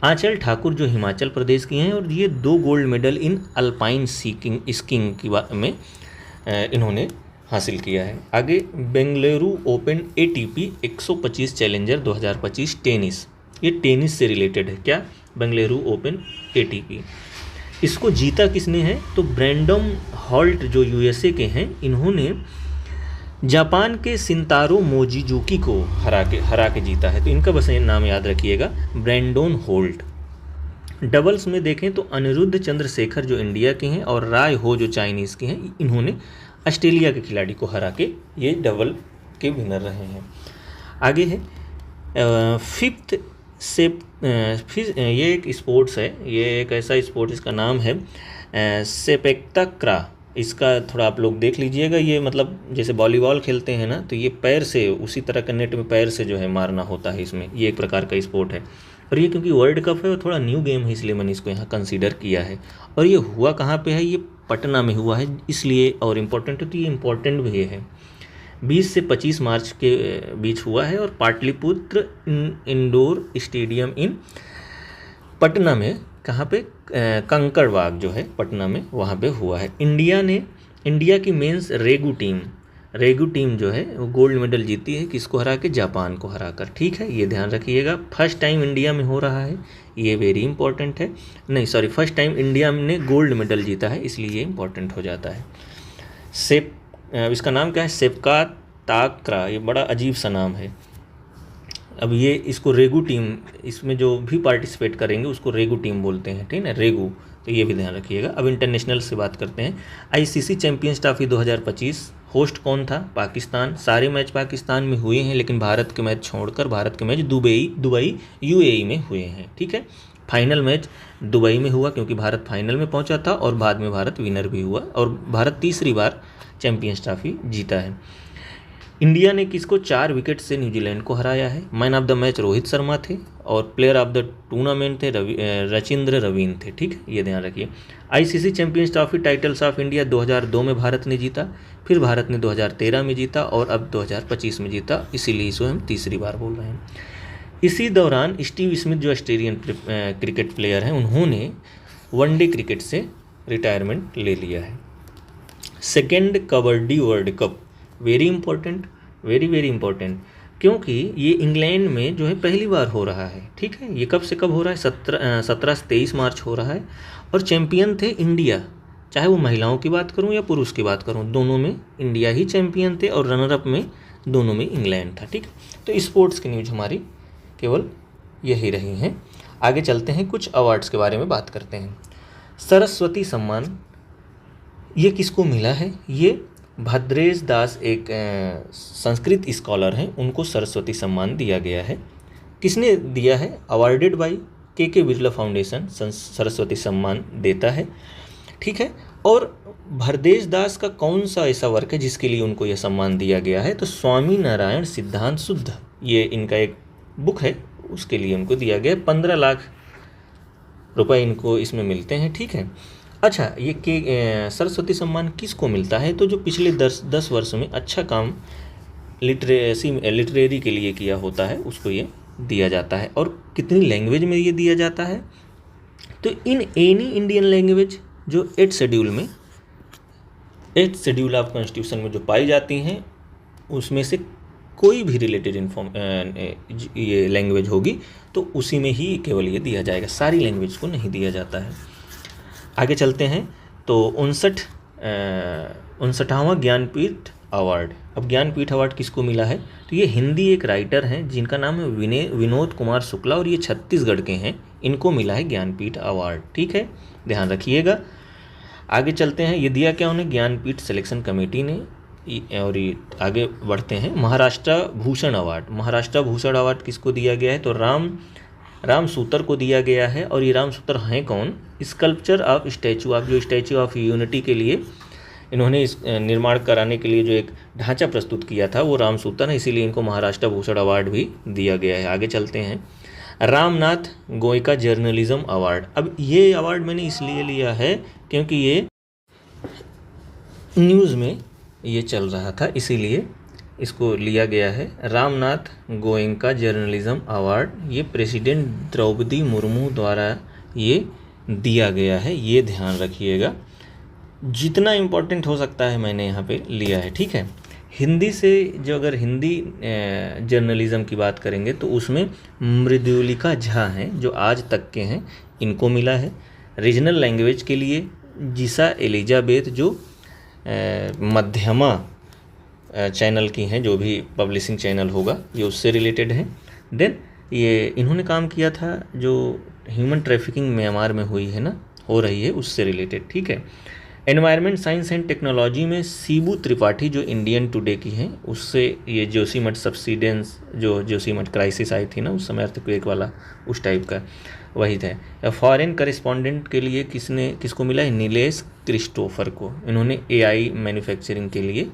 S1: आंचल ठाकुर जो हिमाचल प्रदेश की हैं और ये 2 gold medal in alpine skiing की में इन्होंने हासिल किया है। आगे Bengaluru open ATP 125 challenger 2025 tennis, ये टेनिस से रिलेटेड है क्या, बेंगलुरु ओपन ATP। इसको जीता किसने है, तो ब्रैंडम हॉल्ट जो USA के हैं, इन्होंने जापान के शिंतारो मोजीजुकी को हरा के जीता है। तो इनका बस ये नाम याद रखिएगा, ब्रैंडन होल्ट। डबल्स में देखें तो अनिरुद्ध चंद्रशेखर जो इंडिया के हैं और राय हो जो चाइनीज़ के हैं, इन्होंने ऑस्ट्रेलिया के खिलाड़ी को हरा के ये डबल के विनर रहे हैं। आगे है फिफ्थ सेप फिर ये एक स्पोर्ट्स है, ये एक ऐसा स्पोर्ट्स, इसका नाम है सेपेक्टाक्रा। इसका थोड़ा आप लोग देख लीजिएगा, ये मतलब जैसे वॉलीबॉल खेलते हैं ना, तो ये पैर से उसी तरह का नेट में पैर से जो है मारना होता है इसमें, ये एक प्रकार का स्पोर्ट है। और ये क्योंकि वर्ल्ड कप है और थोड़ा न्यू गेम है, इसलिए मैंने इसको यहाँ कंसीडर किया है। और ये हुआ कहाँ पे है, ये पटना में हुआ है इसलिए और इम्पोर्टेंट है, तो ये इम्पोर्टेंट भी है। 20 से 25 मार्च के बीच हुआ है और पाटलिपुत्र इंडोर स्टेडियम इन पटना में, कहाँ पे, कंकड़बाग जो है पटना में, वहाँ पे हुआ है। इंडिया की मेंस रेगू टीम जो है वो गोल्ड मेडल जीती है, किसको हरा के, जापान को हरा कर। ठीक है, ये ध्यान रखिएगा। फर्स्ट टाइम इंडिया में हो रहा है, ये वेरी इंपॉर्टेंट है। नहीं सॉरी, फर्स्ट टाइम इंडिया ने गोल्ड मेडल जीता है, इसलिए ये इंपॉर्टेंट हो जाता है। इसका नाम क्या है, सेपका ताकरा, ये बड़ा अजीब सा नाम है। अब ये इसको रेगू टीम, इसमें जो भी पार्टिसिपेट करेंगे उसको रेगू टीम बोलते हैं, ठीक है ना, रेगू, तो ये भी ध्यान रखिएगा। अब इंटरनेशनल से बात करते हैं। आईसीसी चैंपियंस ट्रॉफी 2025 होस्ट कौन था, पाकिस्तान। सारे मैच पाकिस्तान में हुए हैं, लेकिन भारत के मैच छोड़कर भारत के मैच दुबई यूएई में हुए हैं। ठीक है, फाइनल मैच दुबई में हुआ क्योंकि भारत फाइनल में पहुंचा था और बाद में भारत विनर भी हुआ और भारत तीसरी बार चैंपियंस ट्रॉफी जीता है। इंडिया ने किसको 4 विकेट से न्यूजीलैंड को हराया है। Man of the match Rohit Sharma थे और प्लेयर ऑफ द टूर्नामेंट थे रचिंद्र रवीन थे। ठीक है, ये ध्यान रखिए। ICC champions trophy titles of India 2002 में भारत ने जीता, फिर भारत ने 2013 में जीता और अब 2025 में जीता, इसीलिए इसे हम तीसरी बार बोल रहे हैं। इसी दौरान स्टीव स्मिथ जो ऑस्ट्रेलियन क्रिकेट प्लेयर हैं, उन्होंने वनडे क्रिकेट से रिटायरमेंट ले लिया है। Second kabaddi world cup, very important, very important, क्योंकि ये इंग्लैंड में जो है पहली बार हो रहा है। ठीक है, ये कब से कब हो रहा है, 17 से 23 मार्च हो रहा है और चैंपियन थे इंडिया। चाहे वो महिलाओं की बात करूं या पुरुष की बात करूं, दोनों में इंडिया ही चैंपियन थे और रनर अप में दोनों में इंग्लैंड था। ठीक, तो स्पोर्ट्स की न्यूज हमारी केवल यही रही हैं। आगे चलते हैं, कुछ अवार्ड्स के बारे में बात करते हैं। सरस्वती सम्मान ये किसको मिला है, ये भद्रेश दास एक संस्कृत स्कॉलर हैं, उनको सरस्वती सम्मान दिया गया है। किसने दिया है, अवार्डेड बाय के बिरला फाउंडेशन सरस्वती सम्मान देता है। ठीक है, और भरदेश दास का कौन सा ऐसा वर्क है जिसके लिए उनको यह सम्मान दिया गया है, तो स्वामी नारायण सिद्धांत शुद्ध, ये इनका एक बुक है, उसके लिए उनको दिया गया। 15 लाख रुपए इनको इसमें मिलते हैं। ठीक है, अच्छा, ये सरस्वती सम्मान किसको मिलता है, तो जो पिछले 10 वर्ष में अच्छा काम लिटरेरी के लिए किया होता है उसको ये दिया जाता है। और कितनी लैंग्वेज में ये दिया जाता है, तो इन एनी इंडियन लैंग्वेज जो 8 शेड्यूल ऑफ कॉन्स्टिट्यूशन में जो पाई जाती हैं, उसमें से कोई भी रिलेटेड ये लैंग्वेज होगी तो उसी में ही केवल ये दिया जाएगा, सारी लैंग्वेज को नहीं दिया जाता है। आगे चलते हैं, तो 59वां ज्ञानपीठ अवार्ड। अब ज्ञानपीठ अवार्ड किसको मिला है, तो ये हिंदी एक राइटर हैं जिनका नाम है विनोद कुमार शुक्ला और ये छत्तीसगढ़ के हैं, इनको मिला है ज्ञानपीठ अवार्ड। ठीक है, ध्यान रखिएगा। आगे चलते हैं, ये दिया क्या उन्हें, ज्ञानपीठ सिलेक्शन कमेटी ने। और ये आगे बढ़ते हैं, महाराष्ट्र भूषण अवार्ड किसको दिया गया है, तो राम सूतर को दिया गया है। और ये राम सूतर हैं कौन, sculpture of statute of unity के लिए इन्होंने इस निर्माण कराने के लिए जो एक ढांचा प्रस्तुत किया था वो राम सूतर है, इसीलिए इनको महाराष्ट्र भूषण अवार्ड भी दिया गया है। आगे चलते हैं, रामनाथ गोयका जर्नलिज्म अवार्ड। अब ये अवार्ड मैंने इसलिए लिया है क्योंकि ये न्यूज़ में ये चल रहा था, इसीलिए इसको लिया गया है। रामनाथ गोयनका जर्नलिज्म अवार्ड, ये प्रेसिडेंट द्रौपदी मुर्मू द्वारा ये दिया गया है, ये ध्यान रखिएगा। जितना इम्पोर्टेंट हो सकता है मैंने यहाँ पे लिया है। ठीक है, हिंदी से जो अगर हिंदी जर्नलिज्म की बात करेंगे तो उसमें मृदुलिका झा हैं जो आज तक के हैं, इनको मिला है। रीजनल लैंग्वेज के लिए जिसा एलिजाबेथ जो मध्यमा चैनल की हैं, जो भी पब्लिशिंग चैनल होगा ये उससे रिलेटेड है। देन ये इन्होंने काम किया था जो ह्यूमन ट्रैफिकिंग म्यांमार में हुई है ना, हो रही है, उससे रिलेटेड, ठीक है। एनवायरनमेंट साइंस एंड टेक्नोलॉजी में सीबू त्रिपाठी जो इंडियन टुडे की हैं, उससे ये जोशीमठ सब्सिडेंस, जो जोशीमठ क्राइसिस आई थी ना उस समय, अर्थक्वेक वाला, उस टाइप का वही था। फॉरेन करेस्पॉन्डेंट के लिए किसको मिला है? नीलेश क्रिस्टोफर को। इन्होंने एआई मैन्युफैक्चरिंग के लिए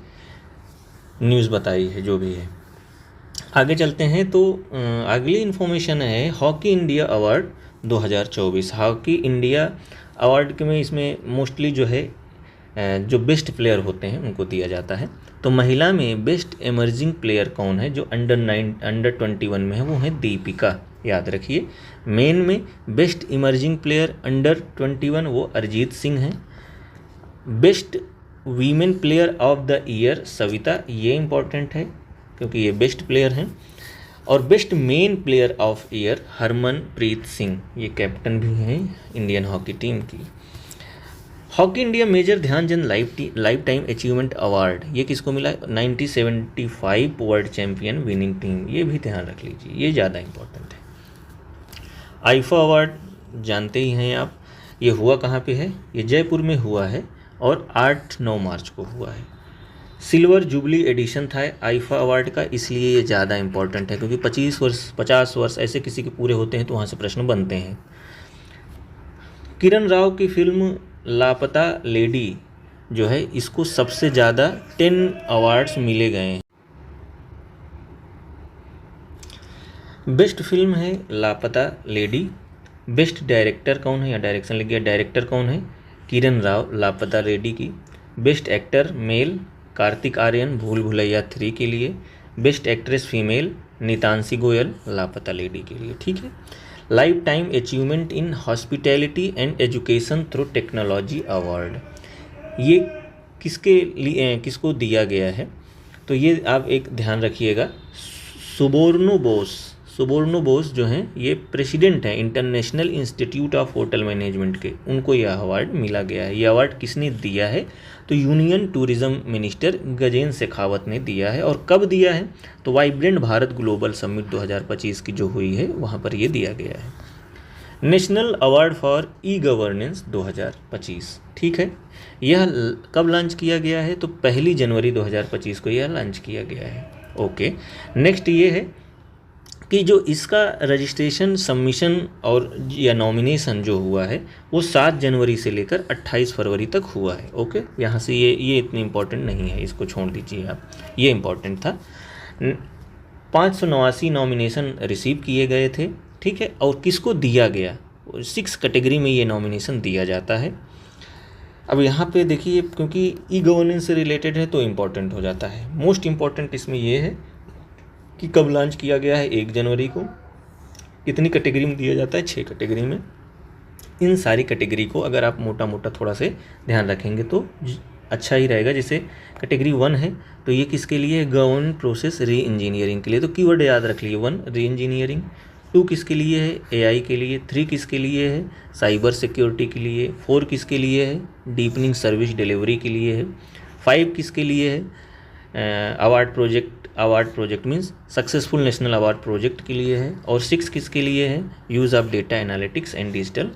S1: न्यूज़ बताई है, जो भी है। आगे चलते हैं तो अगली इन्फॉर्मेशन है hockey India award 2024। Hockey India award में इसमें मोस्टली जो है जो बेस्ट प्लेयर होते हैं उनको दिया जाता है। तो महिला में बेस्ट एमर्जिंग प्लेयर कौन है? जो अंडर 21 में है वो है दीपिका, याद रखिए। मेन में बेस्ट इमर्जिंग प्लेयर अंडर 21 वो अरिजीत सिंह हैं। Best women player of the year Savita, ये इम्पॉर्टेंट है क्योंकि ये बेस्ट प्लेयर हैं। और best men player of year Harmanpreet Singh, ये कैप्टन भी हैं इंडियन हॉकी टीम की। Hockey India major Dhyanchand life time achievement award, ये किसको मिला? 1975 वर्ल्ड चैम्पियन विनिंग टीम, ये भी ध्यान रख लीजिए, ये ज़्यादा इंपॉर्टेंट है। आईफा अवार्ड जानते ही हैं आप, ये हुआ कहाँ पे है? ये जयपुर में हुआ है और 8-9 मार्च को हुआ है। सिल्वर जुबली एडिशन था आईफा अवार्ड का, इसलिए ये ज़्यादा इंपॉर्टेंट है क्योंकि 50 वर्ष ऐसे किसी के पूरे होते हैं तो वहाँ से प्रश्न बनते हैं। किरण राव की फिल्म लापता लेडी जो है, इसको सबसे ज़्यादा 10 अवार्ड्स मिले गए हैं। बेस्ट फिल्म है लापता लेडी। बेस्ट डायरेक्टर कौन है? या डायरेक्शन लिख गया, डायरेक्टर कौन है? किरण राव, लापता लेडी की। Best actor male Kartik Aaryan, Bhool Bhulaiyaa 3 के लिए। Best actress female Nitanshi Goel, Laapataa lady के लिए, ठीक है। Life time achievement in hospitality and education through technology award, ये किसको दिया गया है? तो ये आप एक ध्यान रखिएगा, सुबोर्नो बोस जो हैं ये प्रेसिडेंट हैं international institute of hotel management के, उनको यह अवार्ड मिला गया है। ये अवार्ड किसने दिया है? तो union tourism minister Gajendra Shekhawat ने दिया है। और कब दिया है? तो वाइब्रेंट भारत ग्लोबल समिट 2025 की जो हुई है वहाँ पर ये दिया गया है। National award for e governance 2025, ठीक है। यह कब लॉन्च किया गया है? तो 1 जनवरी 2025 को यह लॉन्च किया गया है। ओके, नेक्स्ट ये है कि जो इसका रजिस्ट्रेशन, सबमिशन और या नॉमिनेशन जो हुआ है वो 7 जनवरी से लेकर 28 फरवरी तक हुआ है। ओके, यहाँ से ये इतनी इम्पोर्टेंट नहीं है, इसको छोड़ दीजिए आप, ये इम्पोर्टेंट था। 589 नॉमिनेशन रिसीव किए गए थे, ठीक है। और किसको दिया गया? 6 कैटेगरी में ये नॉमिनेशन दिया जाता है। अब यहाँ पे देखिए, क्योंकि ई गवर्नेंस से रिलेटेड है तो इम्पोर्टेंट हो जाता है। मोस्ट इम्पॉर्टेंट इसमें ये है कि कब लॉन्च किया गया है? 1 जनवरी को। कितनी कैटेगरी में दिया जाता है? 6 कैटेगरी में। इन सारी कैटेगरी को अगर आप मोटा मोटा थोड़ा से ध्यान रखेंगे तो अच्छा ही रहेगा। जैसे कैटेगरी 1 है तो ये किसके लिए है? गवर्नमेंट प्रोसेस री इंजीनियरिंग के लिए, तो कीवर्ड याद रख लिए, 1 री इंजीनियरिंग, 2 किसके लिए है? एआई के लिए, 3 किसके लिए है? साइबर सिक्योरिटी के लिए, 4 किसके लिए है? डीपनिंग सर्विस डिलीवरी के लिए है, 5 किसके लिए है? Award project means successful national award project के लिए है, और 6 किसके लिए है? Use of data analytics and digital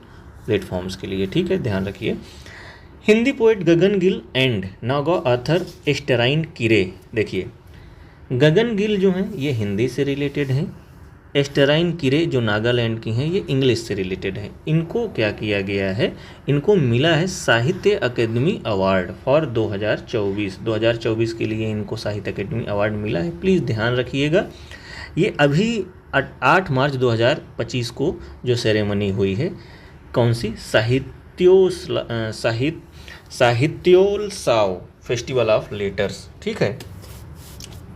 S1: platforms के लिए, ठीक है, ध्यान रखिए। Hindi poet Gagan Gill and Naga author Easterine Kire, देखिए गगन गिल जो हैं ये हिंदी से रिलेटेड हैं, एस्टराइन किरे जो नागालैंड की हैं ये इंग्लिश से रिलेटेड हैं। इनको क्या किया गया है? इनको मिला है साहित्य अकेदमी अवार्ड फॉर 2024 के लिए इनको साहित्य अकेदमी अवार्ड मिला है। प्लीज़ ध्यान रखिएगा, ये अभी 8 मार्च 2025 को जो सेरेमनी हुई है, कौन सी? साहित्योत्सव फेस्टिवल ऑफ लेटर्स, ठीक है,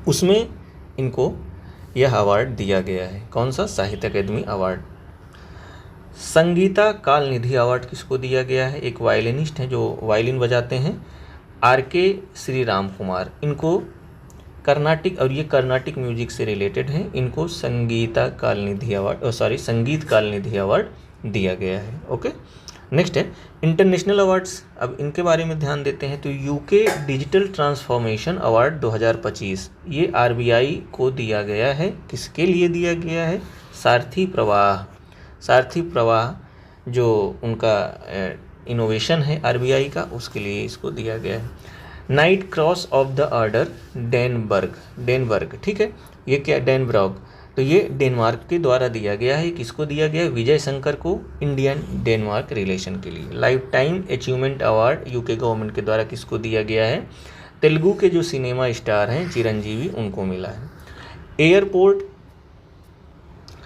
S1: उसमें इनको यह अवार्ड दिया गया है। कौन सा? साहित्य अकेदमी अवार्ड। संगीता काल निधि अवार्ड किसको दिया गया है? एक वायलिनिस्ट हैं जो वायलिन बजाते हैं, आर.के. श्री राम कुमार, इनको कर्नाटिक, और ये कर्नाटिक म्यूजिक से रिलेटेड हैं, इनको संगीत काल निधि अवार्ड दिया गया है। ओके, नेक्स्ट है इंटरनेशनल अवार्ड्स। अब इनके बारे में ध्यान देते हैं तो यूके डिजिटल ट्रांसफॉर्मेशन अवार्ड 2025 ये आरबीआई को दिया गया है। किसके लिए दिया गया है? सारथी प्रवाह जो उनका इनोवेशन है आरबीआई का, उसके लिए इसको दिया गया है। Knight cross of the order Dannebrog, ठीक है, ये क्या डेनब्रॉग, तो ये डेनमार्क के द्वारा दिया गया है। किसको दिया गया है? विजय शंकर को, इंडियन डेनमार्क रिलेशन के लिए। Life time achievement award UK government के द्वारा किसको दिया गया है? तेलुगु के जो सिनेमा स्टार हैं चिरंजीवी, उनको मिला है। Airport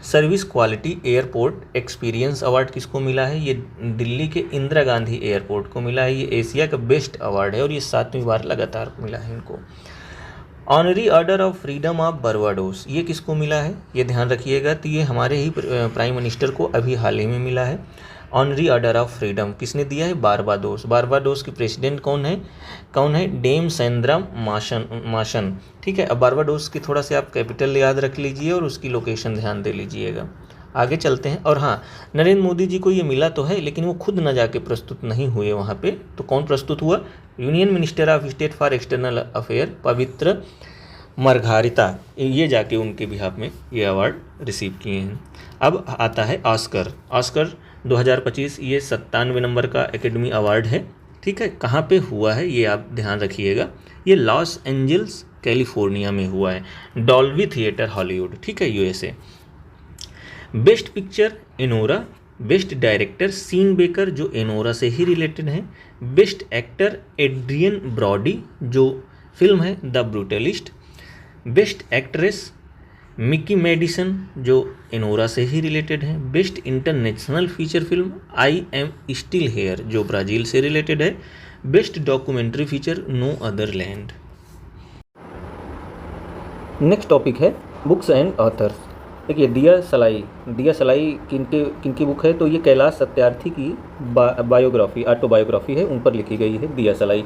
S1: service quality airport experience award किसको मिला है? ये दिल्ली के इंदिरा गांधी एयरपोर्ट को मिला है। ये एशिया का बेस्ट अवार्ड है और ये 7वीं बार लगातार मिला है इनको। Honorary order of freedom of Barbados ये किसको मिला है? ये ध्यान रखिएगा, तो ये हमारे ही प्राइम मिनिस्टर को अभी हाल ही में मिला है। ऑनरी ऑर्डर ऑफ फ्रीडम किसने दिया है? बारबाडोस की प्रेसिडेंट कौन है? डेम सेंद्रा माशन, ठीक है। अब बारबाडोस की थोड़ा से आप कैपिटल याद रख लीजिए और उसकी लोकेशन ध्यान दे लीजिएगा। आगे चलते हैं। और हाँ, नरेंद्र मोदी जी को ये मिला तो है, लेकिन वो खुद न जाके प्रस्तुत नहीं हुए वहाँ पे। तो कौन प्रस्तुत हुआ? Union minister of state for external affair पवित्र मार्घरिटा, ये जाके उनके बिहाफ में ये अवार्ड रिसीव किए हैं। अब आता है ऑस्कर 2025, ये 97 नंबर का एकेडमी अवार्ड है, ठीक है। कहाँ पे हुआ है ये आप ध्यान रखिएगा। ये लॉस एंजल्स कैलिफोर्निया में हुआ है, डॉल्बी थिएटर हॉलीवुड, ठीक है, USA. Best picture Anora, best director Sean Baker जो एनोरा से ही रिलेटेड है, बेस्ट एक्टर एड्रियन ब्रॉडी जो फिल्म है the Brutalist, best actress Mikey Madison जो एनोरा से ही रिलेटेड है, best international feature film I am still here जो ब्राज़ील से रिलेटेड है, best documentary feature no other land. Next topic है बुक्स एंड ऑथर्स। देखिए दिया सलाई किनकी बुक है? तो ये कैलाश सत्यार्थी की बायोग्राफी ऑटोबायोग्राफी है, उन पर लिखी गई है दिया सलाई।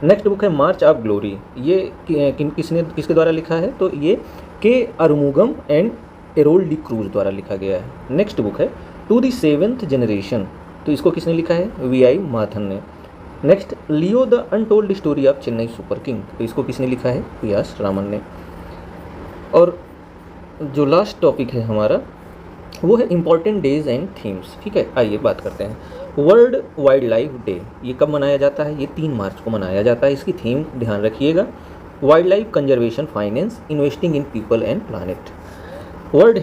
S1: नेक्स्ट बुक है मार्च ऑफ ग्लोरी, ये किसके द्वारा लिखा है? तो ये के Arumugam and Errol D cruise द्वारा लिखा गया है। नेक्स्ट बुक है टू द सेवेंथ जनरेशन, तो इसको किसने लिखा है? वी.आई. माथन ने। Next Leo the untold story of Chennai super king, तो इसको किसने लिखा है? व्यास रामन ने। और जो लास्ट टॉपिक है हमारा वो है इम्पॉर्टेंट डेज एंड थीम्स, ठीक है। आइए बात करते हैं। वर्ल्ड वाइल्ड लाइफ डे ये कब मनाया जाता है? ये 3 मार्च को मनाया जाता है। इसकी थीम ध्यान रखिएगा, wild life conservation, finance, investing in people and planet. World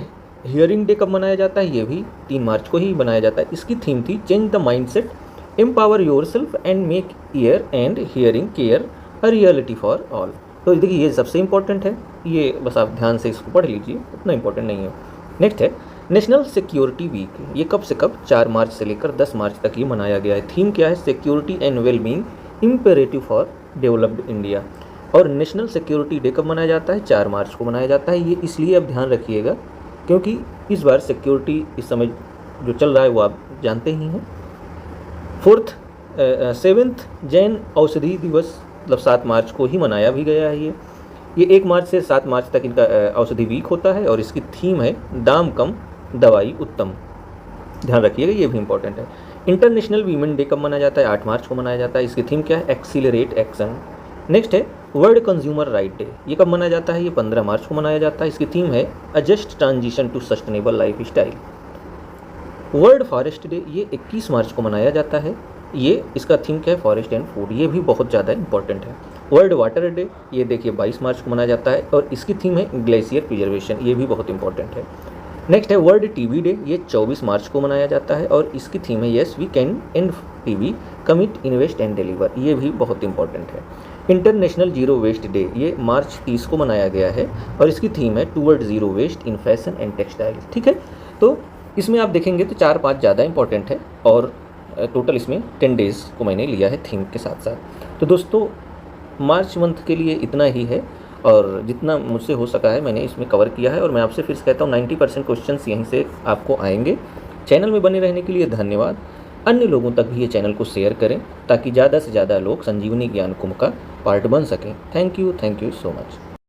S1: hearing day कब मनाया जाता है? ये भी 3 मार्च को ही मनाया जाता है। इसकी थीम थी change the mindset, empower yourself and make year and hearing care a reality for all. तो देखिए ये सबसे इम्पोर्टेंट है, ये बस आप ध्यान से इसको पढ़ लीजिए, उतना इम्पोर्टेंट नहीं है। नेक्स्ट है नेशनल सिक्योरिटी वीक, ये कब से कब? 4 मार्च से लेकर 10 मार्च तक ये मनाया गया है। थीम क्या है? Security and wellbeing imperative for developed India. और नेशनल सिक्योरिटी डे कब मनाया जाता है? 4 मार्च को मनाया जाता है। ये इसलिए आप ध्यान रखिएगा क्योंकि इस बार सिक्योरिटी इस समय जो चल रहा है वो आप जानते ही हैं। 7th जैन औषधि दिवस मतलब 7 मार्च को ही मनाया भी गया है। ये 1 मार्च से 7 मार्च तक इनका औषधि वीक होता है और इसकी थीम है दाम कम दवाई उत्तम, ध्यान रखिएगा, ये भी इंपॉर्टेंट है। इंटरनेशनल वीमेन डे कब मनाया जाता है? 8 मार्च को मनाया जाता है। इसकी थीम क्या है? Accelerate action. नेक्स्ट है वर्ल्ड कंज्यूमर राइट डे, ये कब मनाया जाता है? ये 15 मार्च को मनाया जाता है। इसकी थीम है a just transition to sustainable lifestyle. World forest day ये 21 मार्च को मनाया जाता है। ये इसका थीम क्या है? फॉरेस्ट एंड फूड, ये भी बहुत ज़्यादा इंपॉर्टेंट है। वर्ल्ड वाटर डे ये देखिए 22 मार्च को मनाया जाता है और इसकी थीम है ग्लेशियर प्रिजर्वेशन, ये भी बहुत इंपॉर्टेंट है। नेक्स्ट है वर्ल्ड टीबी डे, ये 24 मार्च को मनाया जाता है और इसकी थीम है yes we can end TB commit invest and deliver, ये भी बहुत इंपॉर्टेंट है। इंटरनेशनल जीरो वेस्ट डे ये मार्च 30 को मनाया गया है और इसकी थीम है toward zero waste in fashion and textile, ठीक है। तो इसमें आप देखेंगे तो 4-5 ज़्यादा इंपॉर्टेंट है और टोटल इसमें 10 डेज़ को मैंने लिया है थीम के साथ साथ। तो दोस्तों मार्च मंथ के लिए इतना ही है और जितना मुझसे हो सका है मैंने इसमें कवर किया है और मैं आपसे फिर से कहता हूँ 90% क्वेश्चंस यहीं से आपको आएंगे। चैनल में बने रहने के लिए धन्यवाद। अन्य लोगों तक भी ये चैनल को शेयर करें ताकि ज़्यादा से ज़्यादा लोग संजीवनी ज्ञान कुंभ का पार्ट बन सकें। Thank you so much.